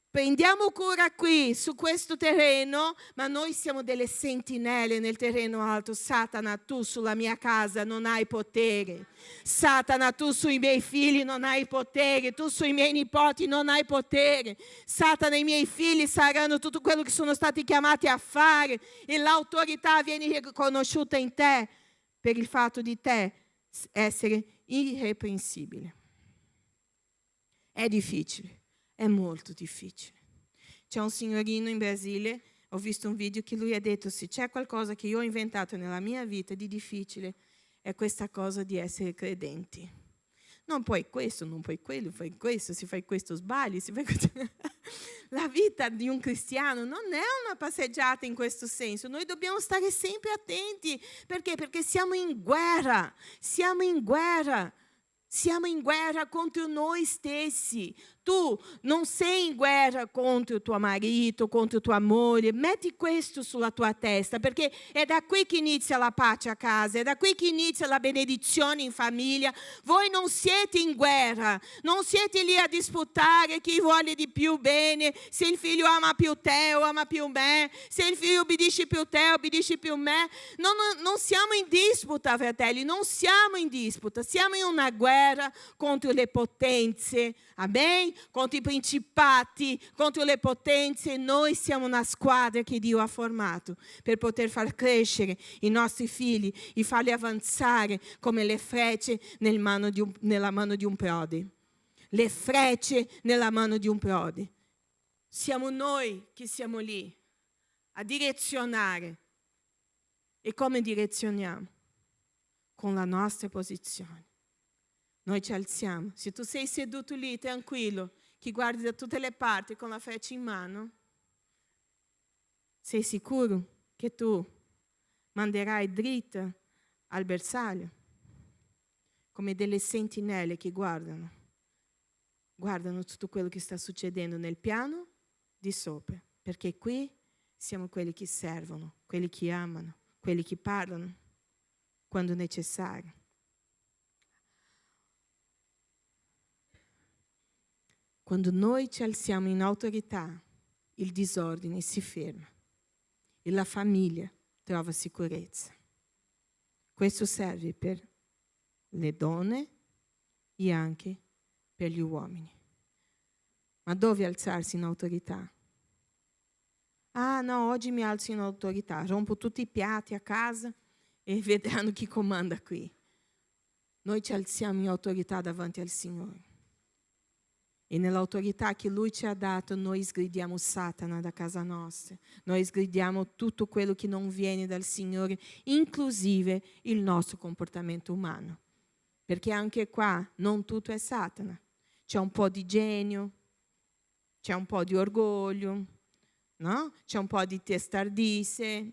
prendiamo cura qui su questo terreno, ma noi siamo delle sentinelle nel terreno alto. Satana, tu sulla mia casa non hai potere. Satana, tu sui miei figli non hai potere. Tu sui miei nipoti non hai potere. Satana, i miei figli saranno tutto quello che sono stati chiamati a fare e l'autorità viene riconosciuta in te per il fatto di te essere irrepreensibile. È difficile. È molto difficile. C'è un signorino in Brasile, ho visto un video che lui ha detto se c'è qualcosa che io ho inventato nella mia vita di difficile è questa cosa di essere credenti. Non puoi questo, non puoi quello, fai questo, se fai questo sbagli, se fai questo. La vita di un cristiano non è una passeggiata in questo senso. Noi dobbiamo stare sempre attenti. Perché? Perché siamo in guerra. Siamo in guerra contro noi stessi. Tu non sei in guerra contro tuo marito, contro tua moglie. Metti questo sulla tua testa, perché è da qui che inizia la pace a casa, è da qui che inizia la benedizione in famiglia. Voi non siete in guerra, non siete lì a disputare chi vuole di più bene, se il figlio ama più te o ama più me, se il figlio obbedisce più te o obbedisce più me. Non siamo in disputa, fratelli, non siamo in disputa, siamo in una guerra contro le potenze, amen? Contro i principati, contro le potenze. Noi siamo una squadra che Dio ha formato per poter far crescere i nostri figli e farli avanzare come le frecce nella mano di un prode. Le frecce nella mano di un prode. Siamo noi che siamo lì a direzionare. E come direzioniamo? Con la nostra posizione. Noi ci alziamo. Se tu sei seduto lì tranquillo, che guardi da tutte le parti con la freccia in mano, sei sicuro che tu manderai dritto al bersaglio, come delle sentinelle che guardano tutto quello che sta succedendo nel piano di sopra, perché qui siamo quelli che servono, quelli che amano, quelli che parlano quando necessario. Quando noi ci alziamo in autorità, il disordine si ferma e la famiglia trova sicurezza. Questo serve per le donne e anche per gli uomini. Ma dove alzarsi in autorità? Ah no, oggi mi alzo in autorità, rompo tutti i piatti a casa e vedranno chi comanda qui. Noi ci alziamo in autorità davanti al Signore. E nell'autorità che Lui ci ha dato, noi sgridiamo Satana da casa nostra. Noi sgridiamo tutto quello che non viene dal Signore, inclusive il nostro comportamento umano. Perché anche qua non tutto è Satana. C'è un po' di genio, c'è un po' di orgoglio, no? C'è un po' di testardice,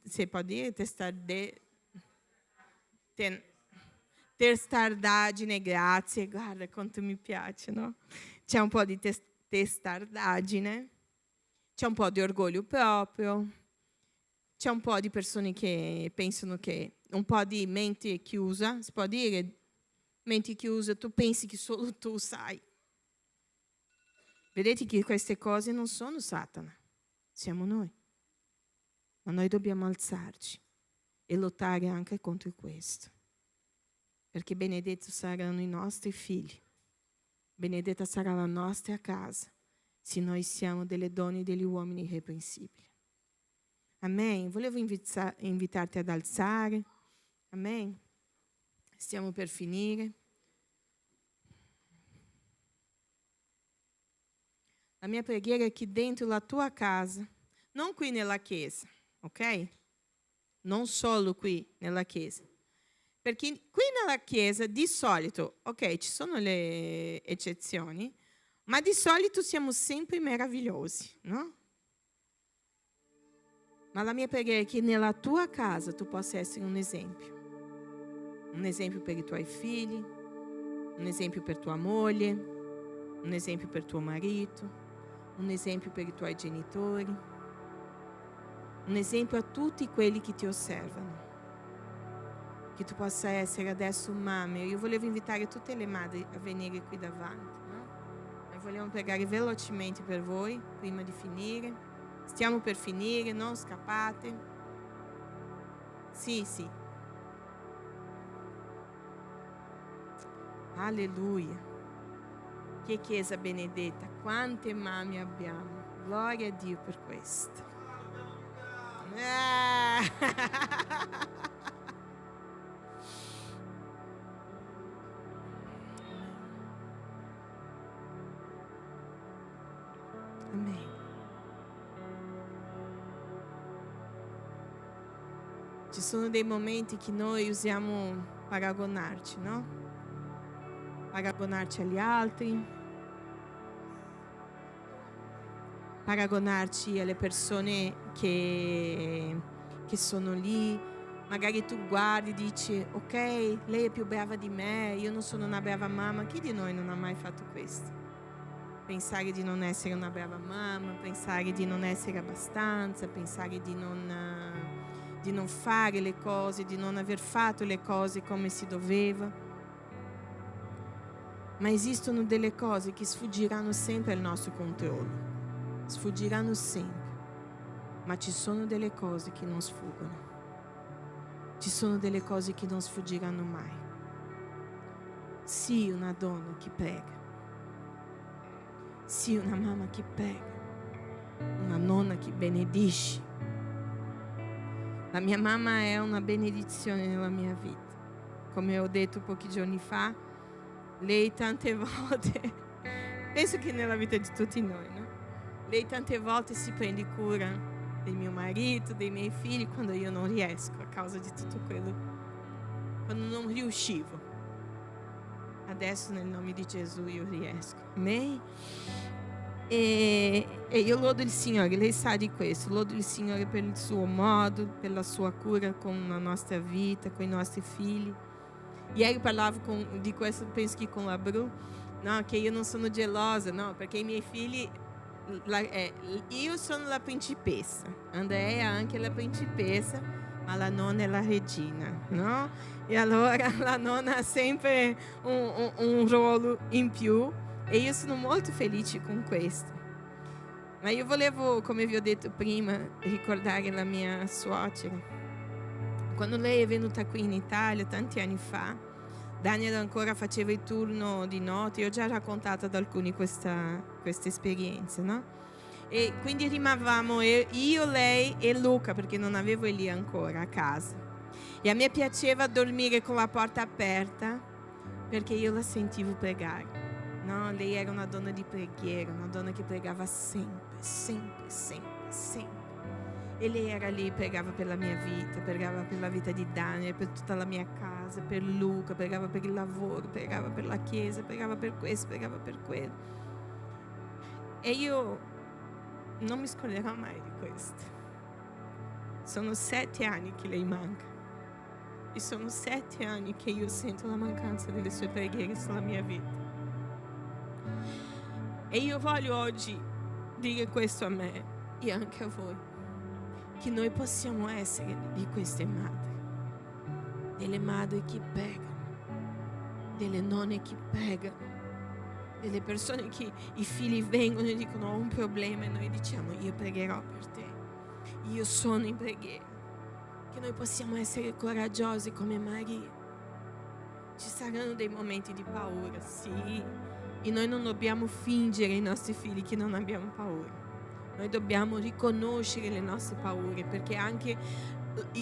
si può dire testardaggine, grazie, guarda quanto mi piace, no? C'è un po' di testardaggine, c'è un po' di orgoglio proprio, c'è un po' di persone che pensano che un po' di mente chiusa, si può dire mente chiusa, tu pensi che solo tu sai. Vedete che queste cose non sono Satana, siamo noi. Ma noi dobbiamo alzarci e lottare anche contro questo. Perché benedetto saranno i nostri figli, benedetta sarà la nostra casa, se noi siamo delle donne e degli uomini irreprensibili. Amen. Volevo invitarti ad alzare. Amen. Stiamo per finire. La mia preghiera è che dentro la tua casa, non qui nella chiesa, ok? Non solo qui nella chiesa. Perché qui nella chiesa di solito, ok, ci sono le eccezioni, ma di solito siamo sempre meravigliosi, no? Ma la mia preghiera è che nella tua casa tu possa essere un esempio per i tuoi figli, un esempio per tua moglie, un esempio per tuo marito, un esempio per i tuoi genitori, un esempio a tutti quelli che ti osservano. Che tu possa essere adesso mamma. Io volevo invitare tutte le madri a venire qui davanti, no? Noi vogliamo pregare velocemente per voi prima di finire. Stiamo per finire, non scappate. Sì. Alleluia. Che chiesa benedetta, quante mamme abbiamo. Gloria a Dio per questo. Amen. Ci sono dei momenti che noi usiamo paragonarci, no? Paragonarci agli altri, paragonarci alle persone che sono lì. Magari tu guardi e dici, ok, lei è più brava di me, io non sono una brava mamma. Chi di noi non ha mai fatto questo? Pensare di non essere una brava mamma, pensare di non essere abbastanza, pensare di non fare le cose, di non aver fatto le cose come si doveva. Ma esistono delle cose che sfuggiranno sempre al nostro controllo. Sfuggiranno sempre. Ma ci sono delle cose che non sfuggono. Ci sono delle cose che non sfuggiranno mai. Sii una donna che prega. Sii una mamma che prega. Una nonna che benedisce. La mia mamma è una benedizione nella mia vita. Come ho detto pochi giorni fa, lei tante volte, penso che nella vita di tutti noi, no? Lei tante volte si prende cura del mio marito, dei miei figli, quando io non riesco a causa di tutto quello, quando non riuscivo. Adesso nel nome di Gesù io riesco. Amen? E io lodo il Signore, lei sa di questo, lodo il Signore per il suo modo, per la sua cura con la nostra vita, con i nostri figli. Ieri parlavo di questo, penso che con la Bru, no, che io non sono gelosa, no, perché i miei figli, io sono la principessa, Andrea è anche la principessa, ma la nonna è la regina, no? E allora la nonna ha sempre un ruolo in più e io sono molto felice con questo. Ma io volevo, come vi ho detto prima, ricordare la mia suocera. Quando lei è venuta qui in Italia tanti anni fa, Daniel ancora faceva il turno di notte, io ho già raccontato ad alcuni questa esperienza, no? E quindi rimanevamo io, lei e Luca, perché non avevo Elia ancora a casa. E a me piaceva dormire con la porta aperta, perché io la sentivo pregare, no? Lei era una donna di preghiera, una donna che pregava sempre, sempre, sempre, sempre. E lei era lì, pregava per la mia vita, pregava per la vita di Daniel, per tutta la mia casa, per Luca, pregava per il lavoro, pregava per la chiesa, pregava per questo, pregava per quello. E io non mi scorderò mai di questo. Sono 7 anni che lei manca. E sono 7 anni che io sento la mancanza delle sue preghiere sulla mia vita. E io voglio oggi dire questo a me e anche a voi. Che noi possiamo essere di queste madri, delle madri che pregano, delle nonne che pregano, delle persone che i figli vengono e dicono ho un problema e noi diciamo io pregherò per te, io sono in preghiera, che noi possiamo essere coraggiosi come Maria. Ci saranno dei momenti di paura, sì, e noi non dobbiamo fingere ai nostri figli che non abbiamo paura. Noi dobbiamo riconoscere le nostre paure, perché anche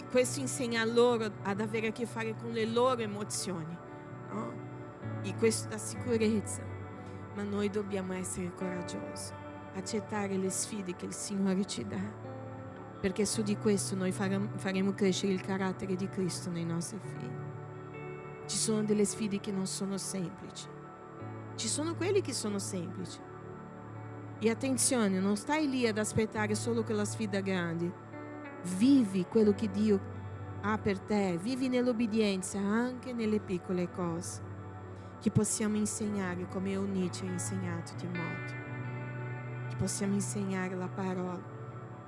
questo insegna loro ad avere a che fare con le loro emozioni, no? E questo dà sicurezza. Ma noi dobbiamo essere coraggiosi, accettare le sfide che il Signore ci dà, perché su di questo noi faremo crescere il carattere di Cristo nei nostri figli. Ci sono delle sfide che non sono semplici, ci sono quelli che sono semplici. E attenzione, non stai lì ad aspettare solo quella sfida grande. Vivi quello che Dio ha per te, vivi nell'obbedienza anche nelle piccole cose, che possiamo insegnare come Eunice ha insegnato Timoteo, che possiamo insegnare la parola,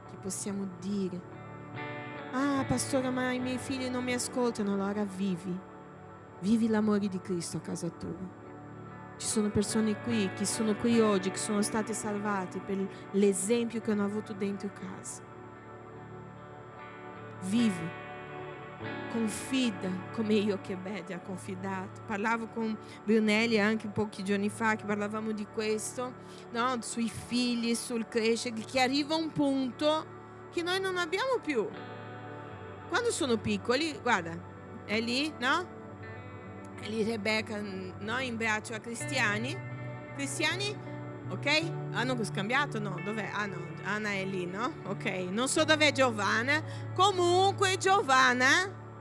che possiamo dire ah pastore, ma i miei figli non mi ascoltano. Allora vivi l'amore di Cristo a casa tua. Ci sono persone qui che sono qui oggi, che sono state salvate per l'esempio che hanno avuto dentro casa. Vivi, confida come Jochebed ha confidato. Parlavo con Brunelli anche pochi giorni fa, che parlavamo di questo, no? Sui figli, sul crescere, che arriva un punto che noi non abbiamo più. Quando sono piccoli, guarda, è lì, no? Lì Rebecca, no, in braccio a Cristiani, ok? Hanno scambiato? No, dov'è? Ah no, Anna è lì, no? Ok, non so dov'è Giovanna. Comunque Giovanna,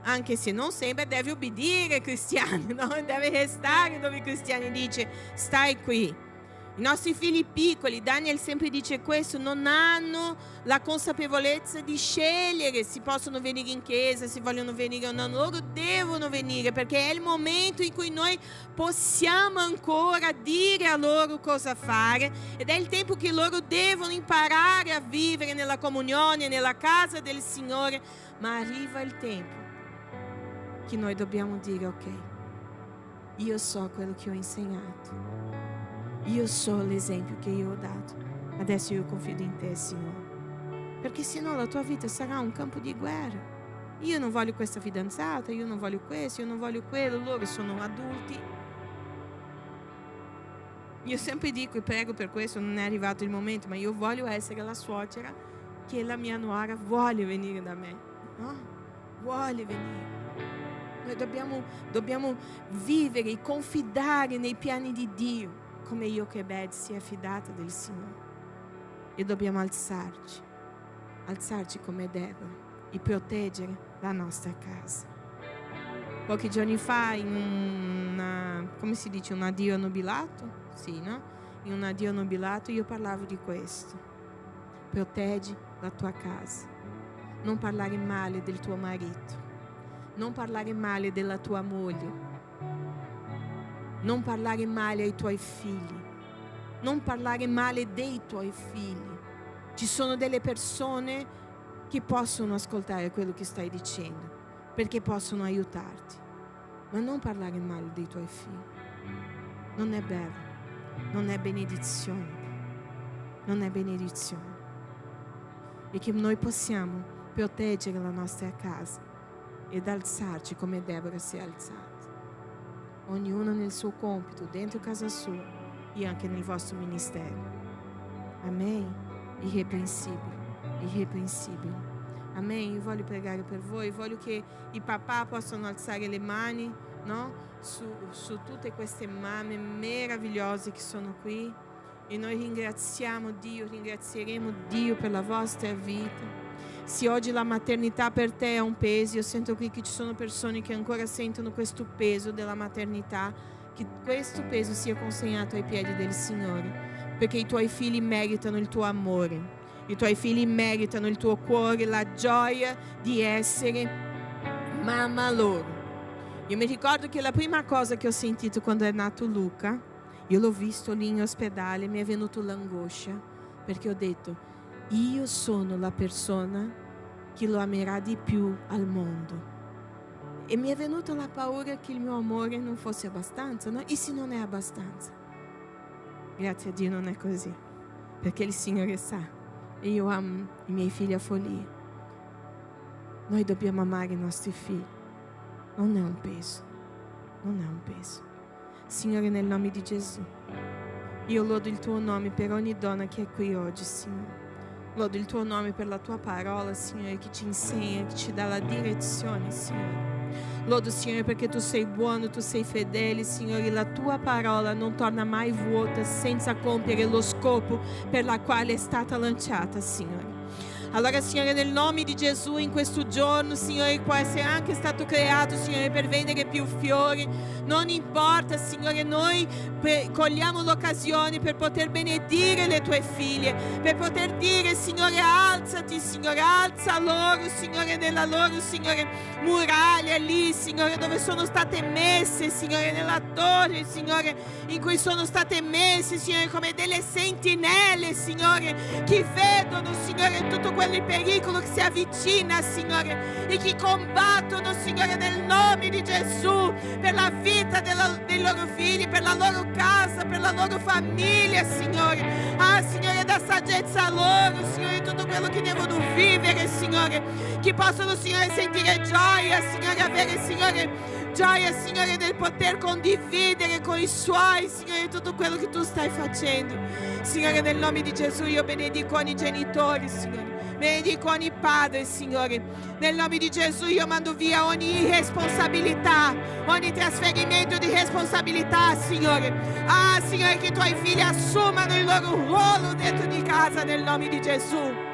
anche se non sembra, deve obbedire Cristiani, no? Deve restare dove Cristiani dice stai qui. I nostri figli piccoli, Daniel sempre dice questo, non hanno la consapevolezza di scegliere se possono venire in chiesa, se vogliono venire o no. Loro devono venire, perché è il momento in cui noi possiamo ancora dire a loro cosa fare, ed è il tempo che loro devono imparare a vivere nella comunione, nella casa del Signore. Ma arriva il tempo che noi dobbiamo dire ok, io so quello che ho insegnato, io so l'esempio che io ho dato, adesso io confido in te, Signore, perché sennò la tua vita sarà un campo di guerra. Io non voglio questa fidanzata, io non voglio questo, io non voglio quello, loro sono adulti. Io sempre dico e prego per questo, non è arrivato il momento, ma io voglio essere la suocera che la mia nuora vuole venire da me, no? Vuole venire. Noi dobbiamo vivere e confidare nei piani di Dio, come Jochebed si è fidata del Signore. E dobbiamo alzarci come Deborah e proteggere la nostra casa. Pochi giorni fa in come si dice, un addio nubilato? Sì, no? In un addio nubilato io parlavo di questo. Proteggi la tua casa. Non parlare male del tuo marito. Non parlare male della tua moglie. Non parlare male ai tuoi figli. Non parlare male dei tuoi figli. Ci sono delle persone che possono ascoltare quello che stai dicendo, perché possono aiutarti. Ma non parlare male dei tuoi figli. Non è bello. Non è benedizione. Non è benedizione. E che noi possiamo proteggere la nostra casa ed alzarci come Deborah si è alzata. Ognuno nel suo compito, dentro casa sua e anche nel vostro ministero. Amen. Irrepreensibile. Irrepreensibile. Amen. Io voglio pregare per voi, voglio che i papà possano alzare le mani, no? su tutte queste mamme meravigliose che sono qui, e noi ringrazieremo Dio per la vostra vita. Se oggi la maternità per te è un peso, io sento qui che ci sono persone che ancora sentono questo peso della maternità, che questo peso sia consegnato ai piedi del Signore, perché i tuoi figli meritano il tuo amore. I tuoi figli meritano il tuo cuore, la gioia di essere mamma loro. Io mi ricordo che la prima cosa che ho sentito quando è nato Luca, io l'ho visto lì in ospedale, mi è venuto l'angoscia, perché ho detto, io sono la persona che lo amerà di più al mondo. E mi è venuta la paura che il mio amore non fosse abbastanza, no? E se non è abbastanza? Grazie a Dio non è così, perché il Signore sa. E io amo i miei figli a follia. Noi dobbiamo amare i nostri figli. Non è un peso. Non è un peso. Signore, nel nome di Gesù, io lodo il tuo nome per ogni donna che è qui oggi, Signore. Lodo il tuo nome per la tua parola, Signore, che ci insegna, che ci dà la direzione, Signore. Lodo, Signore, perché tu sei buono, tu sei fedele, Signore. La tua parola non torna mai vuota senza compiere lo scopo per la quale è stata lanciata, Signore. Allora, Signore, nel nome di Gesù, in questo giorno, Signore, può essere anche stato creato, Signore, per vendere più fiori. Non importa, Signore, noi cogliamo l'occasione per poter benedire le tue figlie, per poter dire, Signore, alzati, Signore, alza loro, Signore, nella loro, Signore, muraglia lì, Signore, dove sono state messe, Signore, nella torre, Signore, in cui sono state messe, Signore, come delle sentinelle, Signore, che vedono, Signore, tutto quello il pericolo che si avvicina, Signore, e che combattono, Signore, nel nome di Gesù, per la vita dei loro figli, per la loro casa, per la loro famiglia, Signore. Ah, Signore, dà saggezza a loro, Signore, tutto quello che devono vivere, Signore, che possono, Signore, sentire gioia, Signore, avere, Signore, gioia, Signore, nel poter condividere con i suoi, Signore, tutto quello che tu stai facendo. Signore, nel nome di Gesù io benedico ogni genitore, Signore. Benedico ogni padre, Signore. Nel nome di Gesù io mando via ogni irresponsabilità, ogni trasferimento di responsabilità, Signore. Ah, Signore, che i tuoi figli assumano il loro ruolo dentro di casa nel nome di Gesù,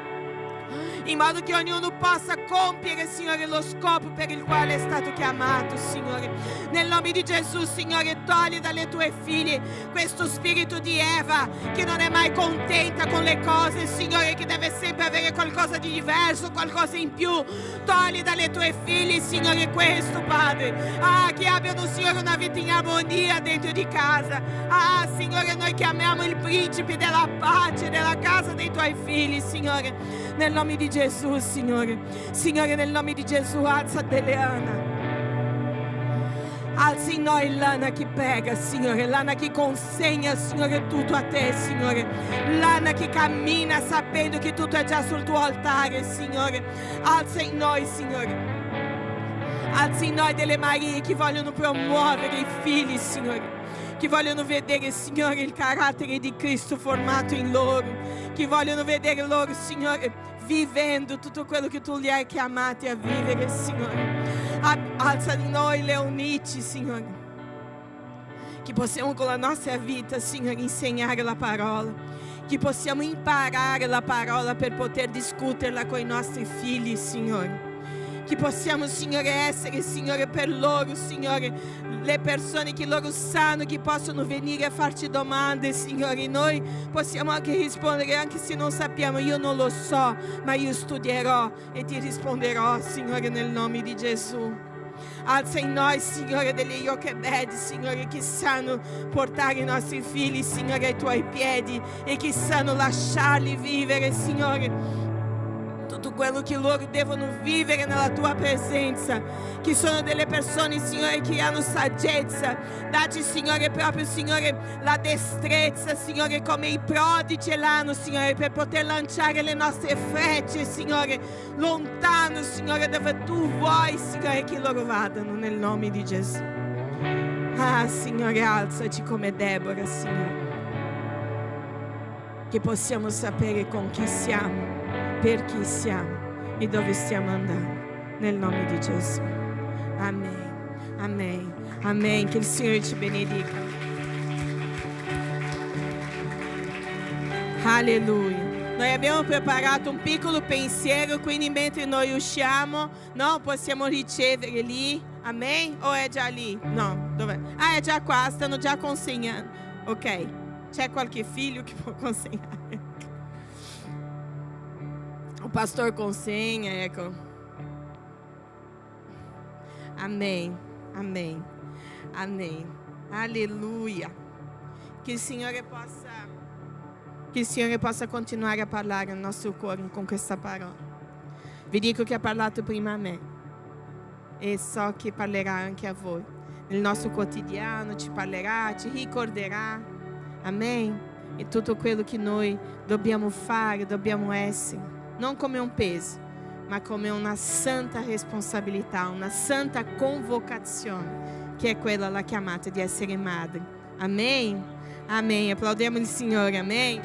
in modo che ognuno possa compiere, Signore, lo scopo per il quale è stato chiamato, Signore. Nel nome di Gesù, Signore, togli dalle tue figlie questo spirito di Eva che non è mai contenta con le cose, Signore, che deve sempre avere qualcosa di diverso, qualcosa in più. Togli dalle tue figlie, Signore, questo, Padre. Ah, che abbiano, Signore, una vita in armonia dentro di casa. Ah, Signore, noi chiamiamo il principe della pace della casa dei tuoi figli, Signore. Nel nome di Gesù, Signore. Signore, nel nome di Gesù, alza delle Ana. Alza in noi l'ana che prega, Signore, l'ana che consegna, Signore, tutto a te, Signore. L'ana che cammina sapendo che tutto è già sul tuo altare, Signore. Alza in noi, Signore. Alza in noi delle Marie che vogliono promuovere i figli, Signore, che vogliono vedere, Signore, il carattere di Cristo formato in loro, che vogliono vedere loro, Signore, vivendo tutto quello che tu li hai chiamati a vivere, Signore. Alza in noi le unici, Signore, che possiamo con la nostra vita, Signore, insegnare la parola, che possiamo imparare la parola per poter discuterla con i nostri figli, Signore, che possiamo, Signore, essere, Signore, per loro, Signore, le persone che loro sanno che possono venire a farci domande, Signore. Noi possiamo anche rispondere, anche se non sappiamo. Io non lo so, ma io studierò e ti risponderò, Signore, nel nome di Gesù. Alza in noi, Signore, delle Jochebed, Signore, che sanno portare i nostri figli, Signore, ai tuoi piedi e che sanno lasciarli vivere, Signore, tutto quello che loro devono vivere nella tua presenza, che sono delle persone, Signore, che hanno saggezza. Dacci, Signore, proprio, Signore, la destrezza, Signore, come i prodi ce l'hanno, Signore, per poter lanciare le nostre frecce, Signore, lontano, Signore, dove tu vuoi, Signore, che loro vadano, nel nome di Gesù. Ah, Signore, alzaci come Deborah, Signore, che possiamo sapere con chi siamo, per chi siamo e dove stiamo andando, nel nome di Gesù. Amen, amen, amen. Che il Signore ci benedica. Alleluia. Noi abbiamo preparato un piccolo pensiero, quindi mentre noi usciamo, no, possiamo ricevere lì. Amen? O è già lì? No, dov'è? Ah, è già qua, stanno già consegnando. Ok, c'è qualche figlio che può consegnare. O pastor consegna, ecco. Amém, amém, amém. Alleluia. Que il Signore possa continuare a parlare nel nostro cuore con questa parola. Vi dico che ha parlato prima a me e so che parlerà anche a voi. Nel nostro quotidiano ci parlerà, ci ricorderà. Amém? E tutto quello che noi dobbiamo fare, dobbiamo essere. Non come un peso, ma come una santa responsabilità, una santa convocazione, che è quella la chiamata di essere madre. Amém? Amém. Applaudiamo il Signore. Amém.